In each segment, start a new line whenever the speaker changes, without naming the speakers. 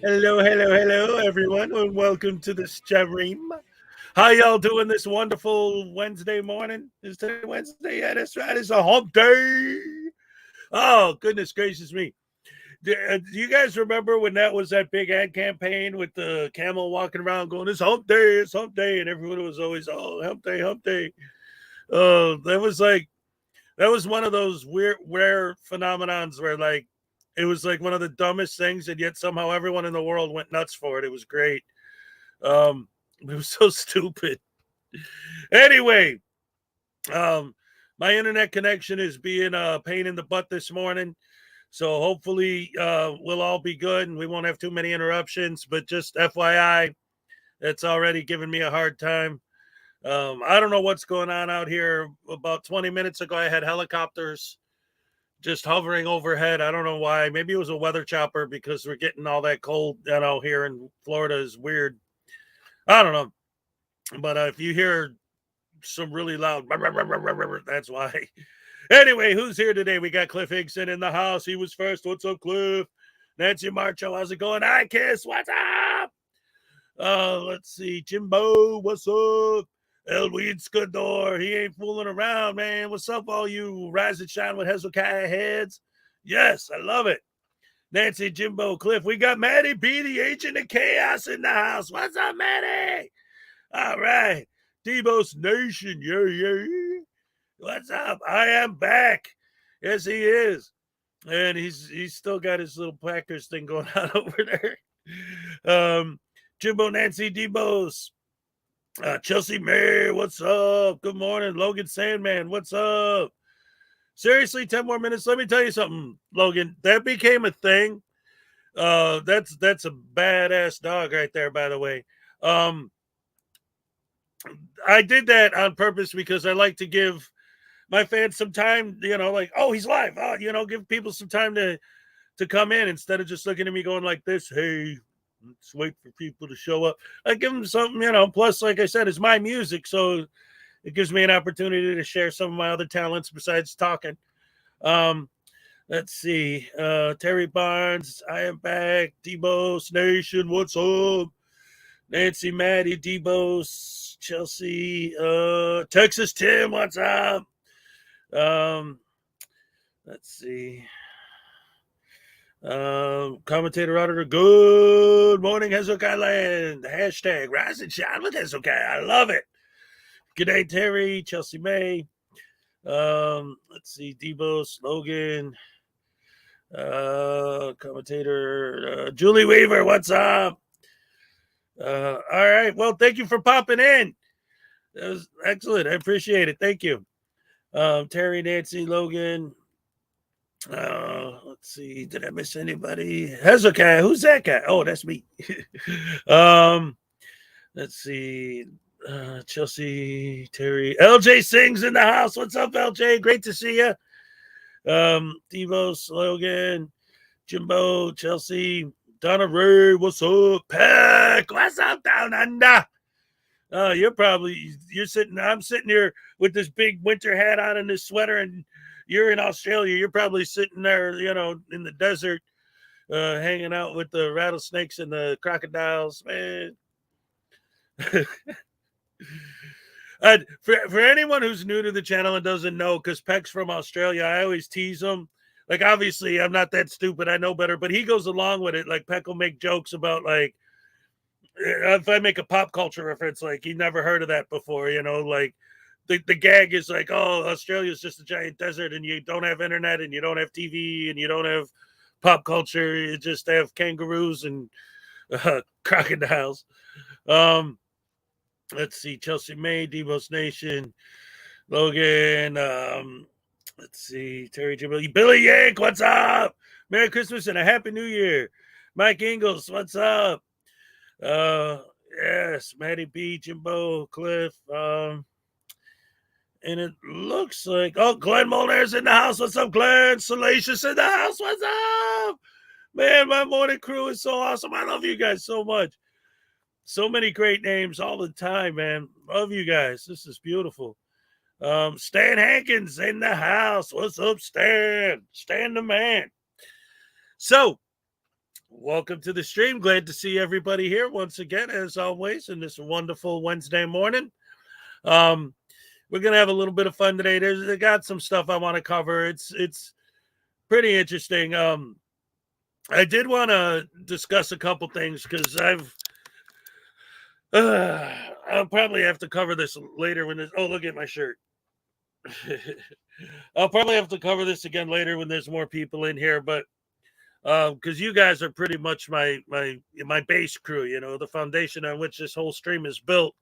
Hello, hello, hello, everyone, and welcome to the stream. How y'all doing this wonderful Wednesday morning? Is today Wednesday? Yeah, that's right. It's a hump day. Oh, goodness gracious me. Do you guys remember when that was that big ad campaign with the camel walking around going, it's hump day, and everyone was always, oh, hump day, hump day. That was one of those weird, rare phenomenons where, like, it was like one of the dumbest things, and yet somehow everyone in the world went nuts for it. It was great. It was so stupid. Anyway, my internet connection is being a pain in the butt this morning. So hopefully we'll all be good and we won't have too many interruptions. But just FYI, it's already giving me a hard time. I don't know what's going on out here. About 20 minutes ago, I had helicopters just hovering overhead. I don't know why. Maybe it was a weather chopper because we're getting all that cold, here in Florida is weird. I don't know. But if you hear some really loud, that's why. Anyway, who's here today? We got Cliff Higson in the house. He was first. What's up, Cliff? Nancy Marcho, how's it going? Hi, Kiss. What's up? Let's see. Jimbo, what's up? El Weedskador, he ain't fooling around, man. What's up, all you rise and shine with Hezokuai heads? Yes, I love it. Nancy, Jimbo, Cliff, we got Maddie B, the agent of chaos in the house. What's up, Maddie? All right. Debo's Nation, yeah. What's up? I am back. Yes, he is. And he's still got his little Packers thing going on over there. Jimbo, Nancy, Debo's. Chelsea May, what's up? Good morning. Logan Sandman, what's up? Seriously, 10 more minutes. Let me tell you something, Logan. That became a thing. That's a badass dog right there, by the way. I did that on purpose because I like to give my fans some time, like, oh, he's live. Give people some time to come in instead of just looking at me going like this. Hey, let's wait for people to show up. I give them something, plus, like I said, it's my music. So it gives me an opportunity to share some of my other talents besides talking. Let's see. Terry Barnes, I am back. Debo's Nation, what's up? Nancy, Maddie, Debo's, Chelsea, Texas Tim, what's up? Let's see. Commentator auditor, good morning, Hezokuai land. Hashtag rise and shine with Hezokuai. I love it. Good day, Terry, Chelsea May. Let's see, Debo, Slogan, commentator, Julie Weaver, what's up? All right. Well, thank you for popping in. That was excellent. I appreciate it. Thank you. Terry, Nancy, Logan. Let's see. Did I miss anybody? Hezokuai. Who's that guy? Oh, that's me. Let's see. Chelsea, Terry, LJ Sings in the house. What's up, LJ? Great to see you. Devo, Slogan, Jimbo, Chelsea, Donna Ray. What's up, Peck? What's up, down under? You're sitting. I'm sitting here with this big winter hat on and this sweater, and you're in Australia. You're probably sitting there, in the desert, hanging out with the rattlesnakes and the crocodiles, man. For anyone who's new to the channel and doesn't know, because Peck's from Australia, I always tease him. Like, obviously, I'm not that stupid. I know better, but he goes along with it. Like, Peck will make jokes about, like, if I make a pop culture reference, like, he never heard of that before, like, the gag is like, oh, Australia's just a giant desert and you don't have internet and you don't have TV and you don't have pop culture. You just have kangaroos and crocodiles. Let's see, Chelsea May, Debo's Nation, Logan, let's see, Terry Jimbo, Billy Yank, what's up? Merry Christmas and a Happy New Year. Mike Ingalls, what's up? Yes, Maddie B, Jimbo, Cliff, and it looks like, oh, Glenn Molnar's in the house. What's up, Glenn? Salacious in the house. What's up? Man, my morning crew is so awesome. I love you guys so much. So many great names all the time, man. Love you guys. This is beautiful. Stan Hankins in the house. What's up, Stan? Stan the man. So, welcome to the stream. Glad to see everybody here once again, as always, in this wonderful Wednesday morning. We're gonna have a little bit of fun today. I got some stuff I want to cover. It's pretty interesting. I did want to discuss a couple things because I'll probably have to cover this later when there's. Oh, look at my shirt. I'll probably have to cover this again later when there's more people in here, but because you guys are pretty much my base crew, the foundation on which this whole stream is built.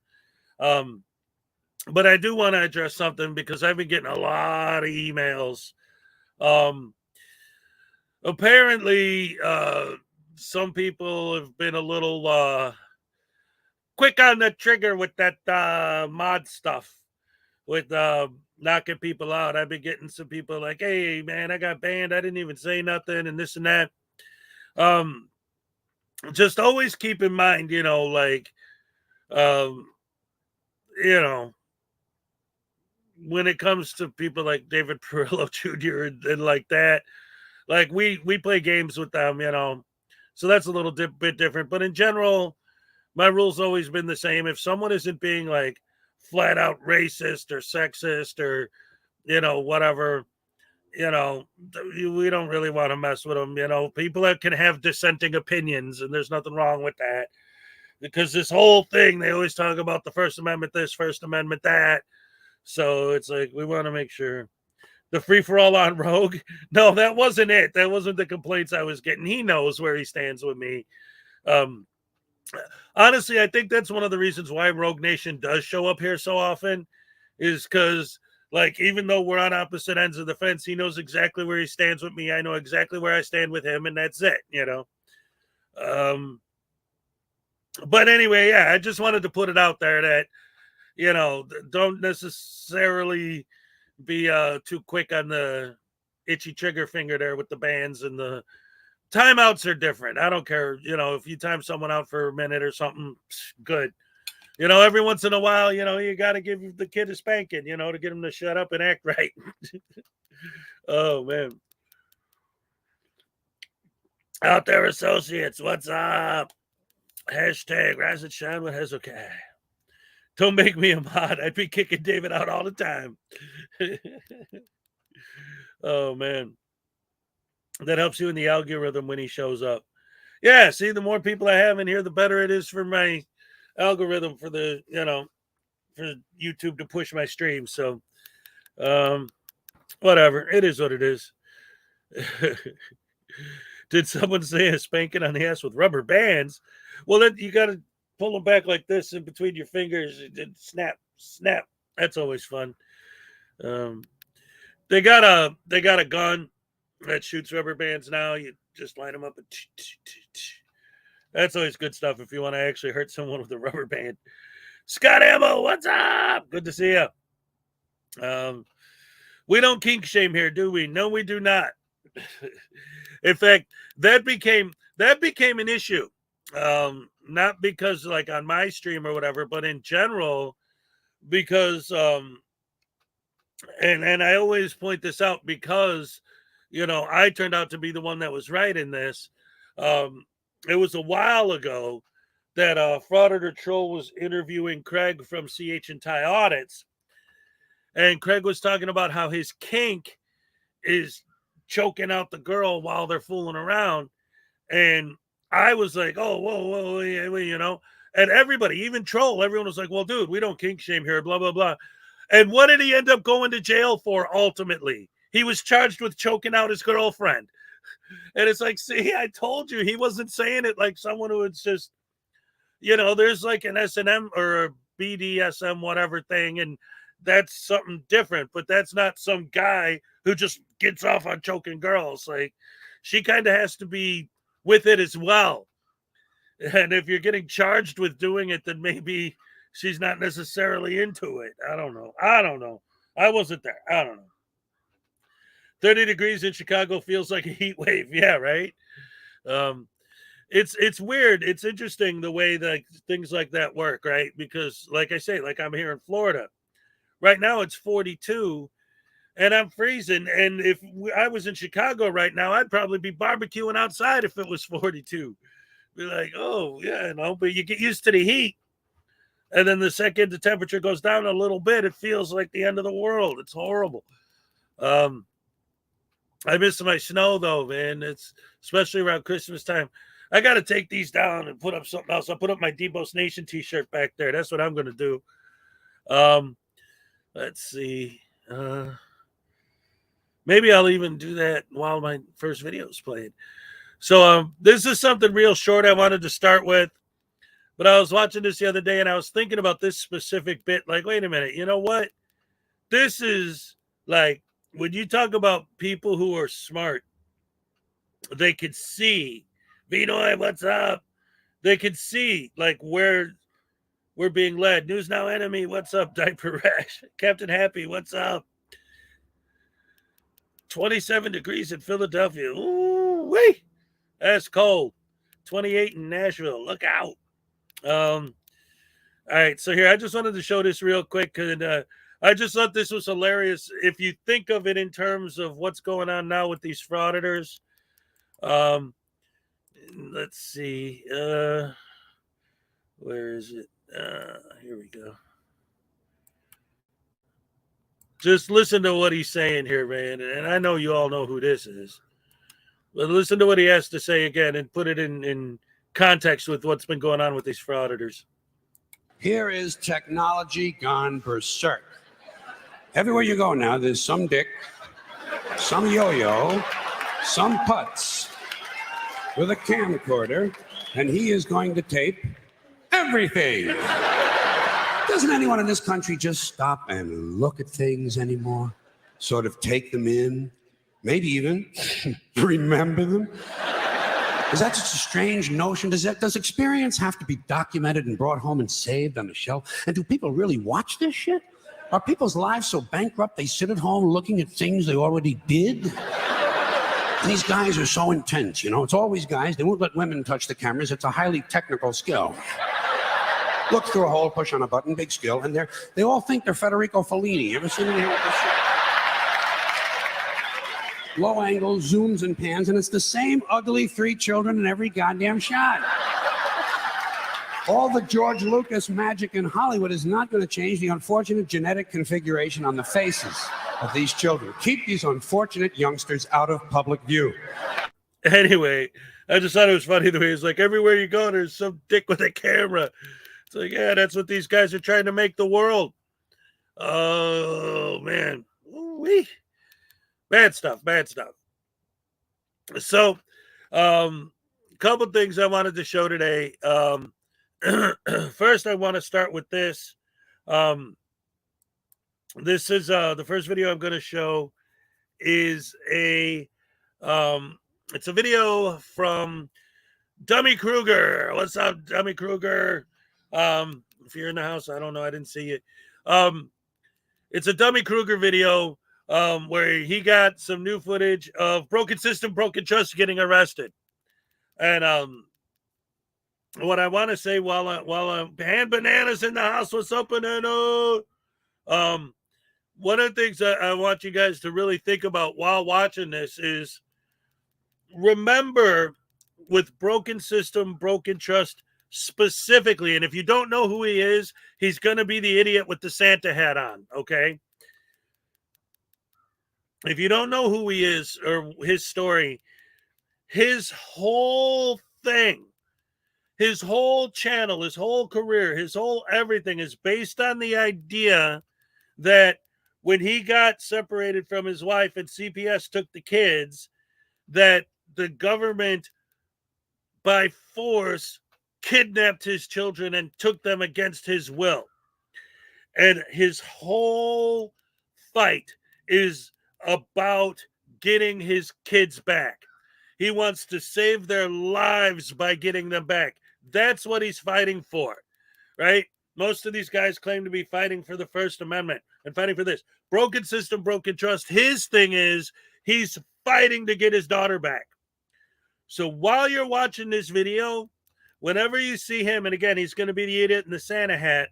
But I do want to address something because I've been getting a lot of emails apparently, some people have been a little quick on the trigger with that mod stuff, with knocking people out. I've been getting some people like, "Hey, man, I got banned. I didn't even say nothing," and this and that. Um, just always keep in mind, like, um, you know, when it comes to people like David Perillo Jr. and like that, like we play games with them, so that's a little bit different. But in general, my rule's always been the same. If someone isn't being like flat out racist or sexist or whatever, we don't really want to mess with them. People that can have dissenting opinions, and there's nothing wrong with that. Because this whole thing, they always talk about the First Amendment this, First Amendment that. So it's like we want to make sure. The free for all on Rogue. No, that wasn't it. That wasn't the complaints I was getting. He knows where he stands with me. Um, honestly, I think that's one of the reasons why Rogue Nation does show up here so often, is because, like, even though we're on opposite ends of the fence, he knows exactly where he stands with me. I know exactly where I stand with him, and that's it, But anyway, yeah, I just wanted to put it out there that, don't necessarily be too quick on the itchy trigger finger there with the bans, and the timeouts are different. I don't care, if you time someone out for a minute or something, good. Every once in a while, you got to give the kid a spanking, to get him to shut up and act right. Oh man. Out there, associates, what's up? Hashtag rise and shine with Hezokuai. Don't make me a mod. I'd be kicking David out all the time. Oh man. That helps you in the algorithm when he shows up. Yeah, see, the more people I have in here, the better it is for my algorithm for the, for YouTube to push my stream. So whatever. It is what it is. Did someone say a spanking on the ass with rubber bands? Well, then you got to pull them back like this in between your fingers and snap, snap. That's always fun. They got a gun that shoots rubber bands now. You just line them up and that's always good stuff if you want to actually hurt someone with a rubber band. Scott Ammo, what's up? Good to see you. We don't kink shame here, do we? No, we do not. In fact, that became an issue. Not because like on my stream or whatever, but in general, because and I always point this out because I turned out to be the one that was right in this. It was a while ago that Frauditor Troll was interviewing Craig from CH and Tie Audits, and Craig was talking about how his kink is choking out the girl while they're fooling around, and I was like, "Oh, whoa, and everybody, even Troll, everyone was like, "Well, dude, we don't kink shame here, blah blah blah." And what did he end up going to jail for ultimately? He was charged with choking out his girlfriend. And it's like, see, I told you, he wasn't saying it like someone who was just, there's like an S&M or a BDSM whatever thing, and that's something different, but that's not some guy who just gets off on choking girls. Like, she kind of has to be with it as well. And if you're getting charged with doing it, then maybe she's not necessarily into it. I don't know. I wasn't there. I don't know. 30 degrees in Chicago feels like a heat wave. Yeah, right. It's weird. It's interesting the way that things like that work, right? Because like I say, like I'm here in Florida. Right now it's 42 and I'm freezing. And if I was in Chicago right now, I'd probably be barbecuing outside if it was 42. Be like, oh, yeah, but you get used to the heat. And then the second the temperature goes down a little bit, it feels like the end of the world. It's horrible. I miss my snow, though, man. It's especially around Christmas time. I got to take these down and put up something else. I'll put up my Debo's Nation t-shirt back there. That's what I'm going to do. Let's see. Maybe I'll even do that while my first video is played. So this is something real short I wanted to start with. But I was watching this the other day and I was thinking about this specific bit. Like, wait a minute. You know what? This is like when you talk about people who are smart they could see, Vinoy, what's up? They could see like where we're being led. News Now Enemy, what's up? Diaper Rash. Captain Happy, what's up? 27 degrees in Philadelphia. Ooh, wee. That's cold. 28 in Nashville. Look out. All right, so here I just wanted to show this real quick, and I just thought this was hilarious. If you think of it in terms of what's going on now with these frauditors, let's see, where is it? Here we go. Just listen to what he's saying here, man. And I know you all know who this is, but listen to what he has to say again and put it in context with what's been going on with these frauditors.
Here is technology gone berserk. Everywhere you go now, there's some dick, some yo-yo, some putz with a camcorder, and he is going to tape everything. Doesn't anyone in this country just stop and look at things anymore? Sort of take them in, maybe even remember them? Is that just a strange notion? Does experience have to be documented and brought home and saved on a shelf? And do people really watch this shit? Are people's lives so bankrupt they sit at home looking at things they already did? And these guys are so intense, you know? It's always guys. They won't let women touch the cameras. It's a highly technical skill. Look through a hole, push on a button, big skill, and they all think they're Federico Fellini. You ever seen any of this shit? Low angles, zooms, and pans, and it's the same ugly 3 children in every goddamn shot. All the George Lucas magic in Hollywood is not going to change the unfortunate genetic configuration on the faces of these children. Keep these unfortunate youngsters out of public view.
Anyway, I just thought it was funny the way he's like, everywhere you go, there's some dick with a camera. It's like, yeah, that's what these guys are trying to make the world. Oh, man. Ooh-wee. Bad stuff. So, couple things I wanted to show today. First, I want to start with this. This is the first video I'm going to show is it's a video from Dummy Kruger. What's up, Dummy Kruger? If you're in the house, I don't know. I didn't see it. It's a Dummy Kruger video where he got some new footage of Broken System, Broken Trust getting arrested. And what I want to say while I'm hand bananas in the house, what's up, banana? One of the things that I want you guys to really think about while watching this is remember with Broken System, Broken Trust specifically, and if you don't know who he is, he's going to be the idiot with the Santa hat on, okay? If you don't know who he is or his story, his whole thing, his whole channel, his whole career, his whole everything is based on the idea that when he got separated from his wife and CPS took the kids, that the government by force kidnapped his children and took them against his will. And his whole fight is about getting his kids back. He wants to save their lives by getting them back. That's what he's fighting for, right? Most of these guys claim to be fighting for the First Amendment and fighting for this. Broken System, Broken Trust. His thing is he's fighting to get his daughter back. So while you're watching this video, whenever you see him, and again, he's going to be the idiot in the Santa hat,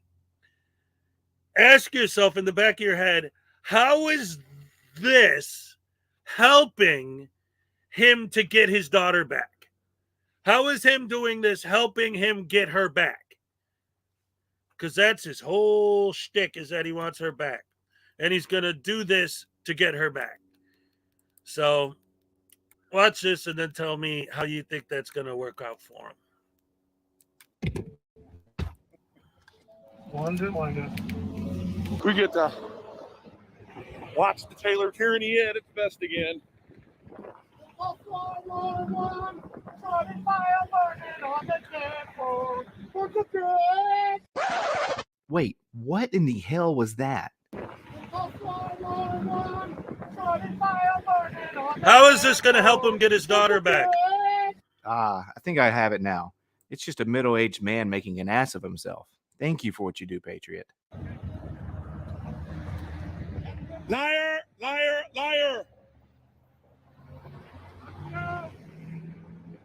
ask yourself in the back of your head, how is this helping him to get his daughter back? How is him doing this helping him get her back? Because that's his whole shtick, is that he wants her back. And he's going to do this to get her back. So watch this and then tell me how you think that's going to work out for him.
We get to watch the Taylor tyranny at its best again.
Wait, what in the hell was that?
How is this going to help him get his daughter back?
I think I have it now. It's just a middle-aged man making an ass of himself. Thank you for what you do, Patriot.
Liar, liar, liar.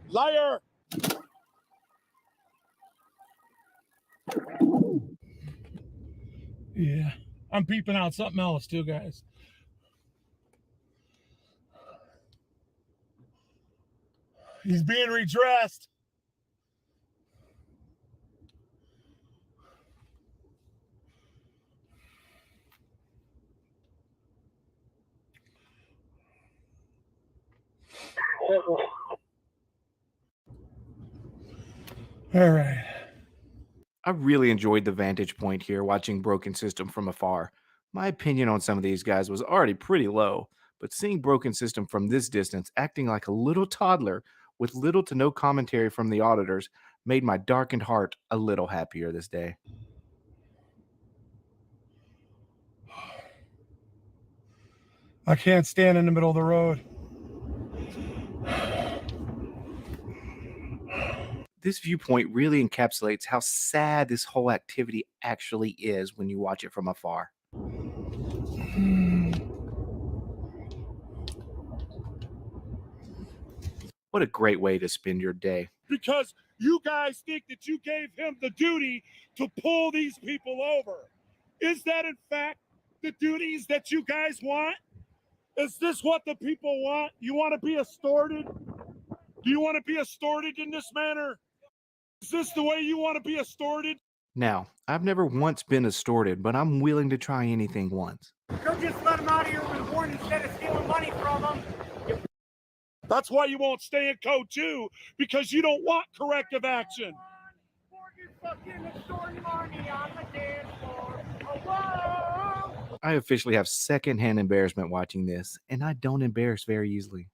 Liar.
Yeah, I'm peeping out something else too, guys. He's being redressed. All right.
I really enjoyed the vantage point here watching Broken System from afar. My opinion on some of these guys was already pretty low, but seeing Broken System from this distance acting like a little toddler with little to no commentary from the auditors made my darkened heart a little happier this day.
I can't stand in the middle of the road.
This viewpoint really encapsulates how sad this whole activity actually is when you watch it from afar. What a great way to spend your day.
Because you guys think that you gave him the duty to pull these people over. Is that in fact the duties that you guys want? Is this what the people want? You want to be extorted? Do you want to be extorted in this manner? Is this the way you want to be extorted?
Now, I've never once been extorted, but I'm willing to try anything once.
Go just let him out of your reward instead of stealing money from him.
That's why you won't stay in code 2, because you don't want corrective action.
I officially have secondhand embarrassment watching this, and I don't embarrass very easily.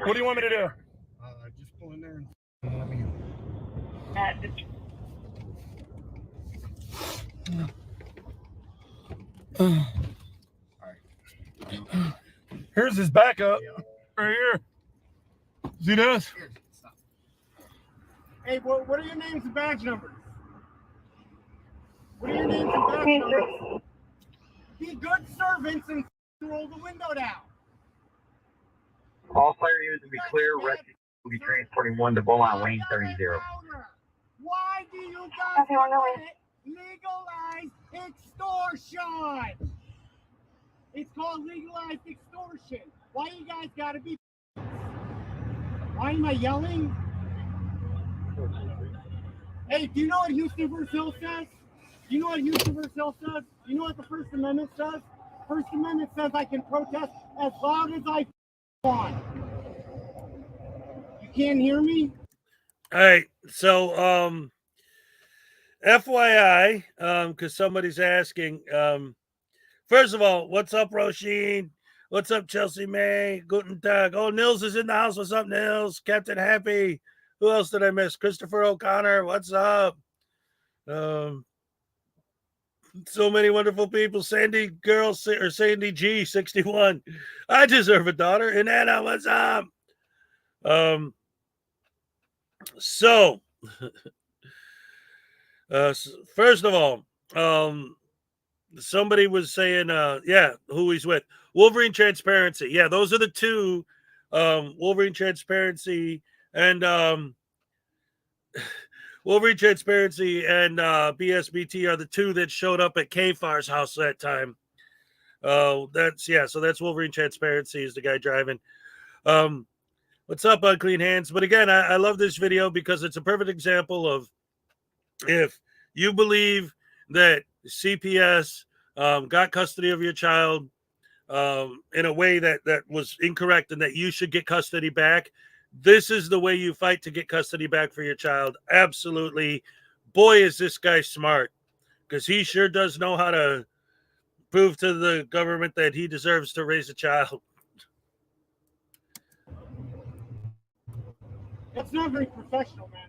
What do you want me to do?
Just pull in there and let me in. Here's his backup right here. See this?
Hey, what are your names and badge numbers? What are your names and badge numbers? Be good servants and roll the window down.
All fire units to be clear. Rescue will be transporting one to Bowline Wayne 30.
Why do you guys legalize extortion? It's called legalized extortion. Why you guys gotta be? Why am I yelling? Hey, do you know what Houston vs. Hill says? Do you know what Houston vs. Hill says? Do you know what the First Amendment says? First Amendment says I can protest as loud as I want. You can't hear me?
All right. So, FYI, because somebody's asking, first of all, what's up, Roisin? What's up, Chelsea May? Guten Tag. Oh, Nils is in the house. What's up, Nils? Captain Happy. Who else did I miss? Christopher O'Connor. What's up? So many wonderful people. Sandy Girl or Sandy G 61. I deserve a daughter. And Anna, what's up? So first of all, somebody was saying, who he's with. Wolverine Transparency. Yeah, those are the two. Wolverine Transparency and Wolverine Transparency and BSBT are the two that showed up at K-Far's house that time. So that's Wolverine Transparency is the guy driving. What's up, Unclean Hands? But again, I love this video because it's a perfect example of if you believe that CPS got custody of your child in a way that was incorrect and that you should get custody back, this is the way you fight to get custody back for your child. Absolutely. Boy, is this guy smart, because he sure does know how to prove to the government that he deserves to raise a child.
That's not very professional, man.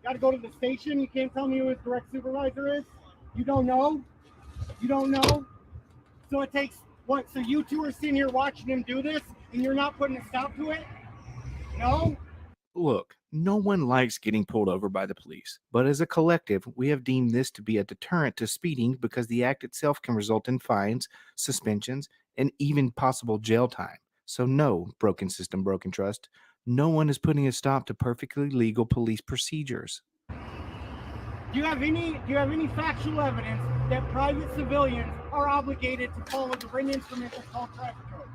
Got to go to the station. You can't tell me who his direct supervisor is. You don't know. You don't know? So it takes what? So you two are sitting here watching him do this, and you're not putting a stop to it? No?
Look, no one likes getting pulled over by the police, but as a collective, we have deemed this to be a deterrent to speeding because the act itself can result in fines, suspensions, and even possible jail time. So no, broken system, broken trust. No one is putting a stop to perfectly legal police procedures.
Do you have any factual evidence that private civilians are obligated to follow the written instrument that's called traffic code?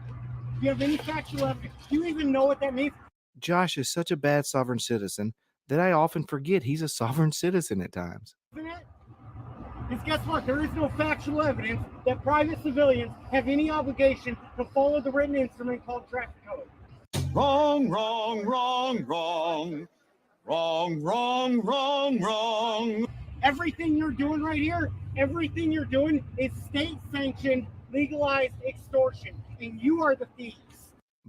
Do you have any factual evidence? Do you even know what that means?
Josh is such a bad sovereign citizen that I often forget he's a sovereign citizen at times.
Isn't it? Because guess what? There is no factual evidence that private civilians have any obligation to follow the written instrument called traffic code.
Wrong, wrong, wrong, wrong. Wrong, wrong, wrong, wrong.
Everything you're doing right here, everything you're doing is state-sanctioned, legalized extortion, and you are the thieves.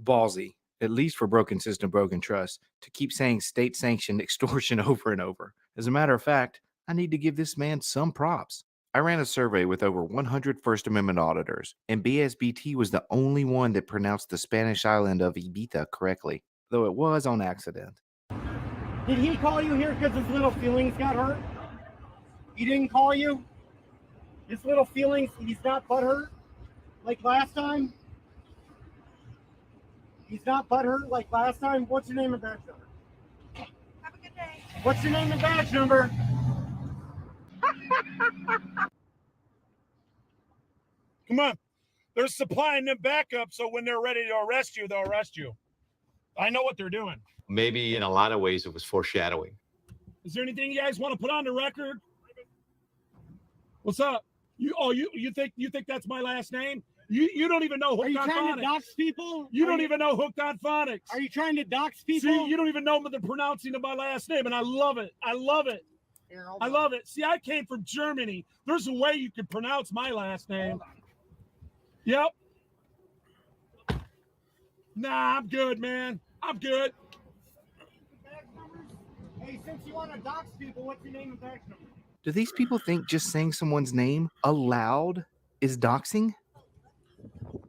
Ballsy, at least for broken system, broken trust, to keep saying state-sanctioned extortion over and over. As a matter of fact, I need to give this man some props. I ran a survey with over 100 First Amendment auditors, and BSBT was the only one that pronounced the Spanish island of Ibiza correctly, though it was on accident.
Did he call you here because his little feelings got hurt? He didn't call you? His little feelings, he's not butthurt like last time? He's not butthurt like last time? What's your name and badge number?
Have a good day.
What's your name and badge number?
Come on. They're supplying them backup so when they're ready to arrest you, they'll arrest you. I know what they're doing.
Maybe in a lot of ways it was foreshadowing.
Is there anything you guys want to put on the record? What's up? You think that's my last name? You don't even know
Are you
Hooked on
trying
Phonics.
to dox people?
You don't even know Hooked on Phonics.
Are you trying to dox people?
See, you don't even know the pronouncing of my last name, and I love it. I love it.
Here,
I love it. See, I came from Germany. There's a way you can pronounce my last name. Yep. Nah, I'm good, man. I'm good.
Hey, since you want to dox people, what's your name and badge number?
Do these people think just saying someone's name aloud is doxing?
You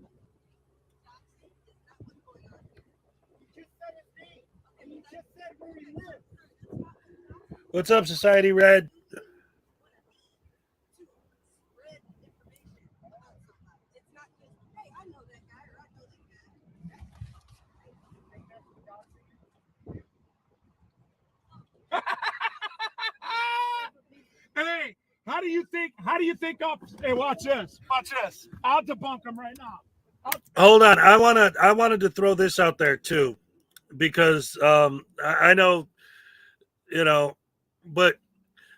just said his name, and you just said where he lives.
What's up, Society Red?
Hey, how do you think up? Hey, watch this. Watch this. I'll debunk them right now.
Hold on. I wanted to throw this out there too, because I know, but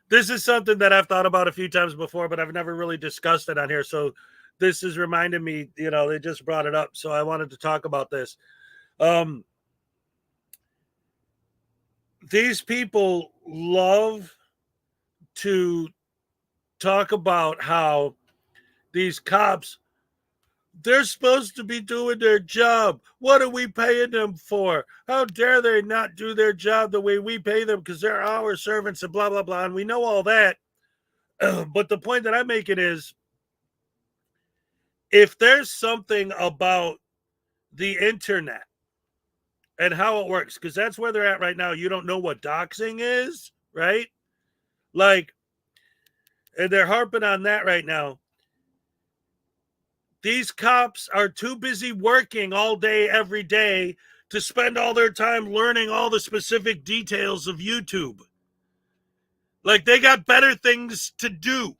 this is something that I've thought about a few times before, but I've never really discussed it on here. So this is reminding me, they just brought it up. So I wanted to talk about this. These people love to talk about how these cops, they're supposed to be doing their job. What are we paying them for? How dare they not do their job the way we pay them because they're our servants and blah, blah, blah. And we know all that. But the point that I'm making is, if there's something about the internet and how it works, because that's where they're at right now. You don't know what doxing is, right? Like, and they're harping on that right now. These cops are too busy working all day, every day, to spend all their time learning all the specific details of YouTube. Like, they got better things to do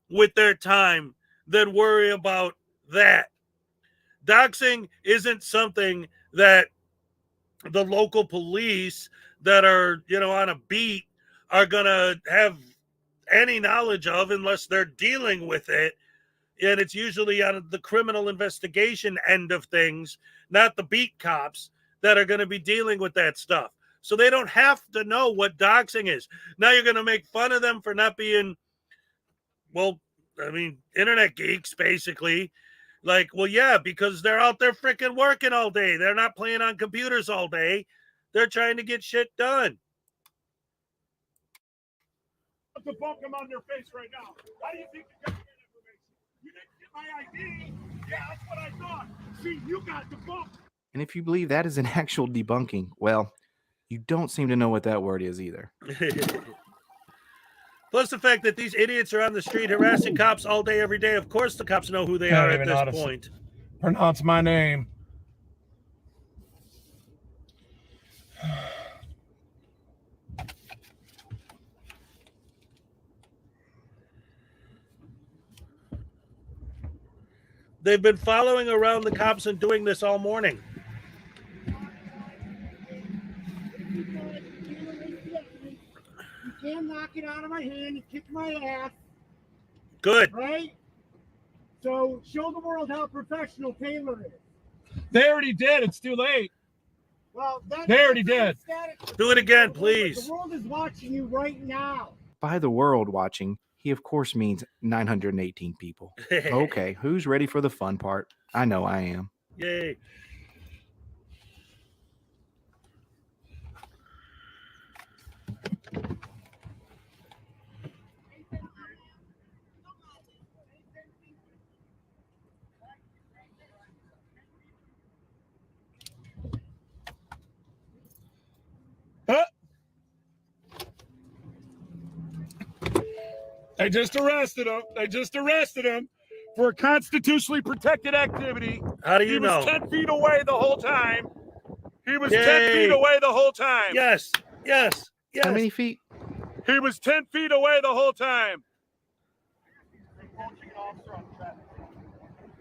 with their time than worry about that. Doxing isn't something that the local police that are, on a beat are going to have any knowledge of unless they're dealing with it. And it's usually on the criminal investigation end of things, not the beat cops that are going to be dealing with that stuff. So they don't have to know what doxing is. Now you're going to make fun of them for not being, internet geeks, basically. Like, well, yeah, because they're out there freaking working all day. They're not playing on computers all day. They're trying to get shit done.
To bunk them on their face right now. How do you think the government information? my ID. Yeah, that's what I thought. See, you got debunked.
And if you believe that is an actual debunking, well, you don't seem to know what that word is either.
Plus the fact that these idiots are on the street harassing cops all day, every day. Of course the cops know who they
I don't
are at
even know how
this
to
point.
Pronounce my name.
They've been following around the cops and doing this all morning.
You can't knock it out of my hand and kick my ass,
Good.
right? So show the world how professional Taylor is.
They already did. It's too late.
Well,
They already did.
Do it again, please.
The world is watching you right now.
By the world watching, he of course means 918 people. Okay, who's ready for the fun part? I know I am.
Yay.
Huh? They just arrested him. They just arrested him for a constitutionally protected activity.
How do
He
you
was
know?
10 feet away the whole time. He was
Yay.
10 feet away the whole time.
Yes. Yes. Yes.
How many feet?
He was 10 feet away the whole time.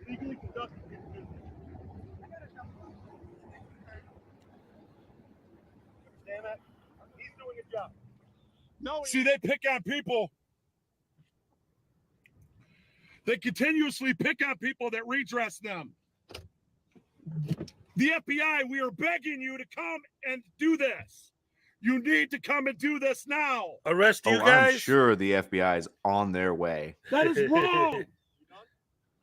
He's doing a job. No, see, they pick on people. They continuously pick on people that redress them. The FBI, we are begging you to come and do this. You need to come and do this now.
Arrest you
Oh,
guys?
I'm sure the FBI is on their way.
That is wrong.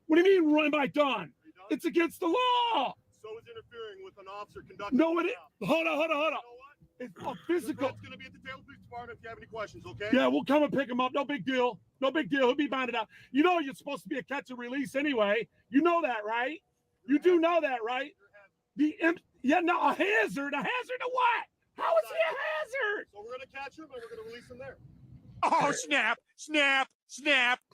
What do you mean, am I done? It's against the law.
So is interfering with an officer conducting.
No, it is. Hold on.
You know what?
It's a physical.
It's going to be at the Taylor Police Department if you have any questions, okay?
Yeah, we'll come and pick him up. No big deal. No big deal. He'll be bonded out. You know you're supposed to be a catch and release anyway. You know that, right? You do know that, right? A hazard. A hazard of what? How is he a hazard?
So we're going to catch him and we're going to release him there.
Oh, snap.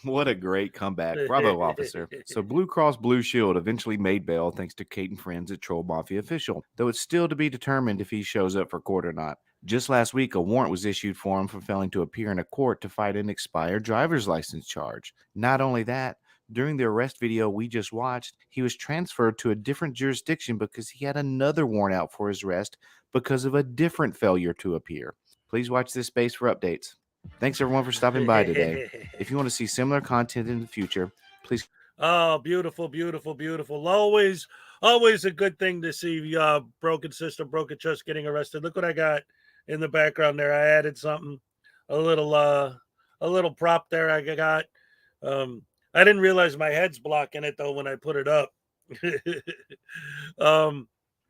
What a great comeback. Bravo, officer. So Blue Cross Blue Shield eventually made bail thanks to Kate and friends at Troll Mafia official, though it's still to be determined if he shows up for court or not. Just last week, a warrant was issued for him for failing to appear in a court to fight an expired driver's license charge. Not only that, during the arrest video we just watched, he was transferred to a different jurisdiction because he had another warrant out for his arrest because of a different failure to appear. Please watch this space for updates. Thanks everyone for stopping by today. If you want to see similar content in the future, please.
Oh, beautiful, beautiful, beautiful. Always a good thing to see Broken System, Broken Trust getting arrested. Look what I got in the background there. I added something, a little prop there I got. I didn't realize my head's blocking it though when I put it up.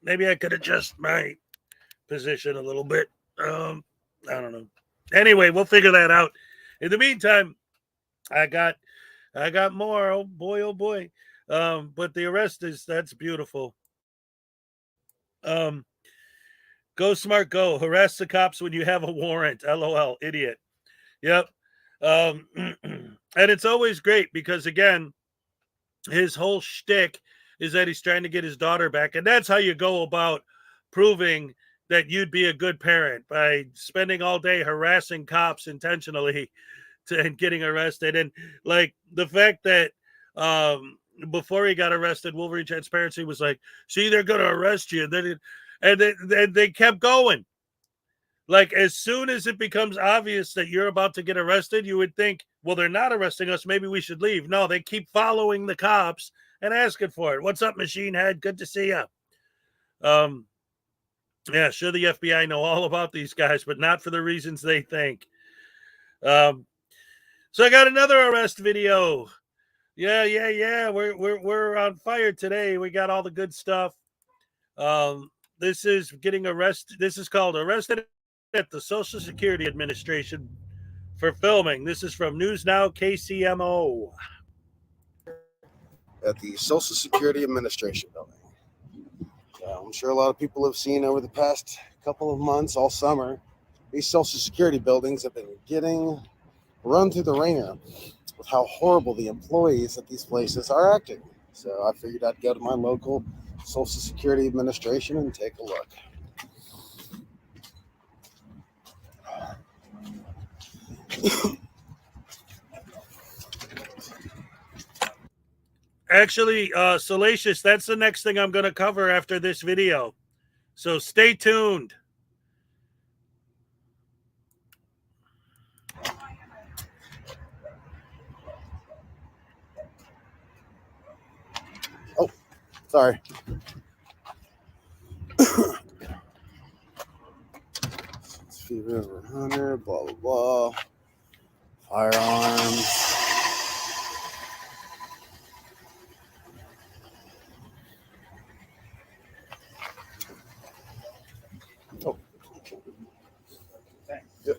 Maybe I could adjust my position a little bit. I don't know. Anyway, we'll figure that out. In the meantime, I got more. Oh boy. But the arrest that's beautiful. Go smart, go. Harass the cops when you have a warrant. LOL, idiot. Yep. And it's always great because, again, his whole shtick is that he's trying to get his daughter back. And that's how you go about proving that you'd be a good parent, by spending all day harassing cops intentionally and getting arrested. And like the fact that before he got arrested, Wolverine Transparency was like, see, they're going to arrest you. And they kept going. Like, as soon as it becomes obvious that you're about to get arrested, you would think, well, they're not arresting us. Maybe we should leave. No, they keep following the cops and asking for it. What's up, Machine Head? Good to see you. Yeah, sure, the FBI know all about these guys, but not for the reasons they think. So I got another arrest video. Yeah. We're on fire today. We got all the good stuff. This is getting arrested. This is called Arrested at the Social Security Administration for filming. This is from News Now KCMO.
at the Social Security Administration building. I'm sure a lot of people have seen over the past couple of months, all summer, these Social Security buildings have been getting run through the ringer with how horrible the employees at these places are acting. So I figured I'd go to my local Social Security Administration and take a look.
Actually, Salacious, that's the next thing I'm going to cover after this video. So stay tuned.
Oh, sorry. Fever over 100, blah, blah, blah. Firearms. Oh. Yep.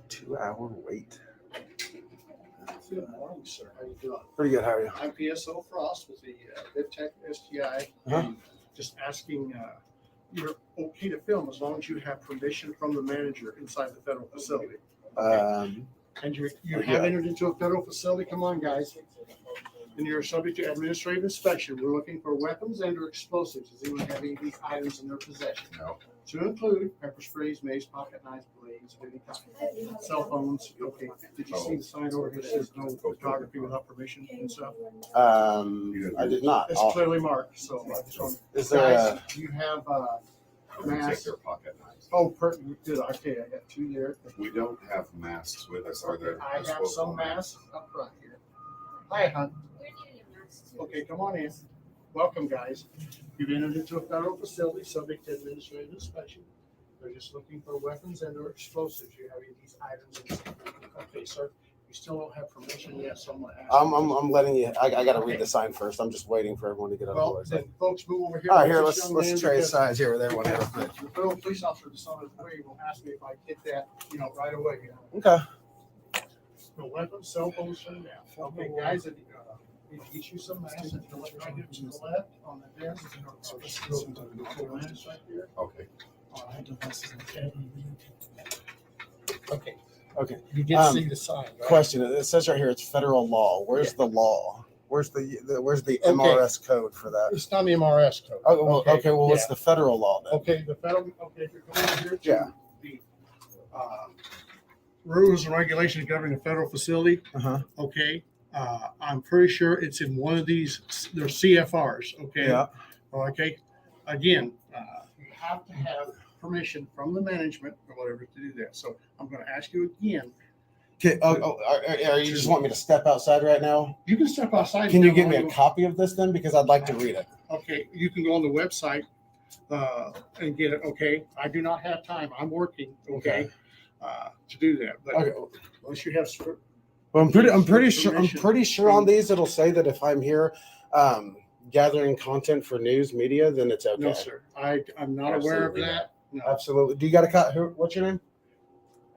2-hour wait.
Good morning, sir. How you doing?
Pretty good. How are you?
I'm PSO Frost with the VidTech STI. And just asking, you're okay to film as long as you have permission from the manager inside the federal facility. And you have entered into a federal facility. Come on, guys. And you're subject to administrative inspection. We're looking for weapons and/or explosives. Does anyone have any of these items in their possession? No. To include pepper sprays, mace, pocket knives, blades, of any kind. Cell phones. Okay. Did you see the sign over here that says no photography without permission and stuff?
I did not.
It's clearly marked. So I just want.
Is there
guys, do you have masks?
Pocket knives.
Oh, perfect. Good. Okay, I got two there.
We don't have masks with us. Are there?
I have some masks up front here. Hi, hon. Okay, come on in. Welcome, guys. You've entered into a federal facility subject to administrative inspection. They're just looking for weapons and/or explosives. You have any of these items? Okay, sir. You still don't have permission yet. Someone asked.
I'm letting you. I got to read the sign first. I'm just waiting for everyone to get on the
Well,
board.
then, folks, move over here.
All right, here. Let's trade signs here with everyone.
The federal police officer that's on his way will ask me if I get that, right away.
Okay.
No weapons, cell phones, and that. Okay, guys, get you some masks. If you look right here to the left on the desk, right there.
Okay.
Okay.
Okay.
You get to see the sign. Right?
Question. It says right here it's federal law. Where's the law? Where's the MRS code for that?
It's not the MRS code.
Oh, well, okay. Well, what's the federal law then?
Okay, the federal. Okay, if you're going over here
Yeah.
the rules and regulations governing the federal facility. Okay. I'm pretty sure it's in one of these. They're CFRs. Okay.
Yeah.
Okay. Again, you have to have permission from the management or whatever to do that. So I'm going to ask you again.
Okay. Are you just want me to step outside right now?
You can step outside.
Can you give me a copy of this then? Because I'd like to read it.
Okay. You can go on the website and get it. Okay. I do not have time. I'm working. Okay. To do that. But unless you have.
Well, I'm pretty sure on these it'll say that if I'm here gathering content for news media, then it's okay.
No, sir. I'm not aware of that. No.
Absolutely. Do you got a cut? What's your name?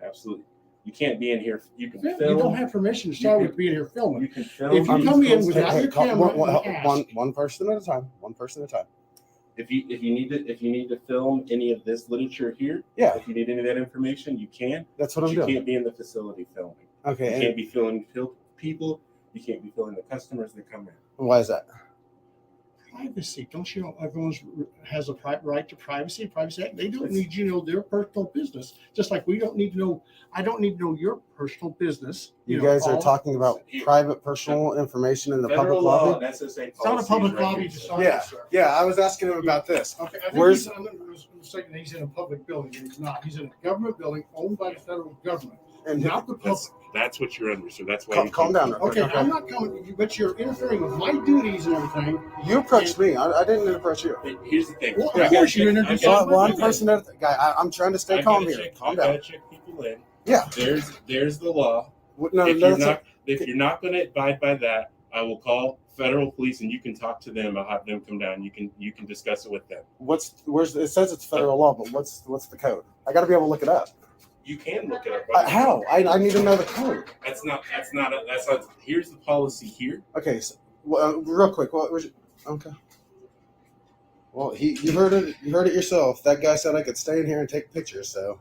Absolutely. You can't be in here. You can film.
You don't have permission to start with being here filming.
You can film.
If you come in without your camera,
one person at a time. One person at a time.
If you need to film any of this literature here,
yeah.
If you need any of that information, you can.
That's what I'm doing.
You can't be in the facility filming.
Okay.
You can't be filming people. You can't be filming the customers that come in.
Why is that?
Privacy. Don't you know everyone has a right to privacy? Privacy Act. They don't need you to know their personal business. Just like we don't need to know. I don't need to know your personal business.
You guys are talking about private personal information in the public lobby.
It's not a public lobby.
Yeah. I was asking him about this.
Okay. I think he's in a public building, and he's not. He's in a government building owned by the federal government, and not the public.
That's what you're under. So that's why.
Calm down.
Okay, I'm not coming, but you're interfering with my duties and everything.
You approached me. I didn't approach you.
Here's the thing.
Well, of course you introduced
one person at a guy. I'm trying to stay calm here. Calm down.
Check people in.
Yeah.
There's the law.
No,
if you're not going to abide by that, I will call
federal police, and you can talk to them. I'll have them come down. You can discuss it with them.
Where's it says it's federal law, but what's the code? I got to be able to look it up.
You can look it up.
How? I need to know the code.
That's not. Here's the policy here.
Okay, so, real quick. Okay. Well, you heard it. You heard it yourself. That guy said I could stay in here and take pictures. So,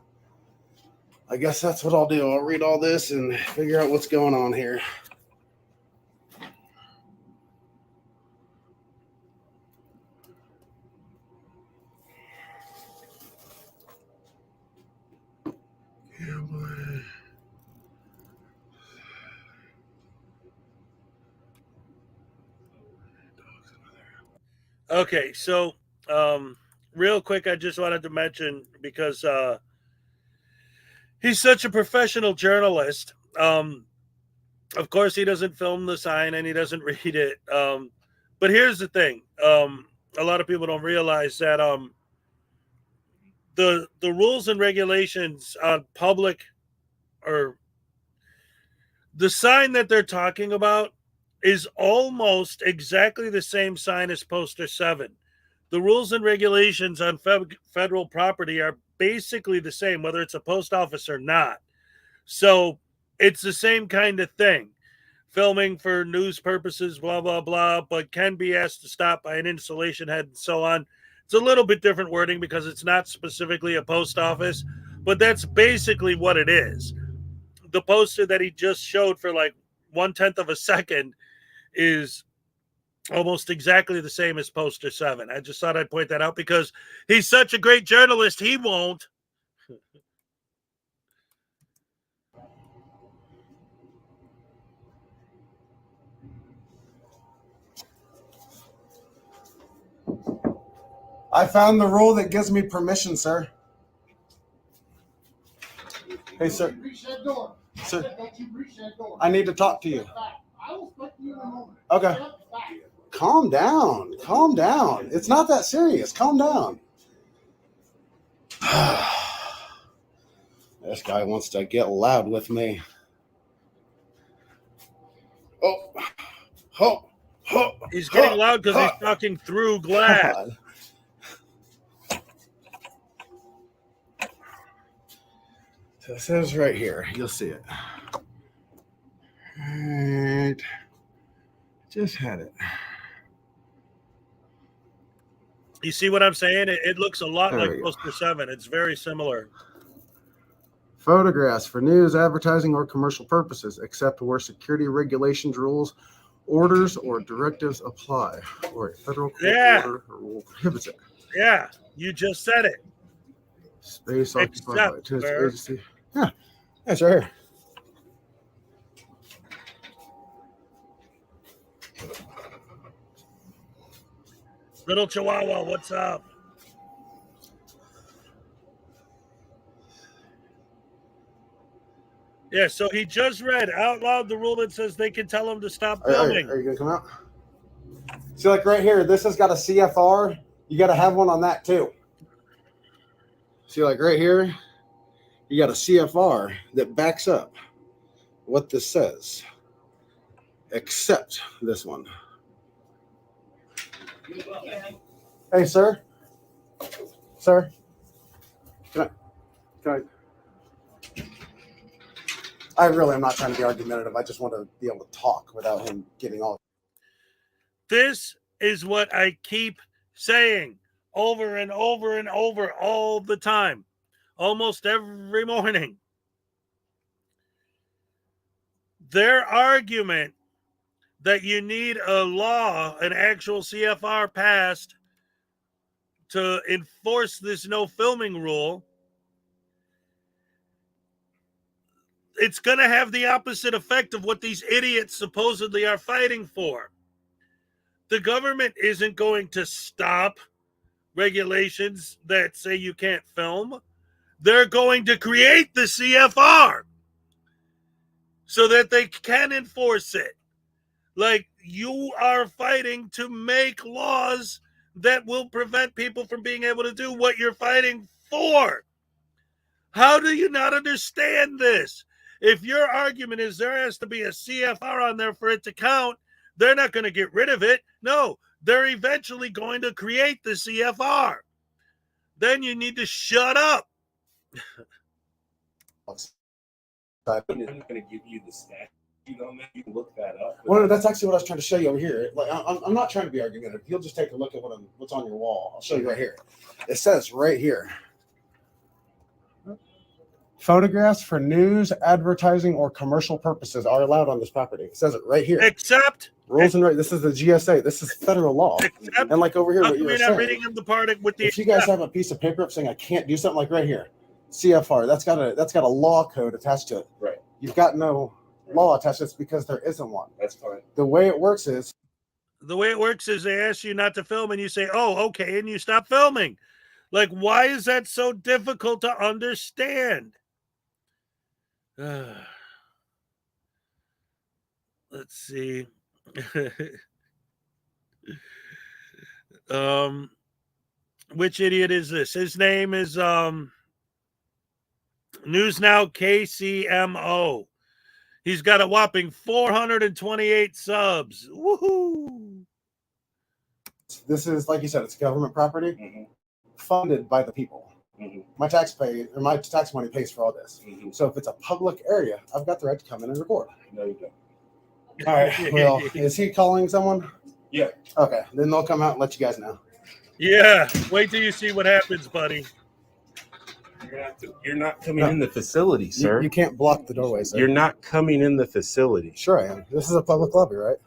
I guess that's what I'll do. I'll read all this and figure out what's going on here.
Okay, so real quick, I just wanted to mention, because he's such a professional journalist. Of course, he doesn't film the sign and he doesn't read it. But here's the thing: a lot of people don't realize that the rules and regulations on public, or the sign that they're talking about, is almost exactly the same sign as Poster 7. The rules and regulations on federal property are basically the same, whether it's a post office or not. So it's the same kind of thing. Filming for news purposes, blah, blah, blah, but can be asked to stop by an installation head and so on. It's a little bit different wording because it's not specifically a post office, but that's basically what it is. The poster that he just showed for like 1/10 of a second is almost exactly the same as Poster 7. I just thought I'd point that out because he's such a great journalist, he won't.
I found the rule that gives me permission, sir. Hey, sir. Sir, I need to talk to you. Okay. Calm down. Calm down. It's not that serious. Calm down. This guy wants to get loud with me.
He's getting loud because he's talking through glass.
God. So it says right here. You'll see it. Right. Just had it.
You see what I'm saying? It looks a lot
There
like
we go.
Poster 7. It's very similar.
Photographs for news, advertising, or commercial purposes, except where security regulations, rules, orders, or directives apply, or a federal court order or rule prohibits it.
Yeah, you just said it.
Space occupied by a
Except
tenant
where-
agency. Yeah, it's right here.
Little Chihuahua, what's up? Yeah, so he just read out loud the rule that says they can tell him to stop filming.
Are you going to come out? See, like right here, this has got a CFR. You got to have one on that too. See, like right here, you got a CFR that backs up what this says, except this one. Hey, sir. Sir. Can I really am not trying to be argumentative. I just want to be able to talk without him getting all.
This is what I keep saying over and over and over all the time, almost every morning. Their argument that you need a law, an actual CFR passed to enforce this no filming rule, it's going to have the opposite effect of what these idiots supposedly are fighting for. The government isn't going to stop regulations that say you can't film. They're going to create the CFR so that they can enforce it. Like, you are fighting to make laws that will prevent people from being able to do what you're fighting for. How do you not understand this? If your argument is there has to be a CFR on there for it to count, They're not going to get rid of it. No, they're eventually going to create the CFR. Then you need to shut up.
I'm going to give you the statute on that. You can look that up.
Well, that's actually what I was trying to show you over here. Like, I'm not trying to be argumentative. You'll just take a look at what's on your wall. I'll show you right here. It says right here, photographs for news, advertising, or commercial purposes are allowed on this property. It says it right here.
Except
rules and right. This is the GSA. This is federal law.
Except,
and like over here, what
you're not reading the part with the.
If you guys have a piece of paper up saying I can't do something, like right here, CFR, that's got a law code attached to it.
Right.
You've got no law attached to it because there isn't one.
That's fine.
The way it works is
they ask you not to film and you say, oh, okay, and you stop filming. Like, why is that so difficult to understand? Let's see. Which idiot is this? His name is News Now KCMO. He's got a whopping 428 subs. Woohoo!
This is, like you said, it's government property funded by the people. My tax money pays for all this. So if it's a public area, I've got the right to come in and record.
No, you don't.
All right. Well, is he calling someone?
Yeah.
Okay. Then they'll come out and let you guys know.
Yeah. Wait till you see what happens, buddy.
You're not coming in the facility, sir.
You can't block the doorway, sir.
You're not coming in the facility.
Sure I am. This is a public lobby, right?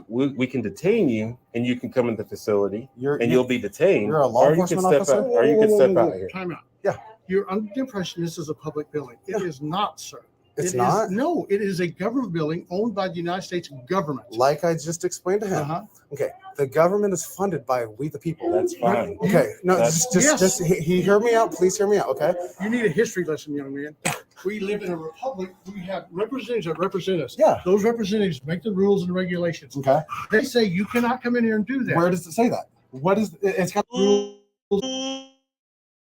We can detain you, and you can come in the facility, and you'll be detained.
You're a law enforcement officer?
Or you can step out here.
Time out.
Yeah.
You're under the impression this is a public building. It is not, sir.
It's not?
No, it is a government building owned by the United States government.
Like I just explained to him. Okay. The government is funded by we the people.
That's fine.
Okay. No, just hear me out. Please hear me out. Okay.
You need a history lesson, young man. We live in a republic. We have representatives that represent us.
Yeah.
Those representatives make the rules and regulations.
Okay.
They say you cannot come in here and do that.
Where does it say that? What is it's got
rules?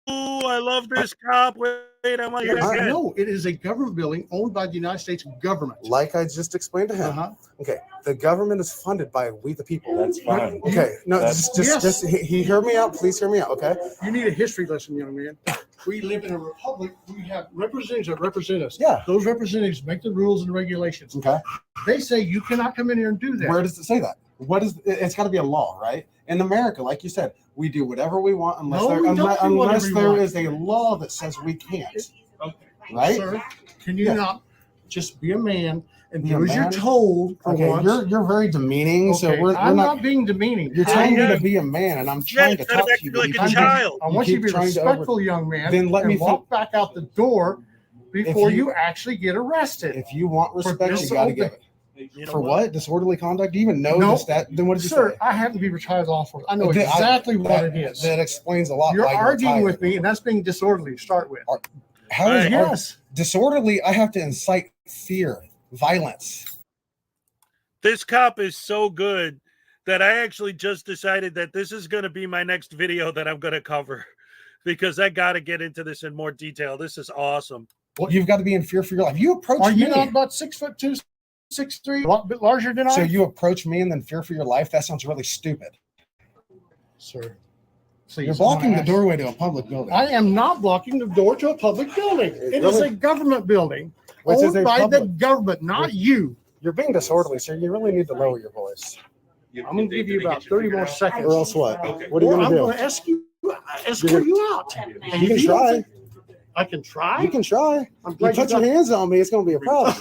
Ooh, I love this cop. Wait, I want to hear it again.
No, it is a government building owned by the United States government.
Like I just explained to him. Okay. The government is funded by we the people.
That's fine.
Okay. No, just hear me out. Please hear me out. Okay.
You need a history lesson, young man. We live in a republic. We have representatives that represent us.
Yeah.
Those representatives make the rules and regulations.
Okay.
They say you cannot come in here and do that.
Where does it say that? What is it's got to be a law, right? In America, like you said, we do whatever we want unless there is a law that says we can't.
Okay.
Right?
Sir, can you not just be a man and do as you're told for once?
You're very demeaning.
Okay,
So we're
I'm
not
not being demeaning.
You're telling me to be a man, and I'm trying to talk to you.
Like a child.
I want you to be respectful, young man.
Then let me
walk back out the door before you actually get arrested.
If you want respect, you got to give it.
You know
For what? Disorderly conduct? Do you even know that? Then what did you
Sir,
say?
I happen to be retired law enforcement. I know exactly what it is.
That explains a lot.
You're
why
arguing with
retired.
me, and that's being disorderly to start with.
How is
Yes.
disorderly? I have to incite fear, violence.
This cop is so good that I actually just decided that this is going to be my next video that I'm going to cover because I got to get into this in more detail. This is awesome.
Well, you've got to be in fear for your life. You approach
Are
me.
you not about 6'2", 6'3", a lot bit larger than I?
So you approach me and then fear for your life? That sounds really stupid.
Sir.
You're blocking the doorway to a public building.
I am not blocking the door to a public building. It is a government building owned by the government, not you.
You're being disorderly, sir. You really need to lower your voice.
I'm going to give you about 30 more seconds.
Or else what? What are you going to
I'm
do?
going to escort you out.
You can try.
I can try?
You can try.
I'm
You
glad
put your hands on me, it's going to be a problem.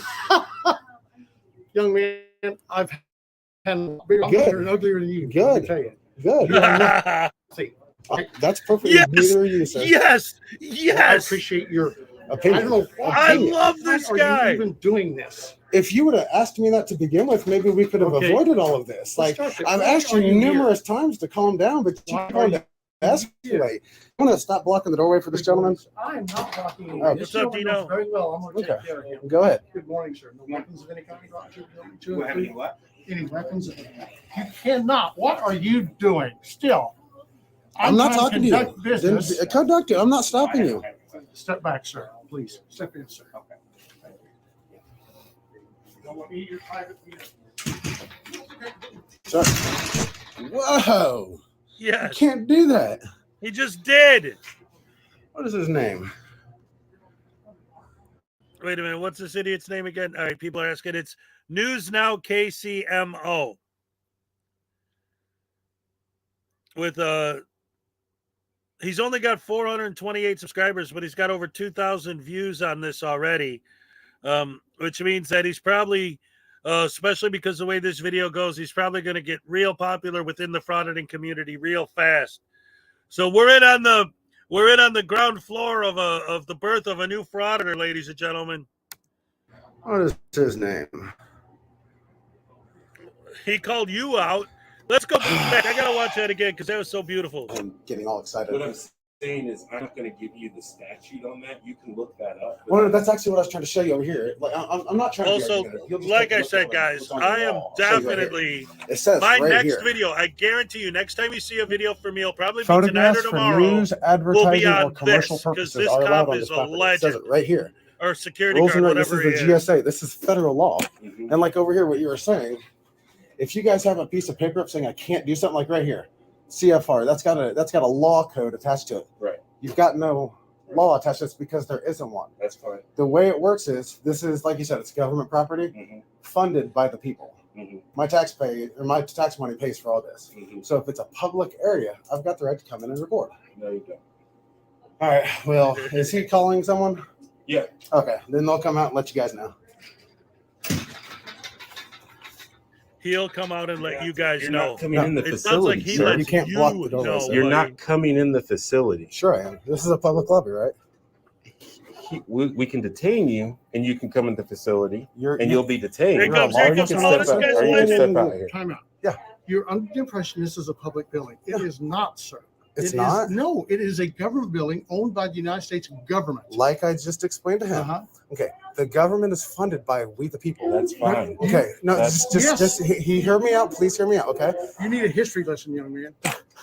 Young man, I've had bigger and uglier than you.
Good.
Let me tell you.
Good.
See.
That's perfectly
Yes.
neither are you, sir.
Yes.
I appreciate your
opinion.
I don't know why.
I love this guy.
Are you even doing this?
If you would have asked me that to begin with, maybe we could have avoided all of this. Like, I've asked you numerous times to calm down, but you keep on to escalate. I'm going to stop blocking the doorway for this gentleman.
I am not blocking you.
Okay.
This gentleman knows very well. I'm going to take care of him.
Go ahead.
Good morning, sir. No weapons of any kind brought to
Do I have any what?
Any weapons? You cannot. What are you doing? Still.
I'm not talking to you.
Business.
Then conduct it. I'm not stopping you.
Step back, sir. Please. Step in, sir. Okay. You don't want me your private vehicle.
Sir. Whoa.
Yes.
You can't do that.
He just did.
What is his name?
Wait a minute. What's this idiot's name again? All right, people are asking. It's News Now KCMO. With he's only got 428 subscribers, but he's got over 2,000 views on this already, which means that he's probably, especially because the way this video goes, he's probably going to get real popular within the frauditing community real fast. So we're in on the ground floor of the birth of a new frauditor, ladies and gentlemen.
What is his name?
He called you out. Let's go back. I gotta watch that again because that was so beautiful.
I'm getting all excited.
What I'm saying is, I'm not going to give you the statute on that. You can look that up.
Well, that's actually what I was trying to show you over here. Like, I'm not trying
also,
to. Also,
like I said, guys, I am definitely.
It says
my
right
next
here.
video. I guarantee you, next time you see a video from me, it'll probably be
Photographs
tonight or tomorrow.
for news, advertising, or
on
commercial
this, 'cause
purposes
this
are allowed
cop
on
is
this
a
property. It
legend.
says it right here.
Or security
Rules
guard,
and this
whatever
is
he
the
is.
GSA. This is federal law. And like over here, what you were saying, if you guys have a piece of paper up saying I can't do something, like right here, CFR, that's got a law code attached to it.
Right.
You've got no law attached to it because there isn't one.
That's fine.
The way it works is, this is, like you said, it's government property funded by the people. My tax money pays for all this. So if it's a public area, I've got the right to come in and record.
No, you don't.
All right. Well, is he calling someone?
Yeah.
Okay. Then they'll come out and let you guys know.
He'll come out and let you guys
You're
know.
not coming in the
It sounds like
facility,
he
sir.
lets
You can't block the doorway,
know,
sir.
You're
buddy.
not coming in the facility.
Sure I am. This is a public lobby, right?
We can detain you, and you can come in the facility, and
you-
you'll be detained.
Here comes-
Or
here
you
comes-
can
oh,
step
this
out.
guy's
Or you can
legend.
step out here.
Time out.
Yeah.
You're under the impression this is a public building. It is not, sir.
It's
It
not?
is, no, it is a government building owned by the United States government.
Like I just explained to him. Okay. The government is funded by we the people.
That's fine.
Okay. No,
Yes.
just he hear me out. Please hear me out. Okay.
You need a history lesson, young man.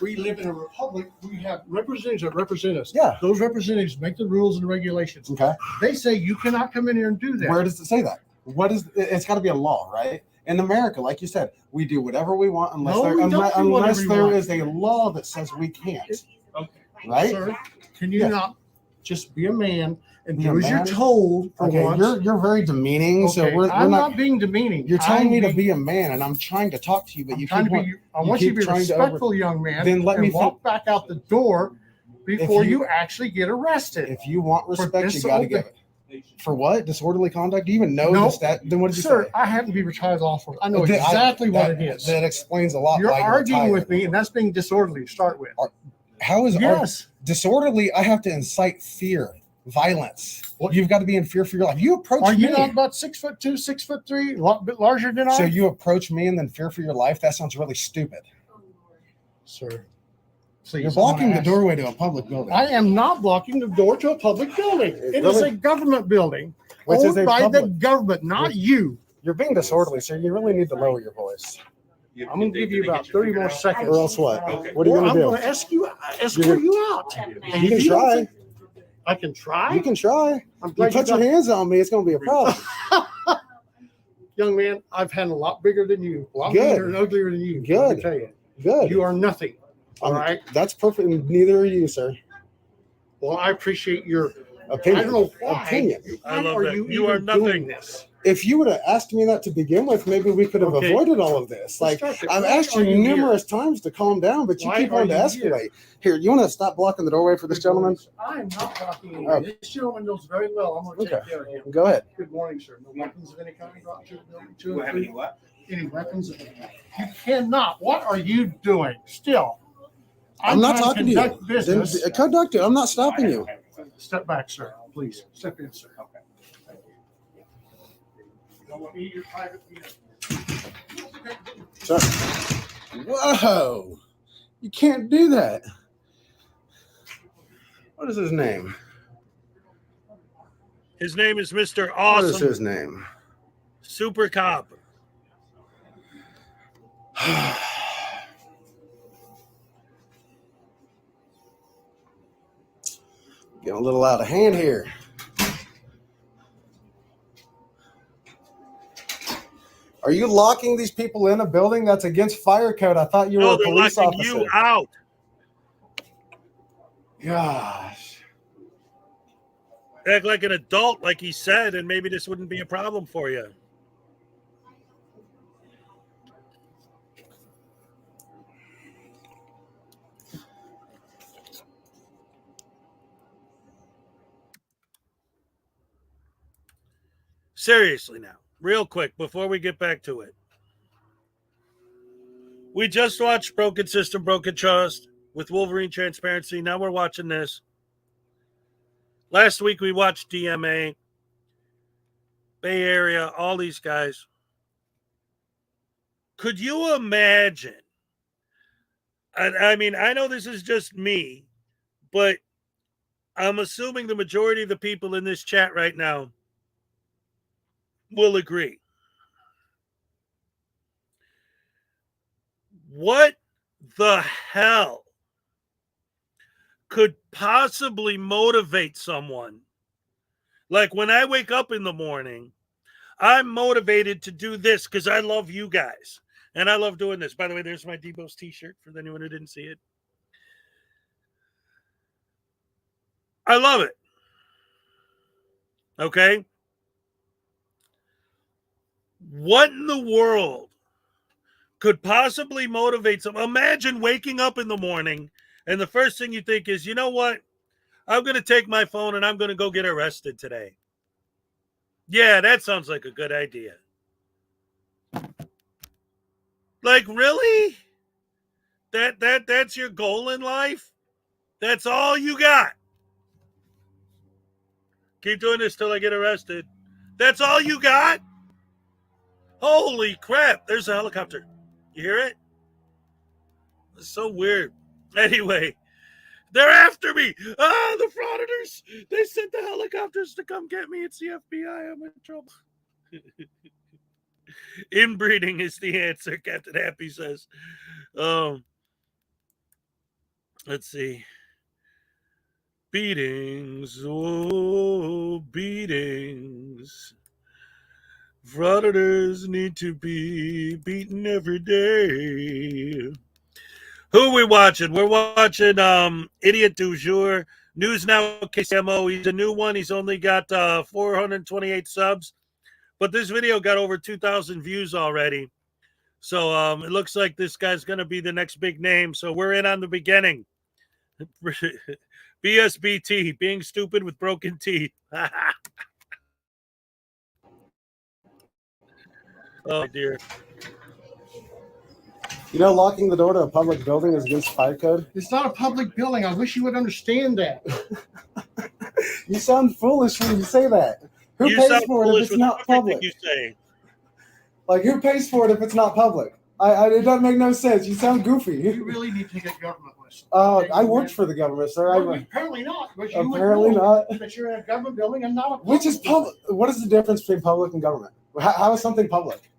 We live in a republic. We have representatives that represent us.
Yeah.
Those representatives make the rules and regulations.
Okay.
They say you cannot come in here and do that.
Where does it say that? What is? It's got to be a law, right? In America, like you said, we do whatever we want unless
No,
there,
we don't
unless,
do whatever
unless
we
there
want.
is a law that says we can't.
Okay.
Right?
Sir, can you
Yeah.
not just be a man and
Be
do
a
as you're
man?
told for
Okay,
once?
you're very demeaning. So
Okay,
we're
I'm
not.
not being demeaning.
You're telling
I'm
me to
being-
be a man, and I'm trying to talk to you, but
I'm
you
trying
keep.
to be. I want you to be respectful, young man.
Then let
and
me
walk back out the door before
you-
you actually get arrested.
If you want
For
respect, you got to give it. For what? Disorderly conduct? Do you even know
No.
this? Then what did you
Sir,
say?
I happen to be retired law enforcement. I know
That-
exactly what
that-
it is.
That explains a lot.
You're
why
arguing
retired.
with me, and that's being disorderly to start with.
How is
Yes.
disorderly? I have to incite fear, violence. You've got to be in fear for your life. You approach
Are you
me.
not about 6'2", 6'3", a bit larger than I?
So you approach me and then fear for your life? That sounds really stupid.
Sir, please,
You're
I'm
blocking
gonna
the
ask-
doorway to a public building.
I am not blocking the door to a public building. It is
really-
a government building
Which is
owned
a
by the
public-
government, not you.
You're being disorderly, sir. You really need to lower your voice.
I'm going to give you about 30 more seconds.
Or else what? What are you
Or
going
I'm
to
going to
do?
escort
You're-
you out. And
You can
if don't
try.
think- I can try.
You can try.
I'm
You
glad
put your
got-
hands on me, it's going to be a problem.
Young man, I've had a lot bigger than you, a lot
Good.
meaner and uglier than you.
Good.
Let me tell you.
Good.
You are nothing. All right.
That's perfect. Neither are you, sir.
Well, I appreciate your
Opinion.
I don't know why.
Opinion.
I love
are
that.
you
You are
even doing
nothing.
this?
If you would have asked me that to begin with, maybe we could have
Okay.
avoided all of this. Like,
Let's start
I've
there.
asked
Why
you
are you here?
numerous times to calm down, but you
Why
keep
are
on to
you
escalate. Here, you want to stop blocking the doorway for this gentleman?
I am not talking to you.
Okay.
This gentleman knows very well. I'm going to take
Okay.
care of him.
Go ahead.
Good morning, sir. No weapons of any kind brought to the building?
Do I have any what?
Any weapons of any kind? You cannot. What are you doing? Still.
I'm not
trying
talking to you.
conduct Business.
Then, conduct it. I'm not stopping you.
Step back, sir. Please. Step in, sir. Okay. You don't want me your private vehicle.
Sir. Whoa. You can't do that. What is his name?
His name is Mr.
What is
Awesome
his name?
Super Cop.
Getting a little out of hand here. Are you locking these people in a building that's against fire code? I thought you were
No,
a
they're
police
locking
officer.
you out.
Gosh.
Act like an adult, like he said, and maybe this wouldn't be a problem for you. Seriously now, real quick, before we get back to it. We just watched Broken System, Broken Trust with Wolverine Transparency. Now we're watching this. Last week we watched DMA, Bay Area, all these guys. Could you imagine? I mean, I know this is just me, but I'm assuming the majority of the people in this chat right now will agree. What the hell could possibly motivate someone? Like when I wake up in the morning, I'm motivated to do this because I love you guys. And I love doing this. By the way, there's my Debo's t-shirt for anyone who didn't see it. I love it. Okay? What in the world could possibly motivate some? Imagine waking up in the morning and the first thing you think is, you know what? I'm going to take my phone and I'm going to go get arrested today. Yeah, that sounds like a good idea. Like, really? That's your goal in life? That's all you got? Keep doing this till I get arrested. That's all you got? Holy crap. There's a helicopter. You hear it? It's so weird. Anyway, they're after me. Ah, the Frauditors. They sent the helicopters to come get me. It's the FBI. I'm in trouble. Inbreeding is the answer, Captain Happy says. Let's see. Beatings. Oh, beatings. Frauditors need to be beaten every day. Who are we watching? We're watching Idiot Du Jour. News Now KCMO. He's a new one. He's only got 428 subs. But this video got over 2,000 views already. So it looks like this guy's going to be the next big name. So we're in on the beginning. BSBT, being stupid with broken teeth. Oh, dear.
You know, locking the door to a public building is against fire code?
It's not a public building. I wish you would understand that.
You sound foolish when you say that. Who
You
pays
sound
for it if
foolish
it's
with
not
everything
public?
you say.
Like, who pays for it if it's not public? It doesn't make no sense. You sound goofy.
You really need to take a government lesson.
I worked for the government, sir.
Well, apparently not. But you
Apparently
would know
not.
that you're in a government building and not a
Which is public. What is the difference between public and government? How is something public?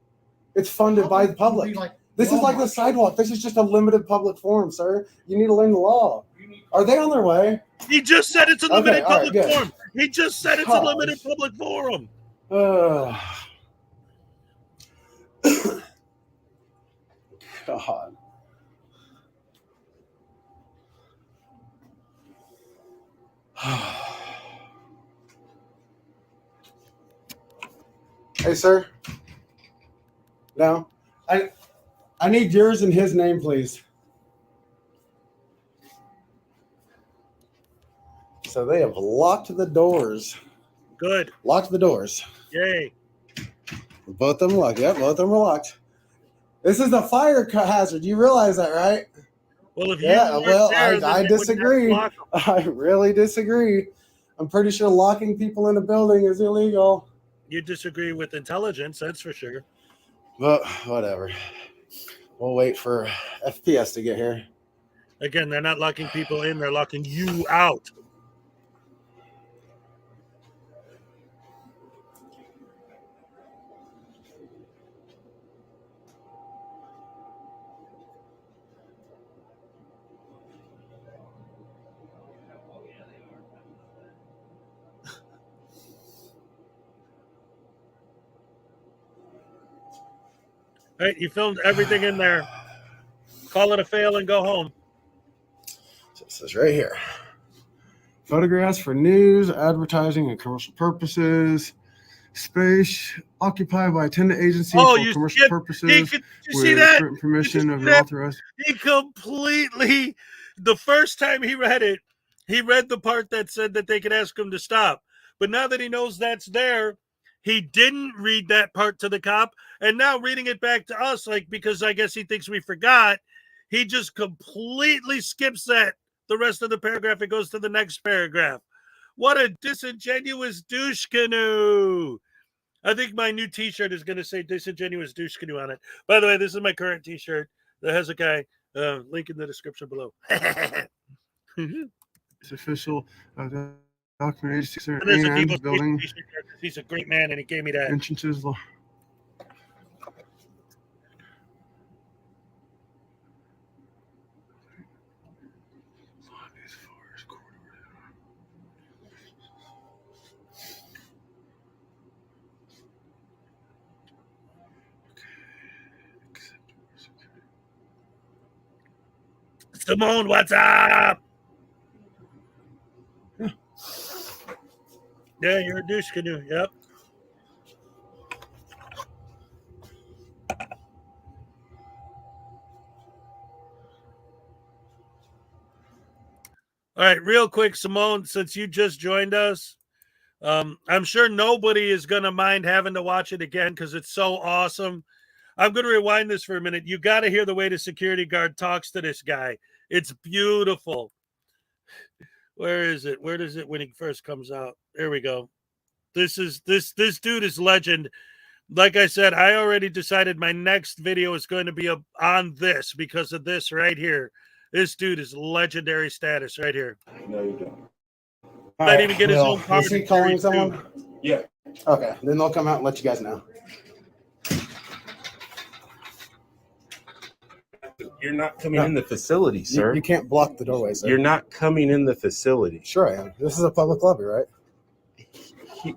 It's funded by the public. This is like the sidewalk. This is just a limited public forum, sir. You need to learn the law. Are they on their way?
He just said it's a limited
all right,
public
good.
forum. He just said it's a limited public forum.
God. Hey, sir. No. I need yours and his name, please. So they have locked the doors.
Good.
Locked the doors.
Yay.
Both of them locked. Yep, both of them are locked. This is a fire hazard. You realize that, right?
Well, if you
I disagree. I really disagree. I'm pretty sure locking people in a building is illegal.
You disagree with intelligence, that's for sure.
But whatever. We'll wait for FPS to get here.
Again, they're not locking people in, they're locking you out. Right, you filmed everything in there. Call it a fail and go home.
So it says right here. Photographs for news, advertising, and commercial purposes. Space occupied by a tenant agency
Oh,
for
you
commercial
skipped.
purposes
Did you
with
see that?
written permission of the
That?
authorized.
He completely, the first time he read it, he read the part that said that they could ask him to stop. But now that he knows that's there, he didn't read that part to the cop. And now reading it back to us, like, because I guess he thinks we forgot, he just completely skips that. The rest of the paragraph, it goes to the next paragraph. What a disingenuous douche canoe. I think my new T-shirt is going to say "disingenuous douche canoe" on it. By the way, this is my current T-shirt. The Hezokuai. Link in the description below.
It's official document agency
And this is
and
Devo's
building
T-shirt. He's a great man, and he gave me that.
entrances.
Simone, what's up? Yeah, you're a douche canoe. Yep. All right, real quick, Simone, since you just joined us, I'm sure nobody is going to mind having to watch it again because it's so awesome. I'm going to rewind this for a minute. You got to hear the way the security guard talks to this guy. It's beautiful. Where is it? Where does it when he first comes out? There we go. This dude is legend. Like I said, I already decided my next video is going to be on this because of this right here. This dude is legendary status right here.
No, you don't.
Might even get his own
Is
card.
he calling someone?
Yeah.
Okay, then they'll come out and let you guys know.
You're not coming in the facility, sir.
You can't block the doorway, sir.
You're not coming in the facility.
Sure I am. This is a public lobby, right?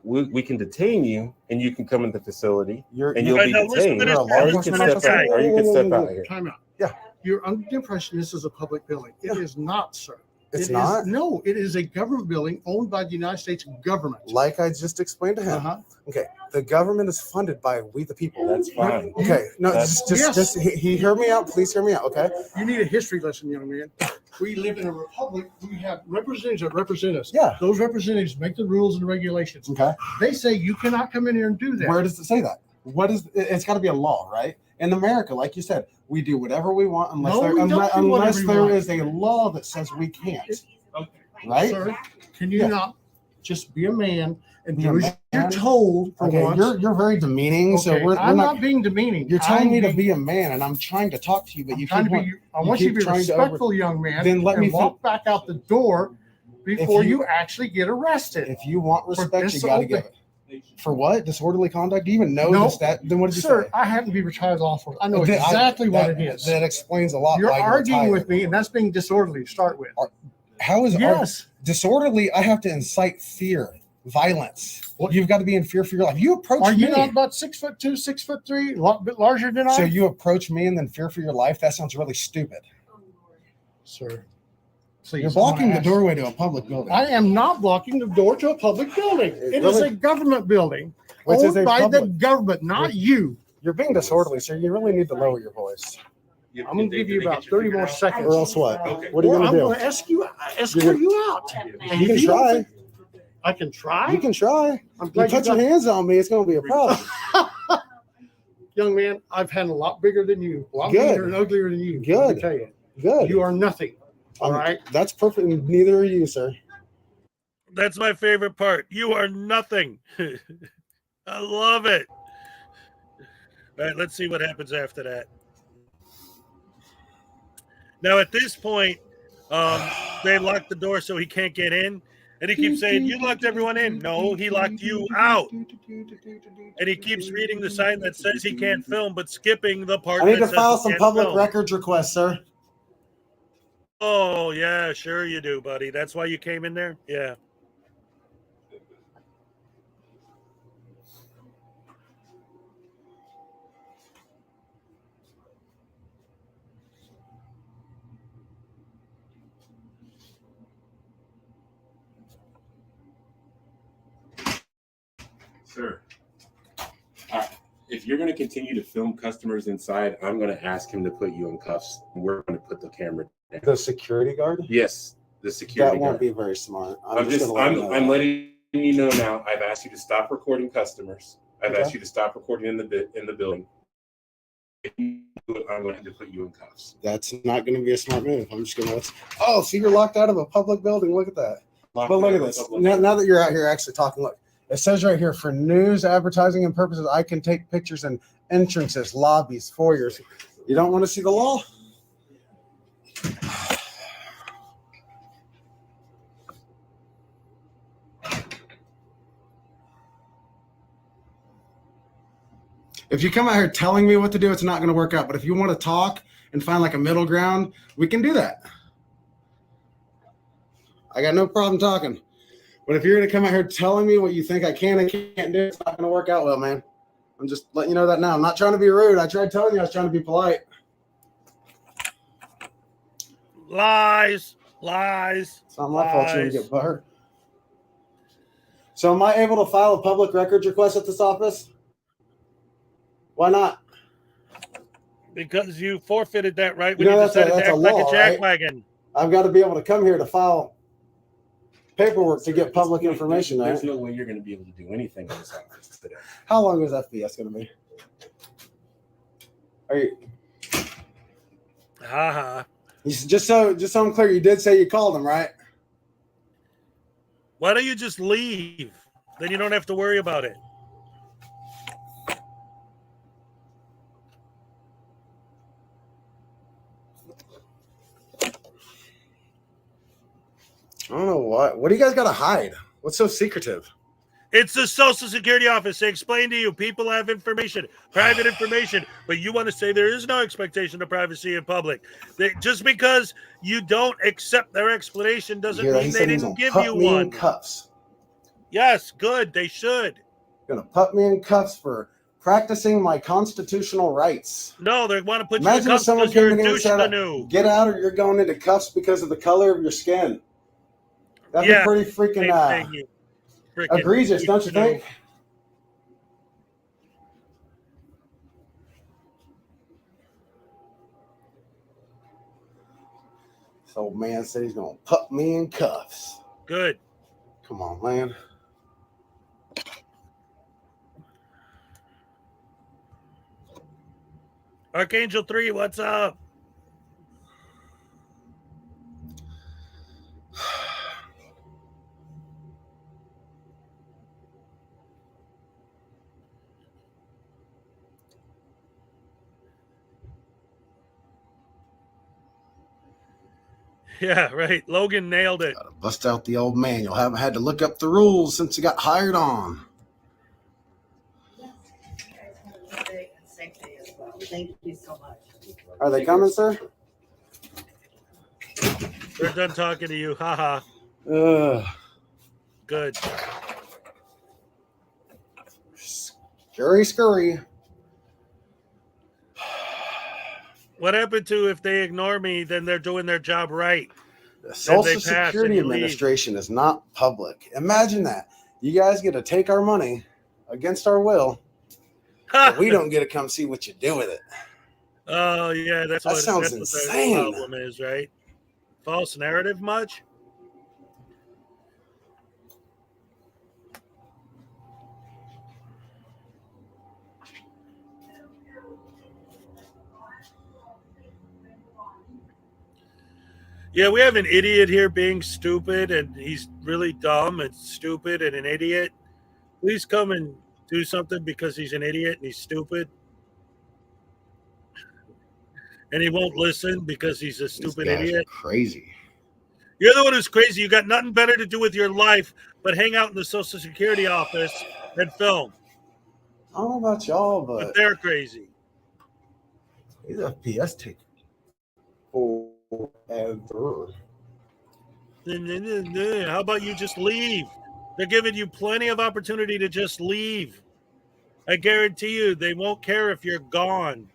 We can detain you, and you can come in the facility, and you'll
Right,
be
now listen
detained,
to this
or
guy.
you
Listen
can
to this
step
guy.
out. Or you can step out here.
Time out.
Yeah.
You're under the impression this is a public building. It is not, sir.
It's
It
not?
is- no, it is a government building owned by the United States government.
Like I just explained to him.
Uh-huh.
Okay, the government is funded by we the people.
That's fine.
Okay, no,
Yes.
just he hear me out. Please hear me out. Okay.
You need a history lesson, young man. We live in a republic. We have representatives that represent us.
Yeah.
Those representatives make the rules and regulations.
Okay.
They say you cannot come in here and do that.
Where does it say that? What is? It's got to be a law, right? In America, like you said, we do whatever we want unless
No,
there,
we don't
unless,
do whatever
unless
we
there
want.
is a law that says we can't. Right?
Sir, can you
Yeah.
not just be a man and
Be
do
a
as you're
man?
told for
Okay,
once?
you're very demeaning. So
Okay,
we're
I'm
not.
not being demeaning.
You're telling
I'm
me to
being-
be a man, and I'm trying to talk to you, but
I'm
you
trying
keep
to
want-
be. I want you to be
keep trying to
respectful, young man.
Then let
and
me
walk back out the door before
you-
you actually get arrested.
If you want
For
respect, you got to give it. For what? Disorderly conduct? Do you even know
No.
this? Then what did you
Sir,
say?
I happen to be retired law enforcement. I know
That-
exactly what
that-
it is.
That explains a lot.
You're
why
arguing
retired.
with me, and that's being disorderly to start with.
How is
Yes.
disorderly? I have to incite fear, violence. You've got to be in fear for your life. You approach
Are
me.
you not about 6'2", 6'3", a bit larger than I?
So you approach me and then fear for your life? That sounds really stupid.
Sir, please.
You're blocking
I'm
the
gonna
doorway to a public building.
I am not blocking the door to a public building. It is
really-
a government building
Which is
owned
a
by the
public-
government, not you.
You're being disorderly, sir. You really need to lower your voice.
I'm going to give you about 30 more seconds.
Or else what? What are you
Or
going
I'm
to
going
do?
to escort you out. And
You can
if don't
try.
think- I can try.
You can try.
I'm
You
glad
put your
got-
hands on me, it's going to be a problem.
Young man, I've had a lot bigger than you, a lot
Good.
bigger and uglier than you.
Good.
Let me tell you.
Good.
You are nothing. All right.
That's perfect. Neither are you, sir.
That's my favorite part. You are nothing. I love it. All right, let's see what happens after that. Now, at this point, they locked the door so he can't get in. And he keeps saying, you locked everyone in. No, he locked you out. And he keeps reading the sign that says he can't film, but skipping the part
I need
that
to
says
file
he
some
can't
public
film.
records requests, sir.
Oh, yeah, sure you do, buddy. That's why you came in there? Yeah.
Sir, if you're going to continue to film customers inside, I'm going to ask him to put you in cuffs. We're going to put the camera down.
The security guard?
Yes, the security
That won't
guard.
be very smart.
I'm letting you know now. I've asked you to stop recording customers. I've asked you to stop recording in the building. If you do it, I'm going to put you in cuffs.
That's not going to be a smart move. I'm just going to Oh, see, you're locked out of a public building. Look at that. But look at this. Now that you're out here actually talking, look. It says right here, for news, advertising, and purposes, I can take pictures in entrances, lobbies, foyers. You don't want to see the law? If you come out here telling me what to do, it's not going to work out. But if you want to talk and find like a middle ground, we can do that. I got no problem talking. But if you're going to come out here telling me what you think I can and can't do, it's not going to work out well, man. I'm just letting you know that now. I'm not trying to be rude. I tried telling you I was trying to be polite.
Lies.
It's not my fault you get butthurt. So am I able to file a public records request at this office? Why not?
Because you forfeited that right when
You know,
you
that's
decided to
a
act
law,
like a jackwagon.
I've got to be able to come here to file paperwork to get public information.
There's no way you're going to be able to do anything in this office today.
How long is FBS going to be? Are you? Just so I'm clear, you did say you called him, right?
Why don't you just leave? Then you don't have to worry about it.
I don't know what. What do you guys got to hide? What's so secretive?
It's the Social Security office. They explain to you people have information, private information, but you want to say there is no expectation of privacy in public. Just because you don't accept their explanation doesn't mean they didn't give you
me
one.
In cuffs.
Yes, good. They should.
Gonna put me in cuffs for practicing my constitutional rights.
No, they want to put
Imagine
you in cuffs because you're a douche canoe.
Get out or you're going into cuffs because of the color of your skin. That'd be pretty freaking egregious, don't you think? This old man said he's gonna put me in cuffs.
Good.
Come on, man.
Archangel 3, what's up? Yeah, right. Logan nailed it.
Gotta bust out the old manual. Haven't had to look up the rules since he got hired on.
Thank you so much.
Are they coming, sir?
They're done talking to you. Haha. Good.
Scurry.
What happened to if they ignore me, then they're doing their job right?
The Social Security Administration is not public. Imagine that. You guys get to take our money against our will, but we don't get to come see what you do with it.
Oh, yeah. That
sounds insane.
What the problem is, right? False narrative much? Yeah, we have an idiot here being stupid, and he's really dumb and stupid and an idiot. Please come and do something because he's an idiot and he's stupid. And he won't listen because he's a stupid idiot.
Crazy.
You're the one who's crazy. You got nothing better to do with your life but hang out in the Social Security office and film.
I don't know about y'all, but
they're crazy.
These FPS take forever.
How about you just leave? They're giving you plenty of opportunity to just leave. I guarantee you they won't care if you're gone.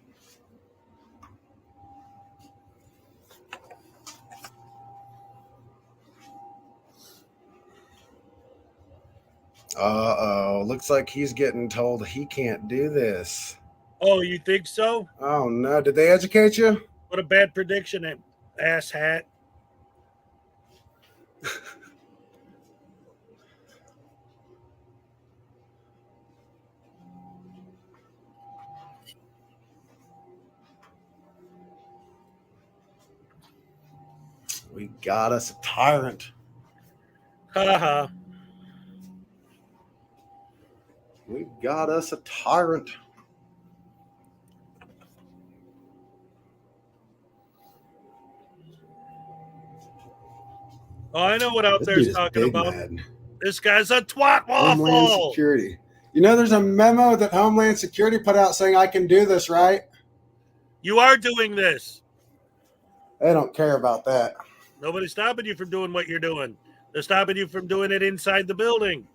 Uh-oh. Looks like he's getting told he can't do this.
Oh, you think so?
Oh, no. Did they educate you?
What a bad prediction, ass hat.
We got us a tyrant.
Haha.
We got us a tyrant.
Oh, I know what out
This
there's
dude is
talking
big
about.
mad.
This guy's a twat
Homeland
waffle.
Security. You know, there's a memo that Homeland Security put out saying I can do this, right?
You are doing this.
They don't care about that.
Nobody's stopping you from doing what you're doing. They're stopping you from doing it inside the building.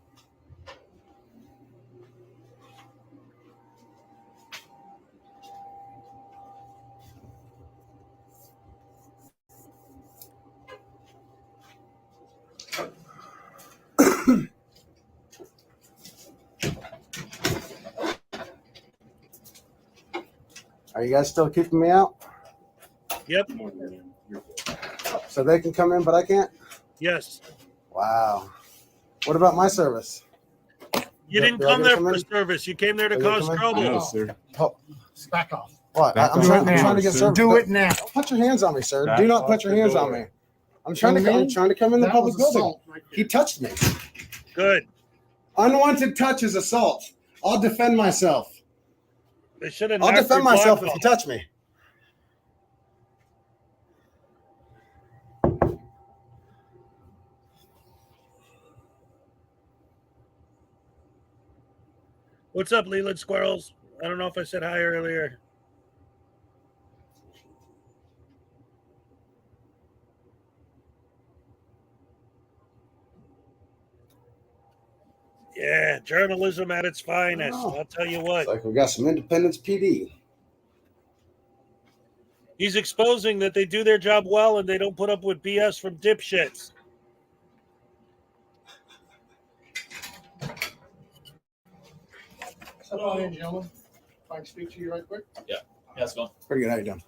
Are you guys still keeping me out?
Yep.
So they can come in, but I can't?
Yes.
Wow. What about my service?
You didn't come there for service. You came there to cause trouble.
No, sir.
Oh,
Back off.
what?
Back
I'm
off
trying
the door,
to get
sir.
service.
Do it now.
Don't put your hands on me, sir.
Back
Do not
off
put your
the
hands
door.
on me. I'm trying to come in the
That
public
was
building.
assault right there.
He touched me.
Good.
Unwanted touch is assault. I'll defend myself.
They should have.
I'll defend myself if you touch me.
What's up, Leland Squirrels? I don't know if I said hi earlier. Yeah, journalism at its finest.
Oh.
I'll tell you what.
It's like we got some Independence PD.
He's exposing that they do their job well and they don't put up with BS from dipshits.
Hello, ladies and gentlemen. If I can speak to you right quick.
Yeah, it's going.
Pretty good. How you doing?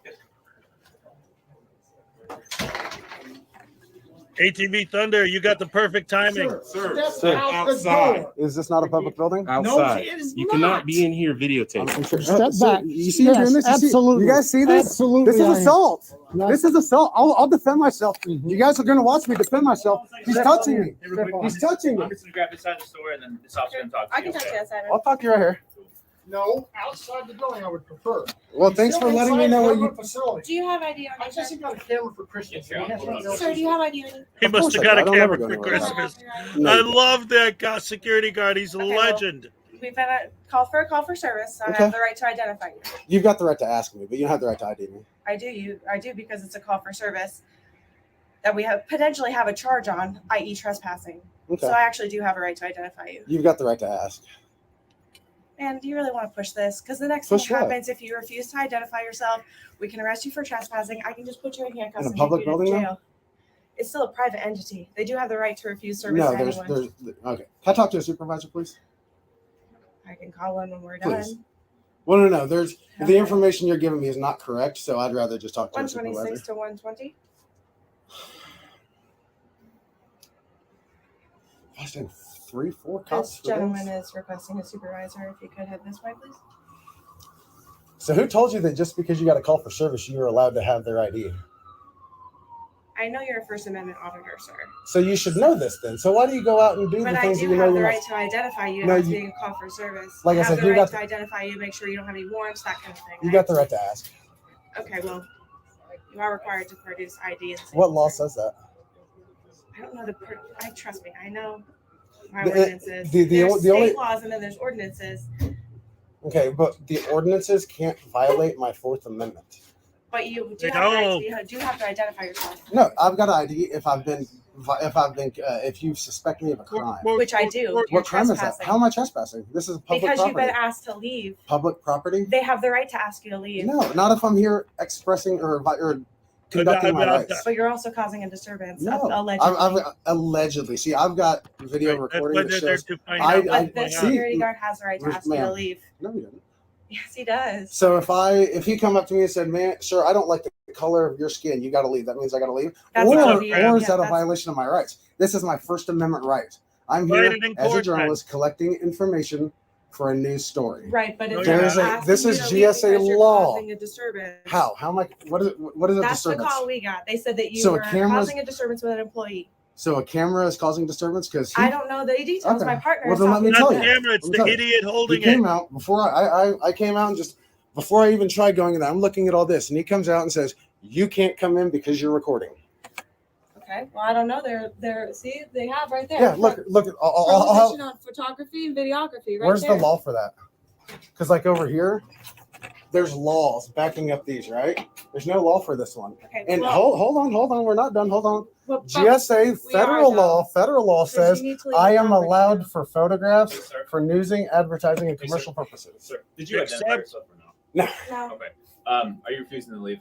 ATV Thunder, you got the perfect timing.
Sir,
Step out the
outside.
door.
Is this not a public building?
Outside.
it is
You
not.
cannot be in here videotaping.
Step
back.
You see him doing this?
Absolutely.
You guys see this?
Absolutely.
This is assault.
No.
This is assault. I'll defend myself. You guys are going to watch me defend myself. He's touching me. He's touching me.
I'm just gonna grab inside the store and then the shop's gonna talk to
I
you.
can touch you outside.
I'll talk to you right here.
No, outside the building I would prefer.
Well, thanks for letting me know what you.
Facility.
Do you have ID on
I
you,
just
sir?
got a camera for Christmas.
Yes, sir.
Sir, do you have ID on you?
He
Of
must
course
have
I
got
do.
a
I don't
camera
ever go
for
anywhere without
Christmas.
No,
I
you don't.
love that guy, security guard. He's a
Okay, well-
legend.
We've been at call for service. So I
Okay.
have the right to identify you.
You've got the right to ask me, but you don't have the right to ID me.
I do because it's a call for service that we have potentially have a charge on, i.e. trespassing.
Okay.
So I actually do have a right to identify you.
You've got the right to ask.
And do you really want to push this? Because the next
Push
thing
what?
happens if you refuse to identify yourself, we can arrest you for trespassing. I can just put you in handcuffs
In a
and
public
take you to
building, though?
jail. It's still a private entity. They do have the right to refuse service
No,
to
there's
anyone.
okay. Can I talk to a supervisor, please?
I can call one when we're
Please.
done.
Well, no. There's the
Okay.
information you're giving me is not correct, so I'd rather just talk to a
126
supervisor.
to 120.
I stand 3-4 cops
This
for
gentleman
this.
is requesting a supervisor. If you could head this way, please.
So who told you that just because you got a call for service, you were allowed to have their ID?
I know you're a First Amendment auditor, sir.
So you should know this then. So why do you go out and do
But
the
I
things
do
that you know
have the
you're
right
not?
to identify you
No,
as
you-
being a call for service.
Like I
have
said,
the
you
right
got
to
the-
identify you, make sure you don't have any warrants, that kind of thing.
You got the right to ask.
Okay, well, you are required to produce ID. And
What law says that?
I don't know trust me, I know my
The-
ordinances.
the
there's
the
state
only-
laws and then there's ordinances.
Okay, but the ordinances can't violate my Fourth Amendment.
But you do
They
have, the right
don't.
to, you do have to identify yourself,
No, I've got an ID if you suspect me of a crime.
which I do. You're
What crime is that?
trespassing.
How am I trespassing? This is public
Because you've
property.
been asked to leave.
Public property?
They have the right to ask you to leave.
No, not if I'm here expressing or conducting my rights.
But you're also causing a disturbance.
No,
Allegedly.
I've allegedly. See, I've got video recording that shows.
But the security guard has the right to ask you to leave.
No, he doesn't.
Yes, he does.
So if he come up to me and said, "Man, sir, I don't like the color of your skin. You got to leave." That means I got to leave. Or is that a violation of my rights? This is my First Amendment right. I'm here as a journalist collecting information for a news story.
Right, but it's
this is GSA law.
Causing a disturbance.
How am I? What is a disturbance?
That's the call we got. They said that you were causing a disturbance with an employee.
So a camera is causing disturbance because
I don't know the details. My partner.
Well, then let me tell you.
Camera, it's the idiot holding
it. He came out before I came out and just before I even tried going in there. I'm looking at all this, and he comes out and says, "You can't come in because you're recording."
Okay. Well, I don't know. They're see they have right there.
Yeah. Look.
Prohibition on photography and videography. Right
where's
there.
the law for that? Because like over here, there's laws backing up these, right? There's no law for this one.
Okay,
and
well,
hold on. We're not done. Hold on. Well, GSA federal law says I am allowed for photographs for newsing, advertising, and commercial purposes.
Sir, did you identify yourself or no?
No.
Okay. Are you refusing to leave?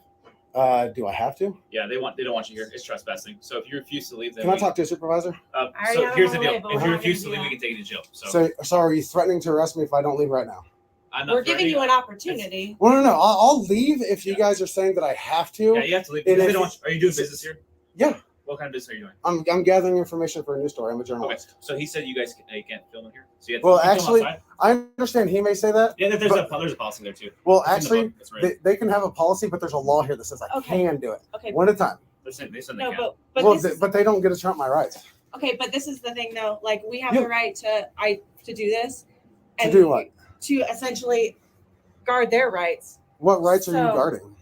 Do I have to?
Yeah, they don't want you here. It's trespassing. So if you refuse to leave, then
can I talk to a supervisor?
So here's the deal. If you refuse to leave, we can take you to jail.
So are you threatening to arrest me if I don't leave right now?
We're giving you an opportunity.
Well, no. I'll leave if you guys are saying that I have to.
Yeah, you have to leave. They don't are you doing business here?
Yeah.
What kind of business are you doing?
I'm gathering information for a news story. I'm a journalist.
Okay. So he said you guys can't film in here. So you
well, actually, I understand he may say that.
Yeah, there's a policy there too.
Well, actually, they can have a policy, but there's a law here that says I can do it.
Okay.
One at a time.
They said they
no,
can.
But
they don't get to trump my rights.
Okay, but this is the thing, though. Like we have the right to do this.
And to do what?
To essentially guard their rights.
What rights are you guarding?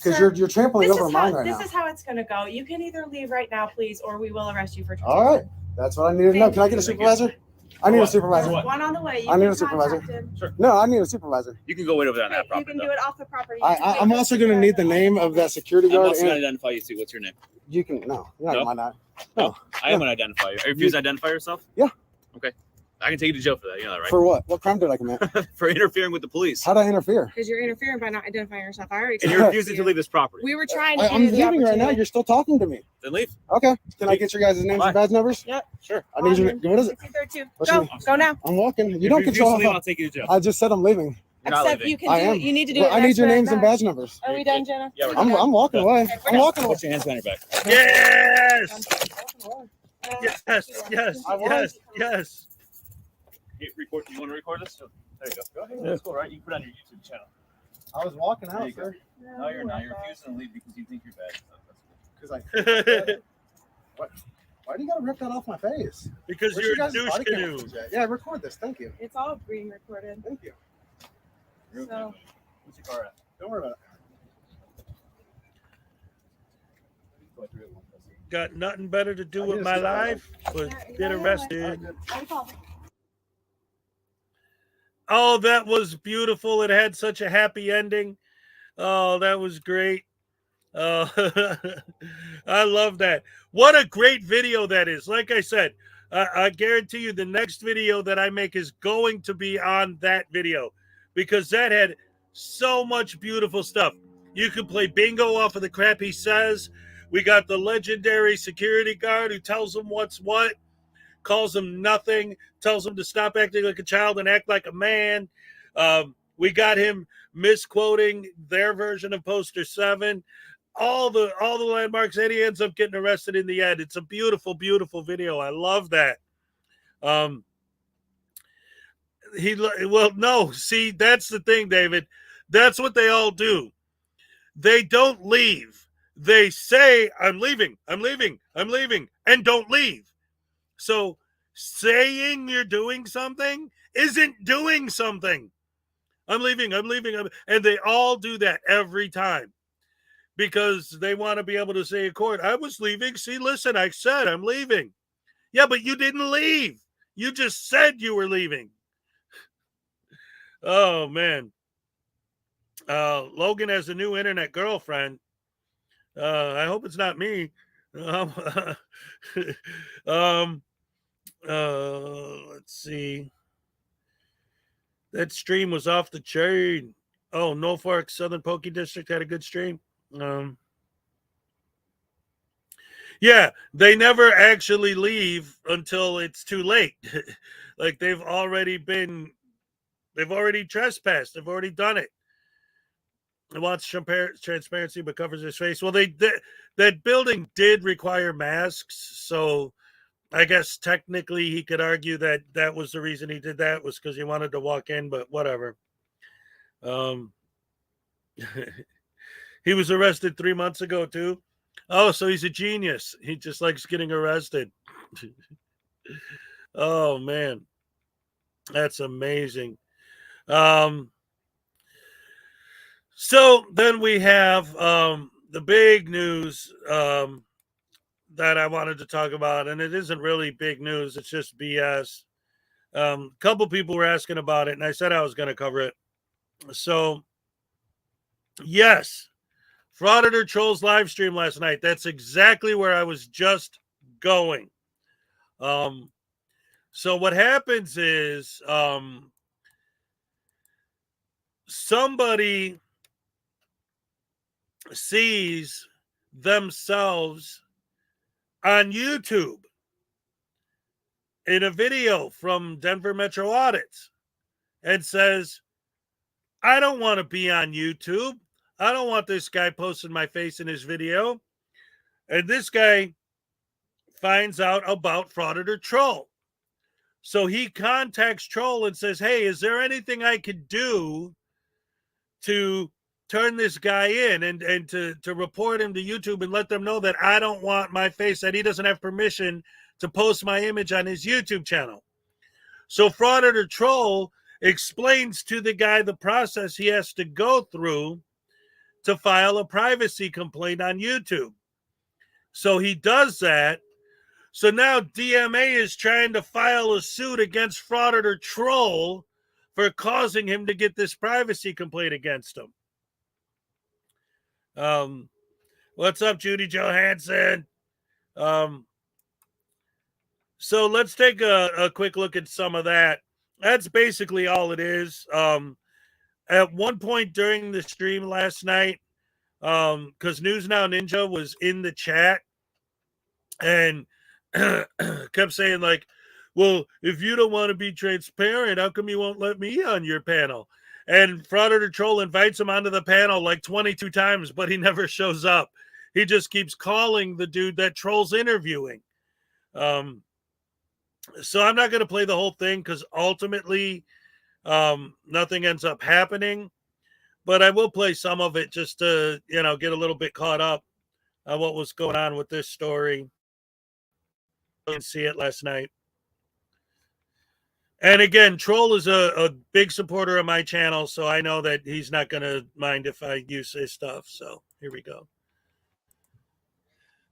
Because you're trampling over mine right now.
This is how it's going to go. You can either leave right now, please, or we will arrest you for trespassing.
All right. That's what I need to know. Can I get a supervisor? I need a supervisor.
One on the way.
I need a supervisor.
Sure.
No, I need a supervisor.
You can go wait over there on that property.
You can do it off the property.
I'm also going to need the name of that security guard.
I'm also going to identify you too. What's your name?
You can you're not my
No, I am going to identify you. Are you refusing to identify yourself?
Yeah.
Okay. I can take you to jail for that. You know that, right?
For what? What crime did I commit?
For interfering with the police.
How'd I interfere?
Because you're interfering by not identifying yourself. I already.
And you're refusing to leave this property.
We were trying to.
I'm leaving right now. You're still talking to me.
Then leave.
Okay. Can I get your guys' names and badge numbers?
Yep.
Sure.
I need your. What is it?
Go now.
I'm walking. You don't control.
I'll take you to jail.
I just said I'm leaving.
Except you can do. You need to do it.
I need your names and badge numbers.
Are we done, Jenna?
Yeah.
I'm walking away. I'm walking away.
Put your hands behind your back.
Yes. Yes.
Record. You want to record this? There you go. Go ahead. That's cool, right? You can put it on your YouTube channel.
I was walking out, sir.
No, you're not. You're refusing to leave because you think you're bad.
Because I. What? Why do you gotta rip that off my face?
Because
Where's
you're a
your
douche
body
canoe.
cameras at? Yeah, record this. Thank you.
It's all being recorded.
Thank you.
So.
What's your car at?
Don't worry about it.
Got nothing better to do with my life but get arrested. Oh, that was beautiful. It had such a happy ending. Oh, that was great. I love that. What a great video that is. Like I said, I guarantee you the next video that I make is going to be on that video because that had so much beautiful stuff. You can play bingo off of the crap he says. We got the legendary security guard who tells him what's what, calls him nothing, tells him to stop acting like a child and act like a man. We got him misquoting their version of Poster 7. All the landmarks, and he ends up getting arrested in the end. It's a beautiful, beautiful video. I love that. See, that's the thing, David. That's what they all do. They don't leave. They say, I'm leaving, and don't leave. So saying you're doing something isn't doing something. I'm leaving. And they all do that every time because they want to be able to say in court, I was leaving. See, listen, I said I'm leaving. Yeah, but you didn't leave. You just said you were leaving. Oh, man. Logan has a new internet girlfriend. I hope it's not me. Let's see. That stream was off the chain. Oh, Norfolk Southern Poke District had a good stream. Yeah, they never actually leave until it's too late. Like they've already trespassed. They've already done it. He wants transparency, but covers his face. Well, that building did require masks, so I guess technically he could argue that that was the reason he did that, was because he wanted to walk in, but whatever. He was arrested 3 months ago too. Oh, so he's a genius. He just likes getting arrested. Oh man, that's amazing. So then we have the big news that I wanted to talk about, and it isn't really big news, it's just BS. A couple people were asking about it, and I said I was going to cover it. So, yes, Frauditor Trolls live stream last night. That's exactly where I was just going. So what happens is somebody sees themselves on YouTube in a video from Denver Metro Audits and says, I don't want to be on YouTube. I don't want this guy posting my face in his video. And this guy finds out about Frauditor Troll. So he contacts Troll and says, hey, is there anything I could do to turn this guy in and to report him to YouTube and let them know that I don't want my face, that he doesn't have permission to post my image on his YouTube channel. So Frauditor Troll explains to the guy the process he has to go through to file a privacy complaint on YouTube. So he does that. So now DMA is trying to file a suit against Frauditor Troll for causing him to get this privacy complaint against him. What's up, Judy Johansson? So let's take a quick look at some of that. That's basically all it is. At one point during the stream last night, because News Now Ninja was in the chat and kept saying like, well, if you don't want to be transparent, how come you won't let me on your panel? And Frauditor Troll invites him onto the panel like 22 times, but he never shows up. He just keeps calling the dude that Troll's interviewing. So I'm not going to play the whole thing because ultimately nothing ends up happening. But I will play some of it just to, get a little bit caught up on what was going on with this story. I didn't see it last night. And again, Troll is a big supporter of my channel, so I know that he's not going to mind if I use his stuff. So here we go.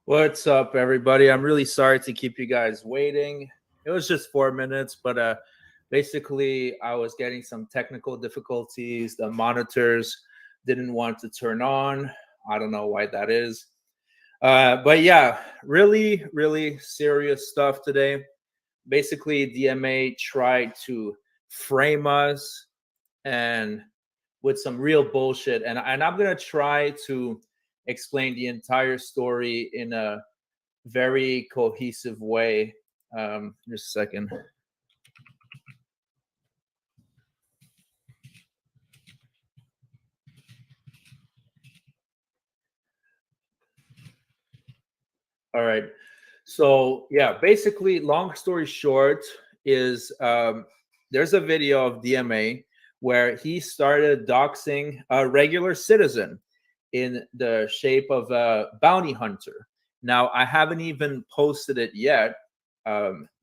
What's up, everybody? I'm really sorry to keep you guys waiting. It was just 4 minutes, but basically I was getting some technical difficulties. The monitors didn't want to turn on. I don't know why that is. But yeah, really, really serious stuff today. Basically, DMA tried to frame us and with some real bullshit. And I'm going to try to explain the entire story in a very cohesive way. Just a second. All right. So yeah, basically, long story short is there's a video of DMA where he started doxing a regular citizen in the shape of a bounty hunter. Now, I haven't even posted it yet.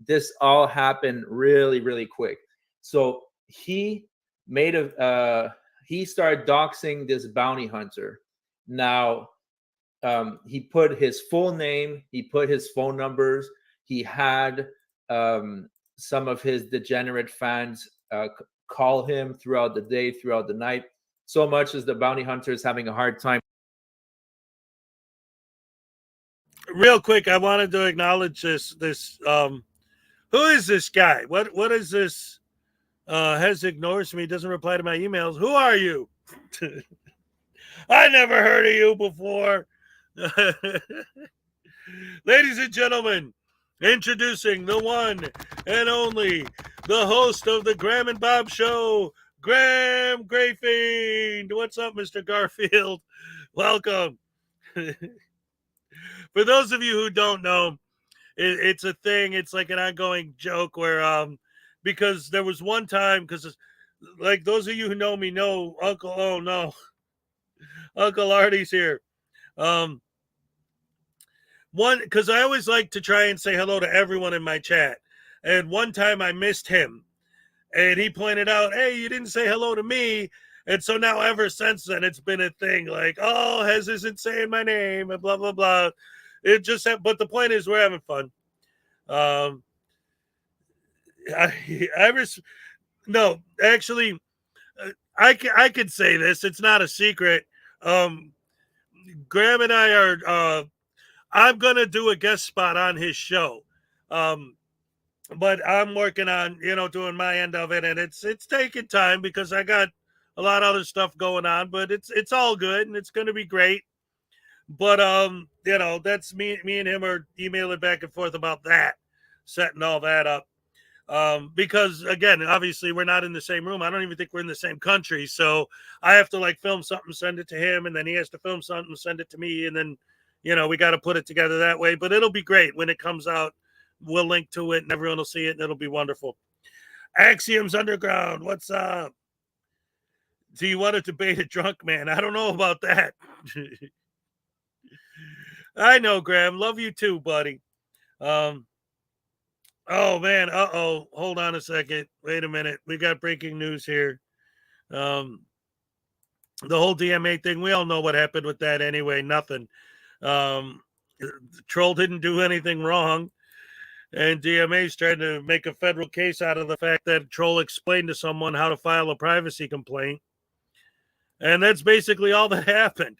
This all happened really, really quick. So he he started doxing this bounty hunter. Now, he put his full name, he put his phone numbers, he had some of his degenerate fans call him throughout the day, throughout the night, so much as the bounty hunter is having a hard time.
Real quick, I wanted to acknowledge this who is this guy? What is this? Hez ignores me, doesn't reply to my emails. Who are you? I never heard of you before. Ladies and gentlemen, introducing the one and only, the host of the Graham and Bob Show, Graham Grayfield. What's up, Mr. Garfield? Welcome. For those of you who don't know, it's a thing. It's like an ongoing joke where, because there was one time, because like those of you who know me know Uncle, oh no, Uncle Artie's here. One, because I always like to try and say hello to everyone in my chat. And one time I missed him. And he pointed out, hey, you didn't say hello to me. And so now ever since then, it's been a thing like, oh, Hez isn't saying my name and blah, blah, blah. It just, but the point is we're having fun. No, actually, I could say this. It's not a secret. Graham and I are, I'm going to do a guest spot on his show. But I'm working on, doing my end of it, and it's taking time because I got a lot of other stuff going on, but it's all good and it's going to be great. But that's me and him are emailing back and forth about that, setting all that up. Because again, obviously we're not in the same room. I don't even think we're in the same country. So I have to like film something, send it to him, and then he has to film something, send it to me, and then we got to put it together that way. But it'll be great when it comes out. We'll link to it and everyone will see it and it'll be wonderful. Axioms Underground, what's up? Do you want to debate a drunk man? I don't know about that. I know, Graham. Love you too, buddy. Oh man, hold on a second. Wait a minute. We got breaking news here. The whole DMA thing, we all know what happened with that anyway. Nothing. Troll didn't do anything wrong. And DMA is trying to make a federal case out of the fact that Troll explained to someone how to file a privacy complaint. And that's basically all that happened.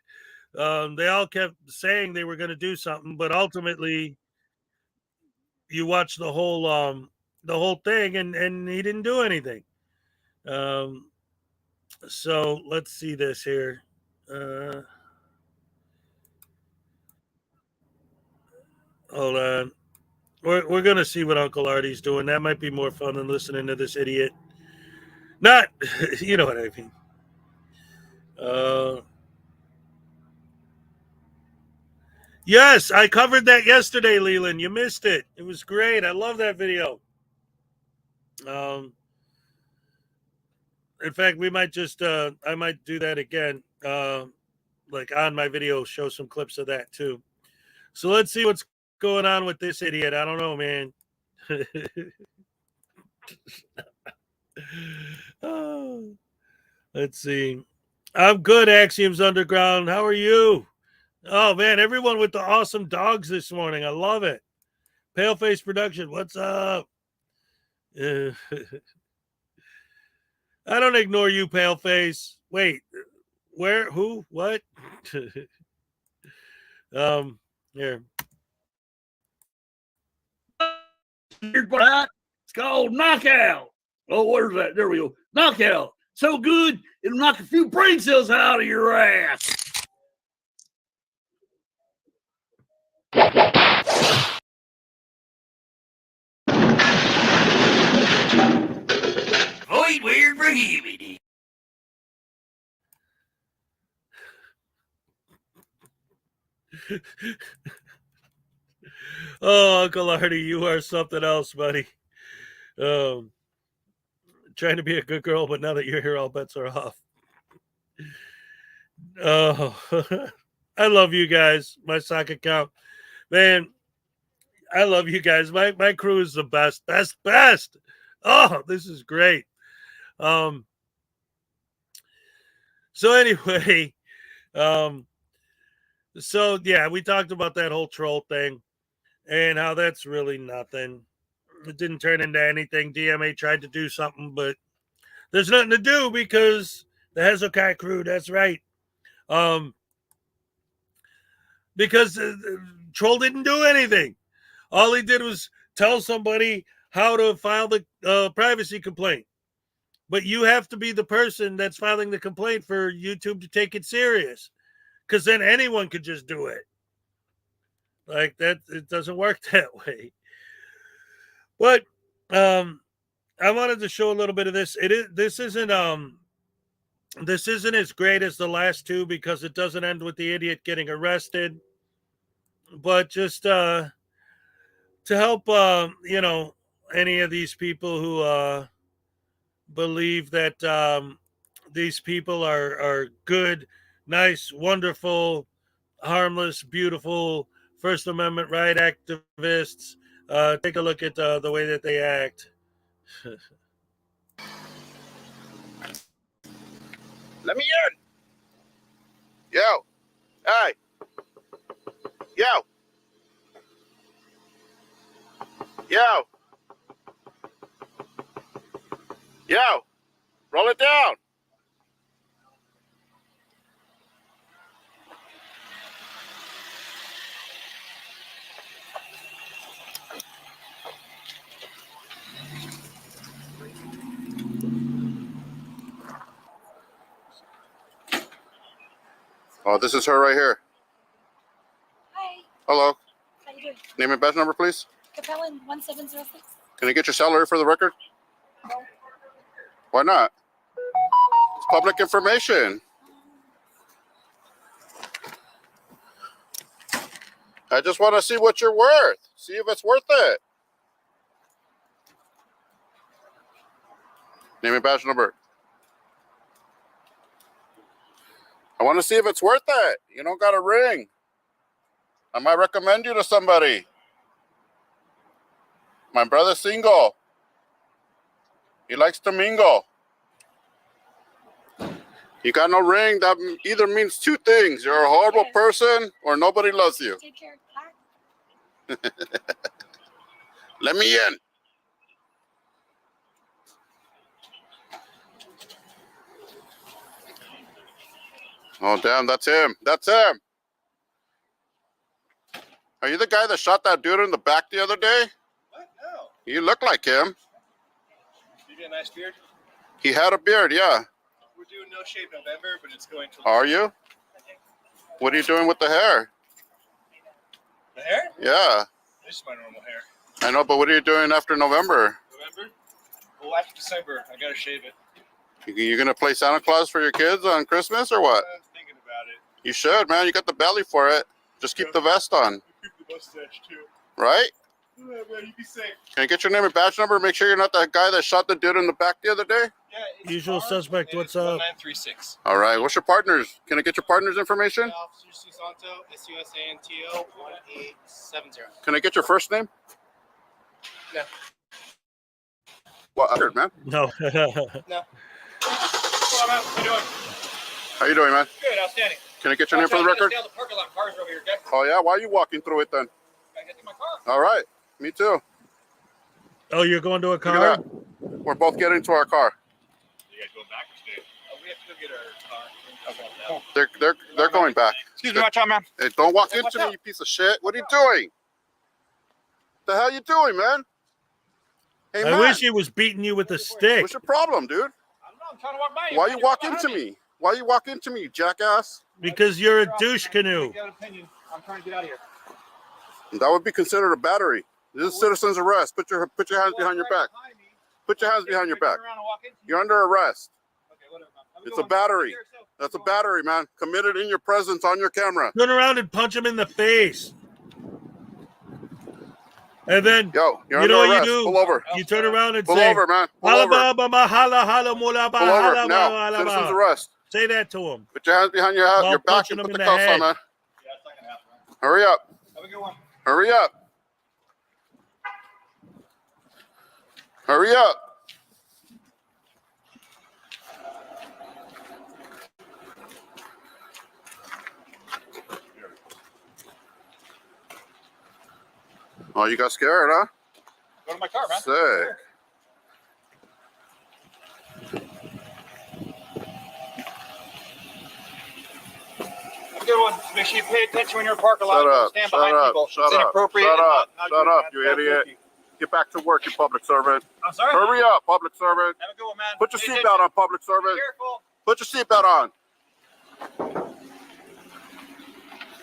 They all kept saying they were going to do something, but ultimately you watch the whole thing and he didn't do anything. So let's see this here. Hold on. We're going to see what Uncle Artie's doing. That might be more fun than listening to this idiot. Not, you know what I mean. Yes, I covered that yesterday, Leland. You missed it. It was great. I love that video. In fact, we might just, I might do that again. Like on my video, show some clips of that too. So let's see what's going on with this idiot. I don't know, man. Let's see. I'm good, Axioms Underground. How are you? Oh, man, everyone with the awesome dogs this morning. I love it. Paleface Production, what's up? I don't ignore you, Paleface. Wait, where? Who? What? Here.
Here's what it's called knockout. Oh, where's that? There we go. Knockout. So good, it'll knock a few brain cells out of your ass. Void weird prohibited.
Oh, Uncle Artie, you are something else, buddy. Trying to be a good girl, but now that you're here, all bets are off. Oh, I love you guys. My sock account, man. I love you guys. My crew is the best. Oh, this is great. So anyway, so yeah, we talked about that whole troll thing and how that's really nothing. It didn't turn into anything. DMA tried to do something, but there's nothing to do because the Hezokuai crew, that's right. Because Troll didn't do anything. All he did was tell somebody how to file the privacy complaint. But you have to be the person that's filing the complaint for YouTube to take it serious. Because then anyone could just do it. Like that, it doesn't work that way. But I wanted to show a little bit of this. This isn't as great as the last two because it doesn't end with the idiot getting arrested. But just to help any of these people who believe that these people are good, nice, wonderful, harmless, beautiful First Amendment right activists. Take a look at the way that they act.
Let me in. Yo. Hey. Yo. Yo. Yo. Roll it down. Oh, this is her right here.
Hi.
Hello.
How you doing?
Name and badge number, please.
Capellan 1706.
Can I get your salary for the record?
No.
Why not? It's public information. I just want to see what you're worth. See if it's worth it. Name and badge number. I want to see if it's worth it. You don't got a ring. I might recommend you to somebody. My brother's single. He likes to mingle. You got no ring. That either means two things. You're a horrible person or nobody loves you.
Take care.
Let me in. Oh, damn, that's him. That's him. Are you the guy that shot that dude in the back the other day?
What? No.
You look like him.
You get a nice beard?
He had a beard, yeah.
We're doing No Shave November, but it's going to...
Are you? What are you doing with the hair?
The hair?
Yeah.
This is my normal hair.
I know, but what are you doing after November?
November? Well, after December, I gotta shave it.
You gonna play Santa Claus for your kids on Christmas or what?
I'm thinking about it.
You should, man. You got the belly for it. Just keep the vest on,
Keep the mustache, too.
right?
Yeah, man, you be safe.
Can I get your name and badge number? Make sure you're not that guy that shot the dude in the back the other day.
Yeah, it's
Usual
Mark,
suspect,
and
what's
it's
up?
1936.
All right. What's your partners? Can I get your partner's information?
Officer Susanto, SUSANTO 1870.
Can I get your first name?
No.
What, man?
No.
No. Hello, man. How you doing?
How you doing, man?
Good, outstanding.
Can I get your name for the record?
Stay on the parking lot. Cars over here, okay?
Oh, yeah? Why are you walking through it then?
Gotta get to my car.
All right. Me too.
Oh, you're going to a
Look at
car?
that. We're both getting to our car.
You guys going back or stay? Oh, we have to go get our car. Okay.
They're going back.
Excuse me, watch out, man.
Hey, don't walk
Hey, watch
into me,
out.
you piece of shit. What are you doing? The hell you doing, man? Hey,
I
man.
wish he was beating you with a stick.
What's your problem, dude?
I don't know. I'm trying to walk by you.
Why you walk into me? Why you walk into me, you jackass?
Because you're a douche canoe.
I'm trying to get out of here.
That would be considered a battery. This is citizen's arrest. Put your hands behind your back. Put your hands behind your back. You're under arrest. It's a battery. That's a battery, man. Committed in your presence on your camera.
Turn around and punch him in the face. And then,
Yo, you're
you know
under
what
arrest.
you do?
Pull over.
You turn around and
Pull
say,
over, man. Pull over.
Pull
Pull over now. Citizen's arrest.
Say that to him.
Put your hands behind your
While
back
punching
and
him
put
in
the
the
cuffs
head.
on, man. Hurry up.
Have a good one.
Hurry up. Hurry up. Oh, you got scared, huh?
Go to my car, man.
Sick.
Have a good one. Make sure you pay attention when you're in a parking lot.
Shut
Don't
up.
stand
Shut
behind
up.
people.
Shut
It's
up.
inappropriate.
Shut
and
up.
not
Shut
good,
up,
man.
you
That's
idiot.
risky.
Get back to work, you public servant.
I'm sorry?
Hurry up, public servant.
Have a good one, man.
Put your
Pay
seatbelt on, public
attention.
servant.
Be careful.
Put your seatbelt on.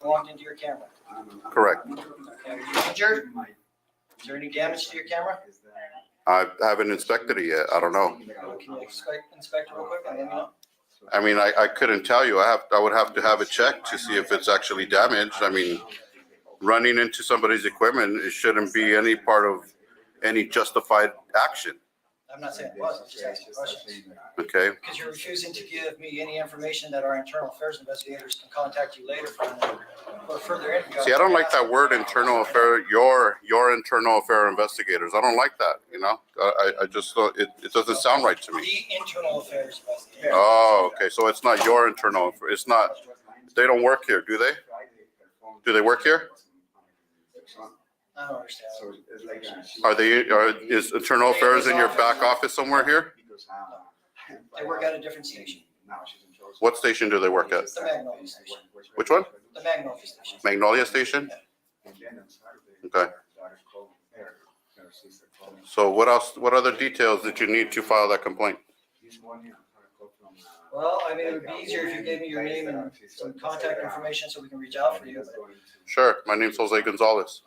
Walked into your camera.
Correct.
Injured? Is there any damage to your camera?
I haven't inspected it yet. I don't know.
Can you inspect it real quick and let me know?
I mean, I couldn't tell you. I would have to have it checked to see if it's actually damaged. I mean, running into somebody's equipment, it shouldn't be any part of any justified action.
I'm not saying it was, I'm just asking questions.
Okay.
Because you're refusing to give me any information that our internal affairs investigators can contact you later for further info.
See, I don't like that word internal affair, your internal affair investigators. I don't like that, you know? I just, it doesn't sound right to me.
The internal affairs investigators.
Oh, okay. So it's not your internal, it's not, they don't work here, do they? Do they work here?
I don't understand.
Is internal affairs in your back office somewhere here?
They work at a different station.
What station do they work at?
The Magnolia station.
Which one?
The Magnolia station.
Magnolia Station? Okay. So what else, what other details did you need to file that complaint?
Well, I mean, it would be easier if you gave me your name and some contact information so we can reach out for you.
Sure. My name's Jose Gonzalez.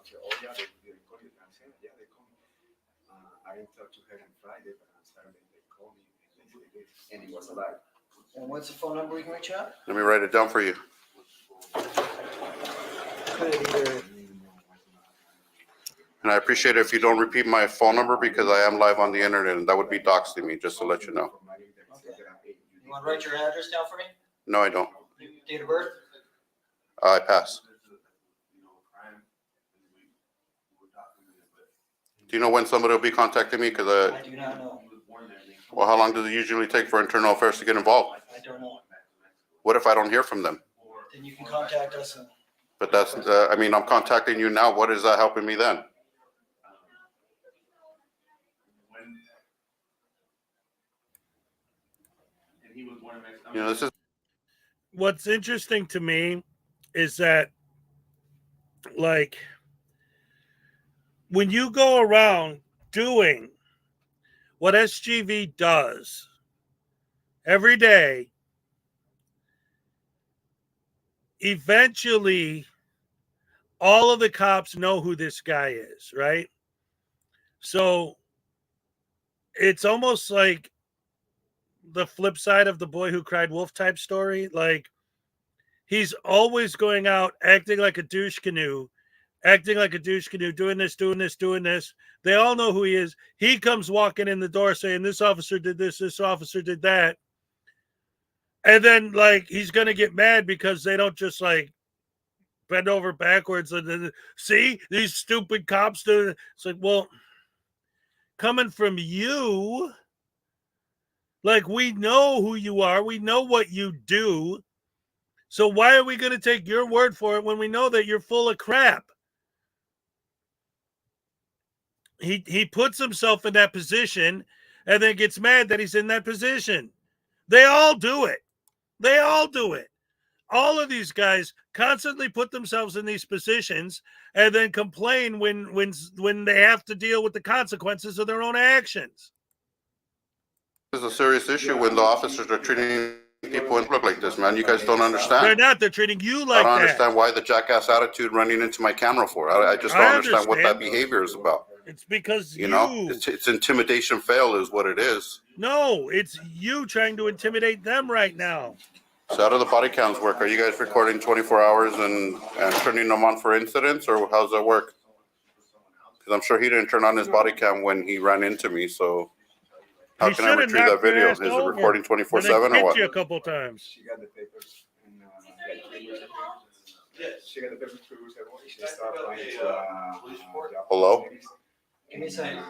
And what's the phone number we can reach out?
Let me write it down for you. And I appreciate it if you don't repeat my phone number because I am live on the internet and that would be doxing me, just to let you know.
You want to write your address down for me?
No, I don't.
Date of birth?
I pass. Do you know when somebody will be contacting me? Because
I do not know.
Well, how long does it usually take for internal affairs to get involved?
I don't know.
What if I don't hear from them?
Then you can contact us. And
But that's, I mean, I'm contacting you now. What is that helping me then? You know, this is.
What's interesting to me is that, like, when you go around doing what SGV does every day, eventually all of the cops know who this guy is, right? So it's almost like the flip side of the boy who cried wolf type story. Like, he's always going out acting like a douche canoe, doing this. They all know who he is. He comes walking in the door saying, this officer did this officer did that. And then, like, he's going to get mad because they don't just, like, bend over backwards and then, see, these stupid cops do it. It's like, well, coming from you, like, we know who you are. We know what you do. So why are we going to take your word for it when we know that you're full of crap? He puts himself in that position and then gets mad that he's in that position. They all do it. They all do it. All of these guys constantly put themselves in these positions and then complain when they have to deal with the consequences of their own actions.
This is a serious issue when the officers are treating people and look like this, man. You guys don't understand.
They're not. They're treating you like that.
I don't understand why the jackass attitude running into my camera for. I just don't understand what that behavior is about.
It's because
you know, it's intimidation fail is what it is.
No, it's you trying to intimidate them right now.
So how do the body cams work? Are you guys recording 24 hours and turning them on for incidents, or how's that work? Because I'm sure he didn't turn on his body cam when he ran into me, so how can I retrieve that video? Is it recording 24/7 or what?
You a couple times.
She got the papers and she got the papers to she started applying to
Hello?
Give me a second.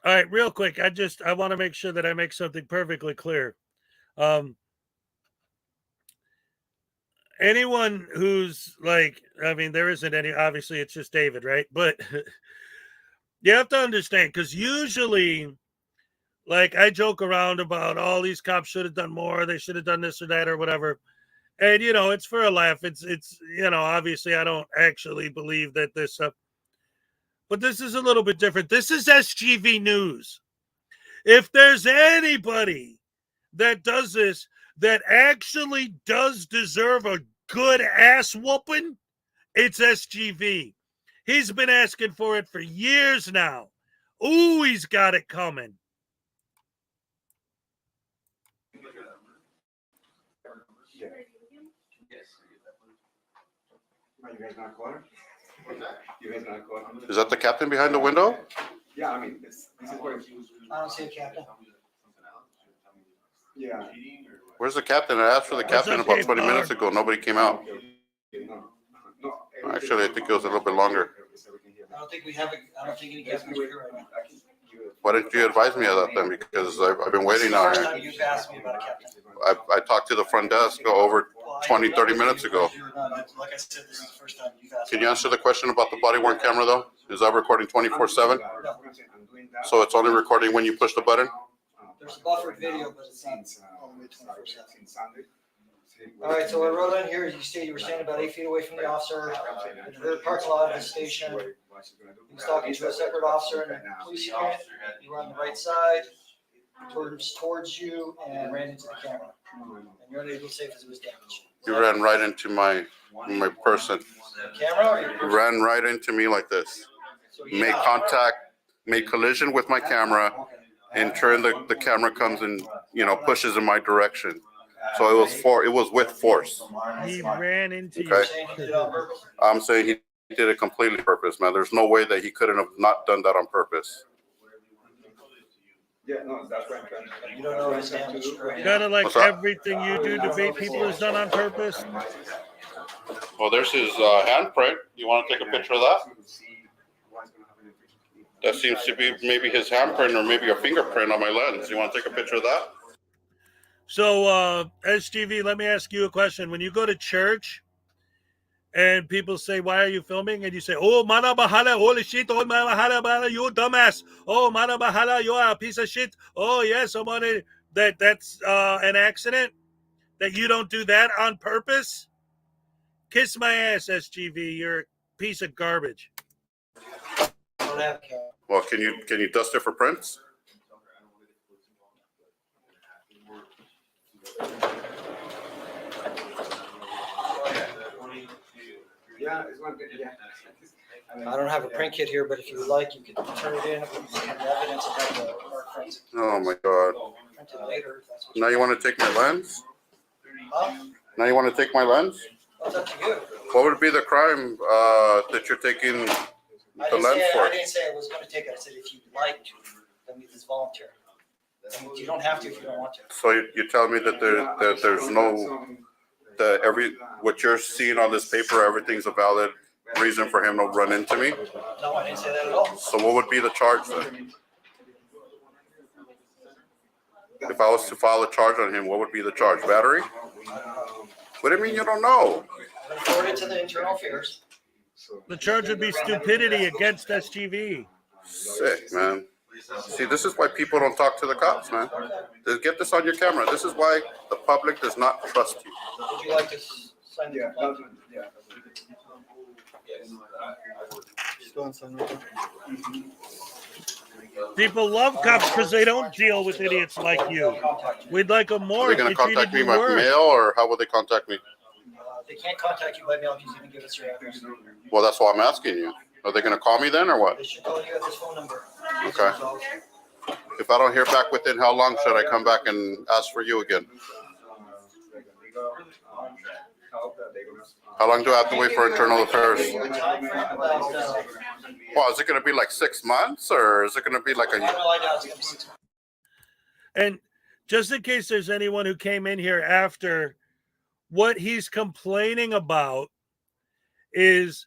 All right, real quick. I want to make sure that I make something perfectly clear. Anyone who's like, I mean, there isn't any, obviously it's just David, right? But you have to understand, because usually, like, I joke around about all these cops should have done more, they should have done this or that or whatever. And, you know, it's for a laugh. It's you know, obviously I don't actually believe that this stuff, but this is a little bit different. This is SGV News. If there's anybody that does this, that actually does deserve a good ass whooping, it's SGV. He's been asking for it for years now. Ooh, he's got it coming.
Is that the captain behind the window?
Yeah, I mean, this is where.
I don't see a captain.
Yeah.
Where's the captain? I asked for the captain about 20 minutes ago. Nobody came out. Actually, I think it was a little bit longer.
I don't think we have I don't think any captains are here right now.
Why didn't you advise me of that then? Because I've been waiting now.
First time you've asked me about a captain.
I talked to the front desk over 20, 30 minutes ago.
Like I said, this is the first time you've asked.
Can you answer the question about the body-worn camera, though? Is that recording 24/7? So it's only recording when you push the button?
There's a buffered video, but it's not all the way 24/7. All right, so I wrote on here, you say you were standing about 8 feet away from the officer in the rear parking lot of the station. He was talking to a separate officer in the police unit. You were on the right side, towards you, and ran into the camera. And you're unable to say because it was damaged.
You ran right into my person.
The camera? Or
You ran right into me like this. Made contact, made collision with my camera. In turn, the camera comes and, pushes in my direction. So it was with force.
He ran into
you. I'm saying he did it completely purpose, man. There's no way that he couldn't have not done that on purpose.
Yeah, no, that's right.
You don't know his damage.
Kind of like everything you do to bait people is done on purpose.
Well, there's his handprint. You want to take a picture of that? That seems to be maybe his handprint or maybe a fingerprint on my lens. You want to take a picture of that?
So, SGV, let me ask you a question. When you go to church and people say, "Why are you filming?" and you say, "Oh, mana bahala, holy shit, oh, mana bahala, you dumbass. Oh, mana bahala, you are a piece of shit. Oh, yes, someone that's an accident, that you don't do that on purpose? Kiss my ass, SGV. You're a piece of garbage."
Well, can you dust it for prints?
Yeah, it's one bit, yeah.
I don't have a print kit here, but if you would like, you could turn it in. If you have evidence of the forensic.
Oh my God.
Print it later. If that's what
Now you want to take my lens?
Huh?
Now you want to take my lens?
That's up to you.
What would be the crime that you're taking the lens for?
I didn't say I was going to take it. I said if you'd like to, that means it's voluntary. That means you don't have to if you don't want to.
So you tell me that there's no what you're seeing on this paper, everything's a valid reason for him to run into me?
No, I didn't say that at all.
So what would be the charge then? If I was to file a charge on him, what would be the charge? Battery? What do you mean you don't know?
I'm going to forward it to the internal affairs.
The charge would be stupidity against SGV.
Sick, man. See, this is why people don't talk to the cops, man. Get this on your camera. This is why the public does not trust you.
Would you like to sign the complaint? Just go and sign it.
People love cops because they don't deal with idiots like you. We'd like them more.
Are they going to contact me by mail, or how will they contact me?
They can't contact you by mail if you even give us your address.
Well, that's why I'm asking you. Are they going to call me then, or what?
They should call you at this phone number.
Okay. If I don't hear back within how long should I come back and ask for you again? How long do I have to wait for internal affairs? Well, is it going to be like 6 months, or is it going to be like a...
And just in case there's anyone who came in here after, what he's complaining about is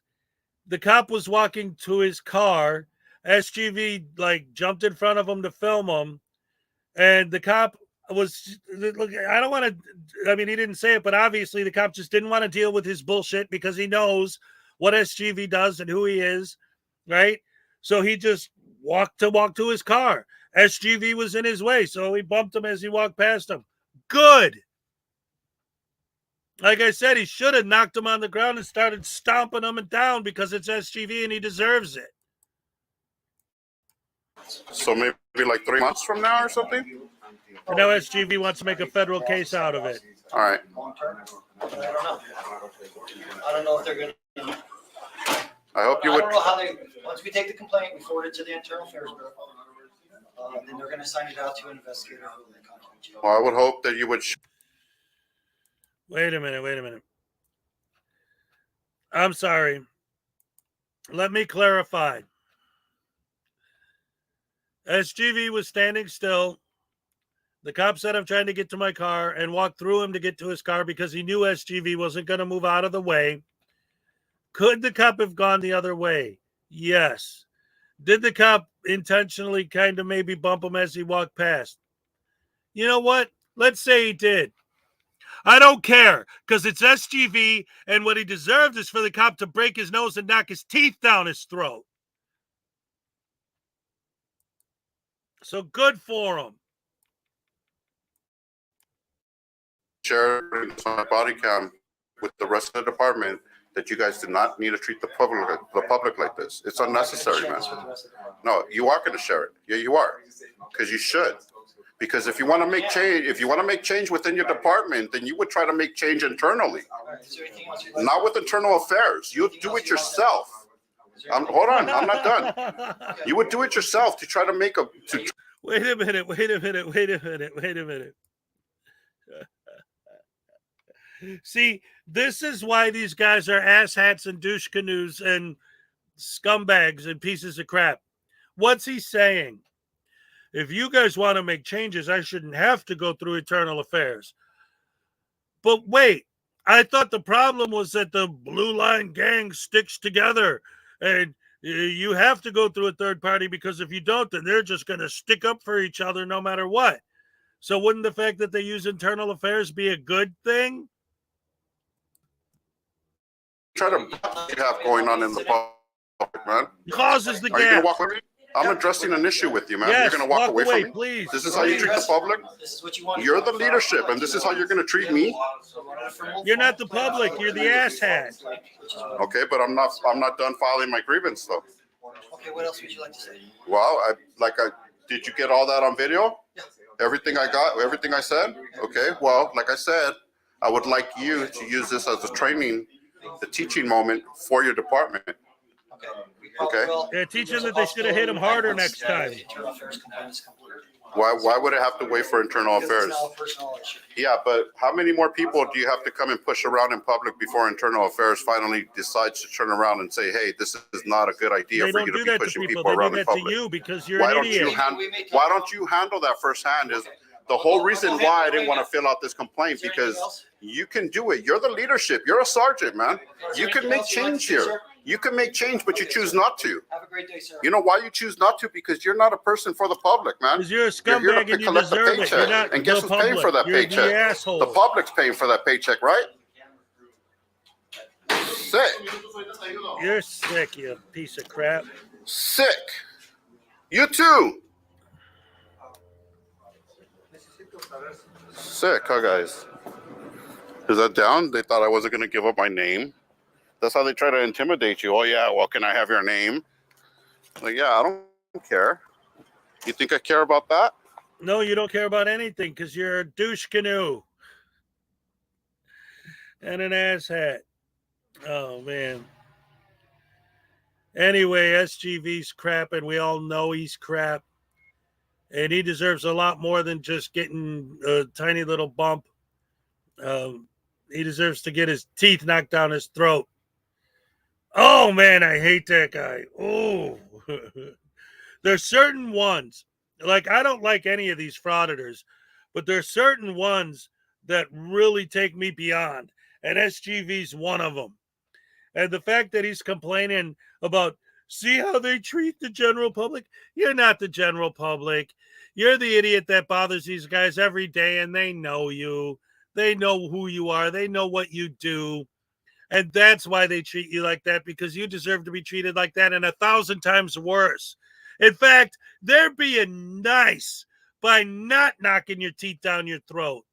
the cop was walking to his car. SGV jumped in front of him to film him, and the cop was, look, I don't want to, I mean, he didn't say it, but obviously the cop just didn't want to deal with his bullshit because he knows what SGV does and who he is, right? So he just walked to his car. SGV was in his way, so he bumped him as he walked past him. Good. Like I said, he should have knocked him on the ground and started stomping him down because it's SGV and he deserves it.
So maybe like 3 months from now or something?
And now SGV wants to make a federal case out of it.
All right.
Long term? I don't know. I don't know if they're gonna.
I hope you
I
would.
don't know how they, once we take the complaint, we forward it to the Internal Affairs Bureau. Then they're gonna sign it out to an investigator who will then contact you.
Well, I would hope that you would.
Wait a minute. I'm sorry. Let me clarify. SGV was standing still. The cop said, I'm trying to get to my car, and walked through him to get to his car because he knew SGV wasn't going to move out of the way. Could the cop have gone the other way? Yes. Did the cop intentionally kind of maybe bump him as he walked past? You know what? Let's say he did. I don't care, because it's SGV, and what he deserved is for the cop to break his nose and knock his teeth down his throat. So good for him.
Share my body cam with the rest of the department that you guys do not need to treat the public like this. It's unnecessary, man. No, you are going to share it. Yeah, you are, because you should. Because if you want to make change, within your department, then you would try to make change internally, not with internal affairs. You do it yourself. Hold on, I'm not done. You would do it yourself to try to make a.
Wait a minute. See, this is why these guys are asshats and douche canoes and scumbags and pieces of crap. What's he saying? If you guys want to make changes, I shouldn't have to go through internal affairs. But wait, I thought the problem was that the Blue Line gang sticks together and you have to go through a third party, because if you don't, then they're just going to stick up for each other no matter what. So wouldn't the fact that they use internal affairs be a good thing?
Try to you have going on in the public, man.
Causes the
Are you going
gap.
to walk away? I'm addressing an issue with you, man.
Yes,
You're going to walk away from me?
please.
This is how you treat the public?
This is what you want.
You're the leadership, and this is how you're going to treat me?
You're not the public. You're the asshat.
Okay, but I'm not done filing my grievance, though.
Okay, what else would you like to say?
Well, did you get all that on video?
Yeah.
Everything I said? Okay, well, like I said, I would like you to use this as a training, the teaching moment for your department. Okay.
Yeah, teach them that they should have hit him harder next time.
Why would it have to wait for internal affairs? Yeah, but how many more people do you have to come and push around in public before internal affairs finally decides to turn around and say, hey, this is not a good idea for you to be pushing people around in public?
They do that to you because you're an idiot.
Why don't you handle that firsthand? Is the whole reason why I didn't want to fill out this complaint, because you can do it. You're the leadership. You're a sergeant, man. You can make change here. You can make change, but you choose not to.
Have a great day, sir.
You know why you choose not to? Because you're not a person for the public, man.
Because you're a
You're here
scumbag
to
and you
collect the
deserve it. You're
paycheck.
not
And guess
the
who's paying for
public.
that
You're
paycheck?
the asshole.
The public's paying for that paycheck, right? Sick.
You're sick, you piece of crap.
Sick. You too. Sick, huh, guys? Is that down? They thought I wasn't going to give up my name. That's how they try to intimidate you. Oh, yeah, well, can I have your name? Like, yeah, I don't care. You think I care about that?
No, you don't care about anything because you're a douche canoe and an asshat. Oh, man. Anyway, SGV's crap, and we all know he's crap. And he deserves a lot more than just getting a tiny little bump. He deserves to get his teeth knocked down his throat. Oh, man, I hate that guy. Oh, there's certain ones, like I don't like any of these frauditors, but there's certain ones that really take me beyond, and SGV's one of them. And the fact that he's complaining about, see how they treat the general public? You're not the general public. You're the idiot that bothers these guys every day, and they know you. They know who you are. They know what you do. And that's why they treat you like that, because you deserve to be treated like that and 1,000 times worse. In fact, they're being nice by not knocking your teeth down your throat.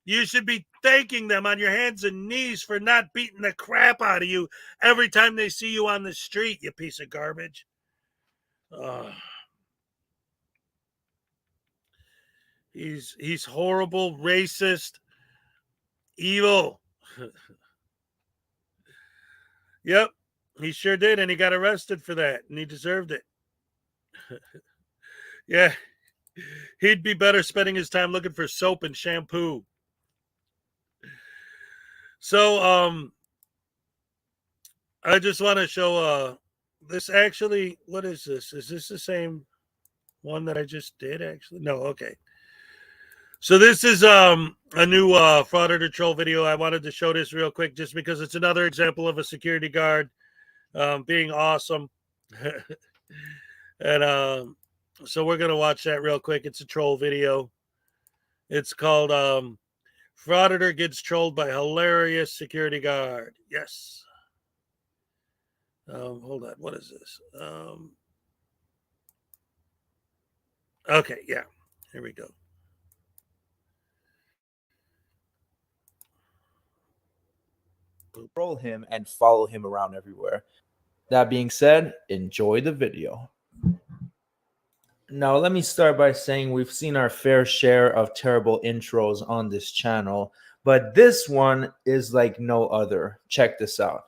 You should be thanking them on your hands and knees for not beating the crap out of you every time they see you on the street, you piece of garbage. He's horrible, racist, evil. Yep, he sure did, and he got arrested for that, and he deserved it. Yeah, he'd be better spending his time looking for soap and shampoo. So, I just want to show this actually. What is this? Is this the same one that I just did? Actually, no. Okay. So this is a new Frauditor troll video. I wanted to show this real quick just because it's another example of a security guard being awesome. And so we're going to watch that real quick. It's a troll video. It's called Frauditor Gets Trolled by Hilarious Security Guard. Yes. Hold on. What is this? Okay, yeah. Here we go.
Troll him and follow him around everywhere. That being said, enjoy the video. Now, let me start by saying we've seen our fair share of terrible intros on this channel, but this one is like no other. Check this out.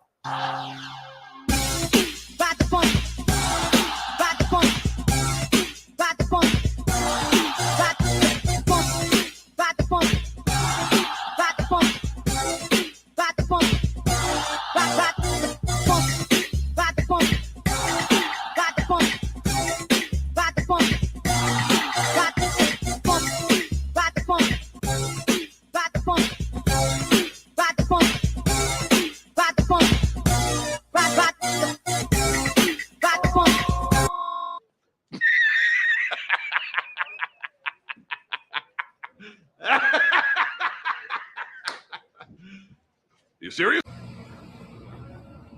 You serious?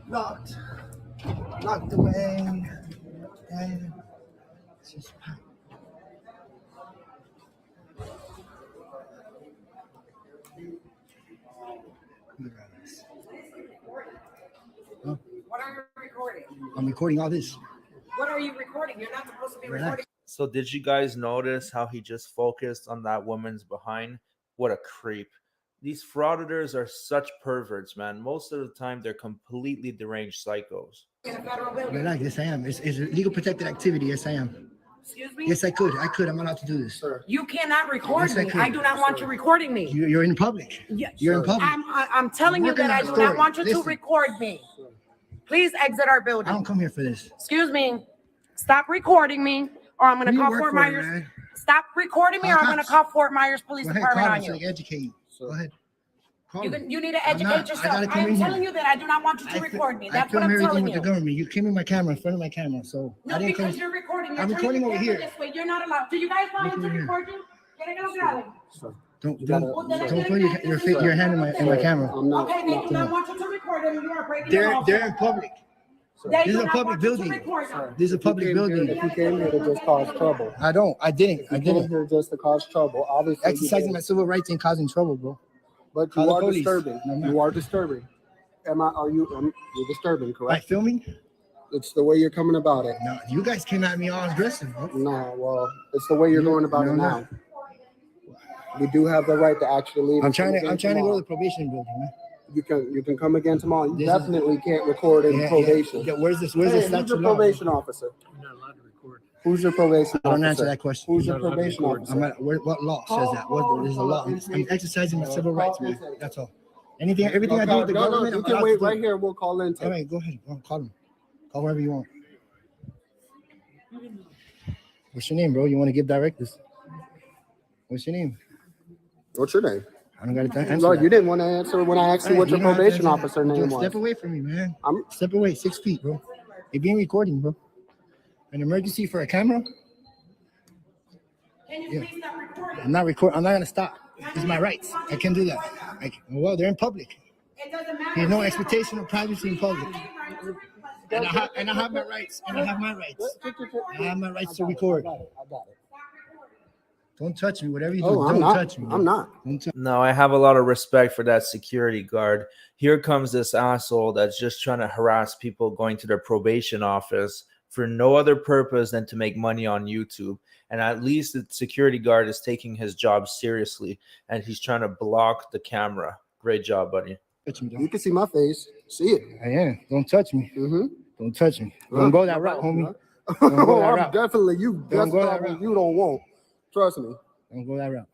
Locked away. And it's just
What are you recording?
I'm recording all this.
What are you recording? You're not supposed to be recording.
So did you guys notice how he just focused on that woman's behind? What a creep. These frauditors are such perverts, man. Most of the time, they're completely deranged psychos.
In a federal building.
Relax, yes I am. It's legal protected activity. Yes I am.
Excuse me?
Yes I could. I'm allowed to do this.
You cannot record
Yes, I
me.
could.
I do not want you recording me.
You're in public.
Yes.
You're in public.
I'm telling you that I do not want you to record me. Please exit our building.
I don't come here for this.
Excuse me. Stop recording me, or I'm going to call Fort Myers. Stop recording me, or I'm going to call Fort Myers Police Department on you.
Educate you. Go ahead.
You need to educate yourself. I'm telling you that I do not want you to record me. That's what I'm telling you.
With the government. You came in my camera, in front of my camera, so
No, because you're recording.
I'm recording over here.
This way. You're not allowed. Do you guys want me to record you?
Don't put your hand in my camera.
Okay, they do not want you to record them. You are breaking the law.
They're in public. This is a public building. This is a public building.
If you came here to just cause trouble.
I didn't.
I came here just to cause trouble. Obviously,
exercising my civil rights ain't causing trouble, bro.
But you are disturbing. You are disturbing. You're disturbing, correct?
By filming?
It's the way you're coming about it.
No, you guys came at me all aggressive, bro.
No, well, it's the way you're going about it now. We do have the right to actually leave.
I'm trying to go to the probation building, man.
You can come again tomorrow. You definitely can't record in probation.
Yeah, where's this?
Who's your probation officer?
You're not allowed to record.
Who's your probation officer?
Don't answer that question.
Who's your probation officer?
What law says that? There's a law. I'm exercising my civil rights, man. That's all. Everything I do with the government.
You can wait right here. We'll call in.
All right, go ahead. Call him. Call wherever you want. What's your name, bro? You want to give directives? What's your name?
What's your name?
I don't got to answer.
No, you didn't want to answer when I asked you what your probation officer name was.
Step away from me, man. Step away, 6 feet, bro. You're being recording, bro. An emergency for a camera?
Can you please stop recording?
I'm not recording. I'm not gonna stop. It's my rights. I can do that. Well, they're in public.
It doesn't matter.
There's no expectation of privacy in public. And I have my rights. I have my rights to record.
I got it.
Don't touch me. Whatever you do, don't touch me.
I'm not.
No, I have a lot of respect for that security guard. Here comes this asshole that's just trying to harass people going to their probation office for no other purpose than to make money on YouTube. And at least the security guard is taking his job seriously and he's trying to block the camera. Great job, buddy.
You can see my face. See it.
I am. Don't touch me.
Mm-hmm.
Don't touch me. Don't go that route, homie. Don't go that
I'm
route.
definitely you.
Don't
That's
go that
probably
route.
you don't want. Trust me.
Don't go that route.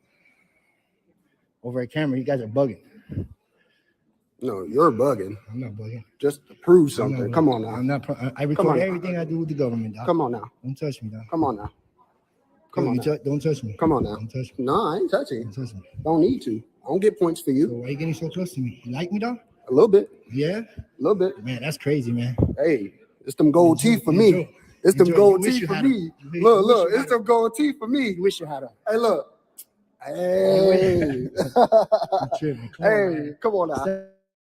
Over a camera, you guys are bugging.
No, you're bugging.
I'm not bugging.
Just to prove
I'm
something.
not
Come
bugging.
on now.
I'm not. I
Come
record
on.
everything I do with the government, dog.
Come on now.
Don't touch me, dog.
Come on now. Come on.
Don't touch me.
Come on now.
Don't touch me.
No, I ain't touching.
Don't touch me.
Don't need to. I don't get points for you.
So why are you getting so close to me? You like me, dog?
A little bit.
Yeah?
A little bit.
Man, that's crazy, man.
Hey, it's them gold teeth for me. It's them gold teeth for me. Look, it's them gold teeth for me.
You wish you had them.
Hey, look. Hey. Hey, come on now.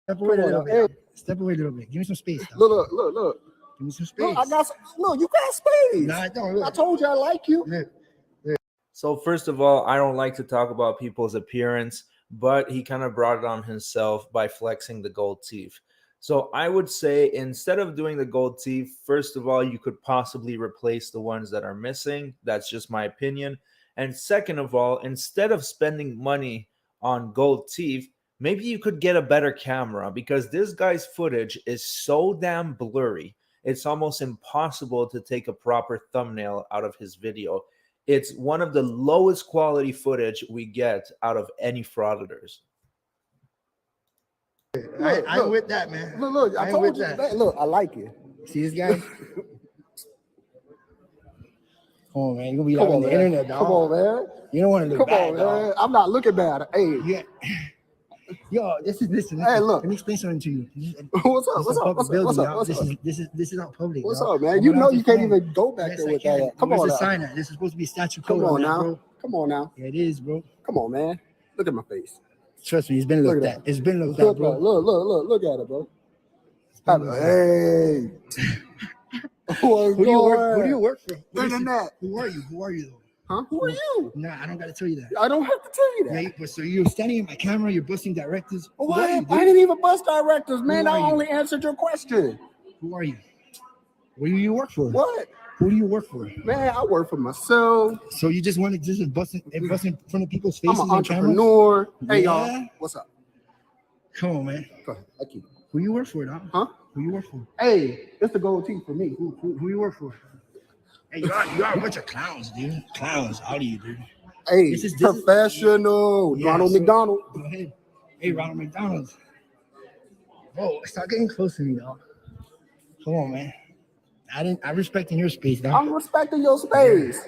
Step away a little bit. Step away a little bit. Give me some space, dog.
Look.
Give me some space.
Look, I got some. Look, you got space.
No, I don't.
I told you I like you.
So first of all, I don't like to talk about people's appearance, but he kind of brought it on himself by flexing the gold teeth. So I would say instead of doing the gold teeth, first of all, you could possibly replace the ones that are missing. That's just my opinion. And second of all, instead of spending money on gold teeth, maybe you could get a better camera because this guy's footage is so damn blurry. It's almost impossible to take a proper thumbnail out of his video. It's one of the lowest quality footage we get out of any frauditors.
I'm with that, man.
Look, I told you that. Look, I like you.
See this guy? Come on, man. You're gonna be
Come
out on
on,
the
man.
internet, dog.
Come on, man.
You don't want to look
Come
bad,
on,
dog.
man. I'm not looking bad. Hey.
Yeah. Yo, listen.
Hey, look.
Let me explain something to you.
What's up?
This
What's
is a
up?
public
What's up?
building,
What's up?
dog.
What's up?
This is not public.
What's
dog.
up, man?
I'm
You
gonna
know
have
you
to
can't
film.
even go back
Yes,
there
I
with
can.
that. Come
Where's
on
the
now.
sign at? This is supposed to be statute
Come
code
on
on that,
now.
bro.
Come on now.
Yeah, it is, bro.
Come on, man. Look at my face.
Trust me, it's been
Look
looked
at
at.
that.
It's been looked at,
Look,
bro.
look at it, bro. Hey.
Who do you work for?
Internet.
Who are you? Who are you though?
Huh? Who are you?
Nah, I don't gotta tell you that.
I don't have to tell you that.
Yeah, but so you're standing in my camera, you're busting directives. Who
What?
are you,
I
dude?
didn't even bust directives, man.
Who
I
are you?
only answered your question.
Who are you? What do you work for?
What?
Who do you work for?
Man, I work for myself.
So you just want to just bust in front of people's faces
I'm an
on camera?
entrepreneur. Hey,
Yeah?
y'all. What's up?
Come on, man.
Go ahead. Thank you.
Who you work for, dog?
Huh?
Who you work for?
Hey, it's the gold teeth for me.
Who you work for? Hey, you are a bunch of clowns, dude. Clowns, out of you, dude.
Hey,
This is-
professional.
Yeah,
Ronald
so-
McDonald.
Go ahead. Hey, Ronald McDonald. Bro, stop getting close to me, dog. Come on, man. I respecting your space, dog.
I'm respecting your space.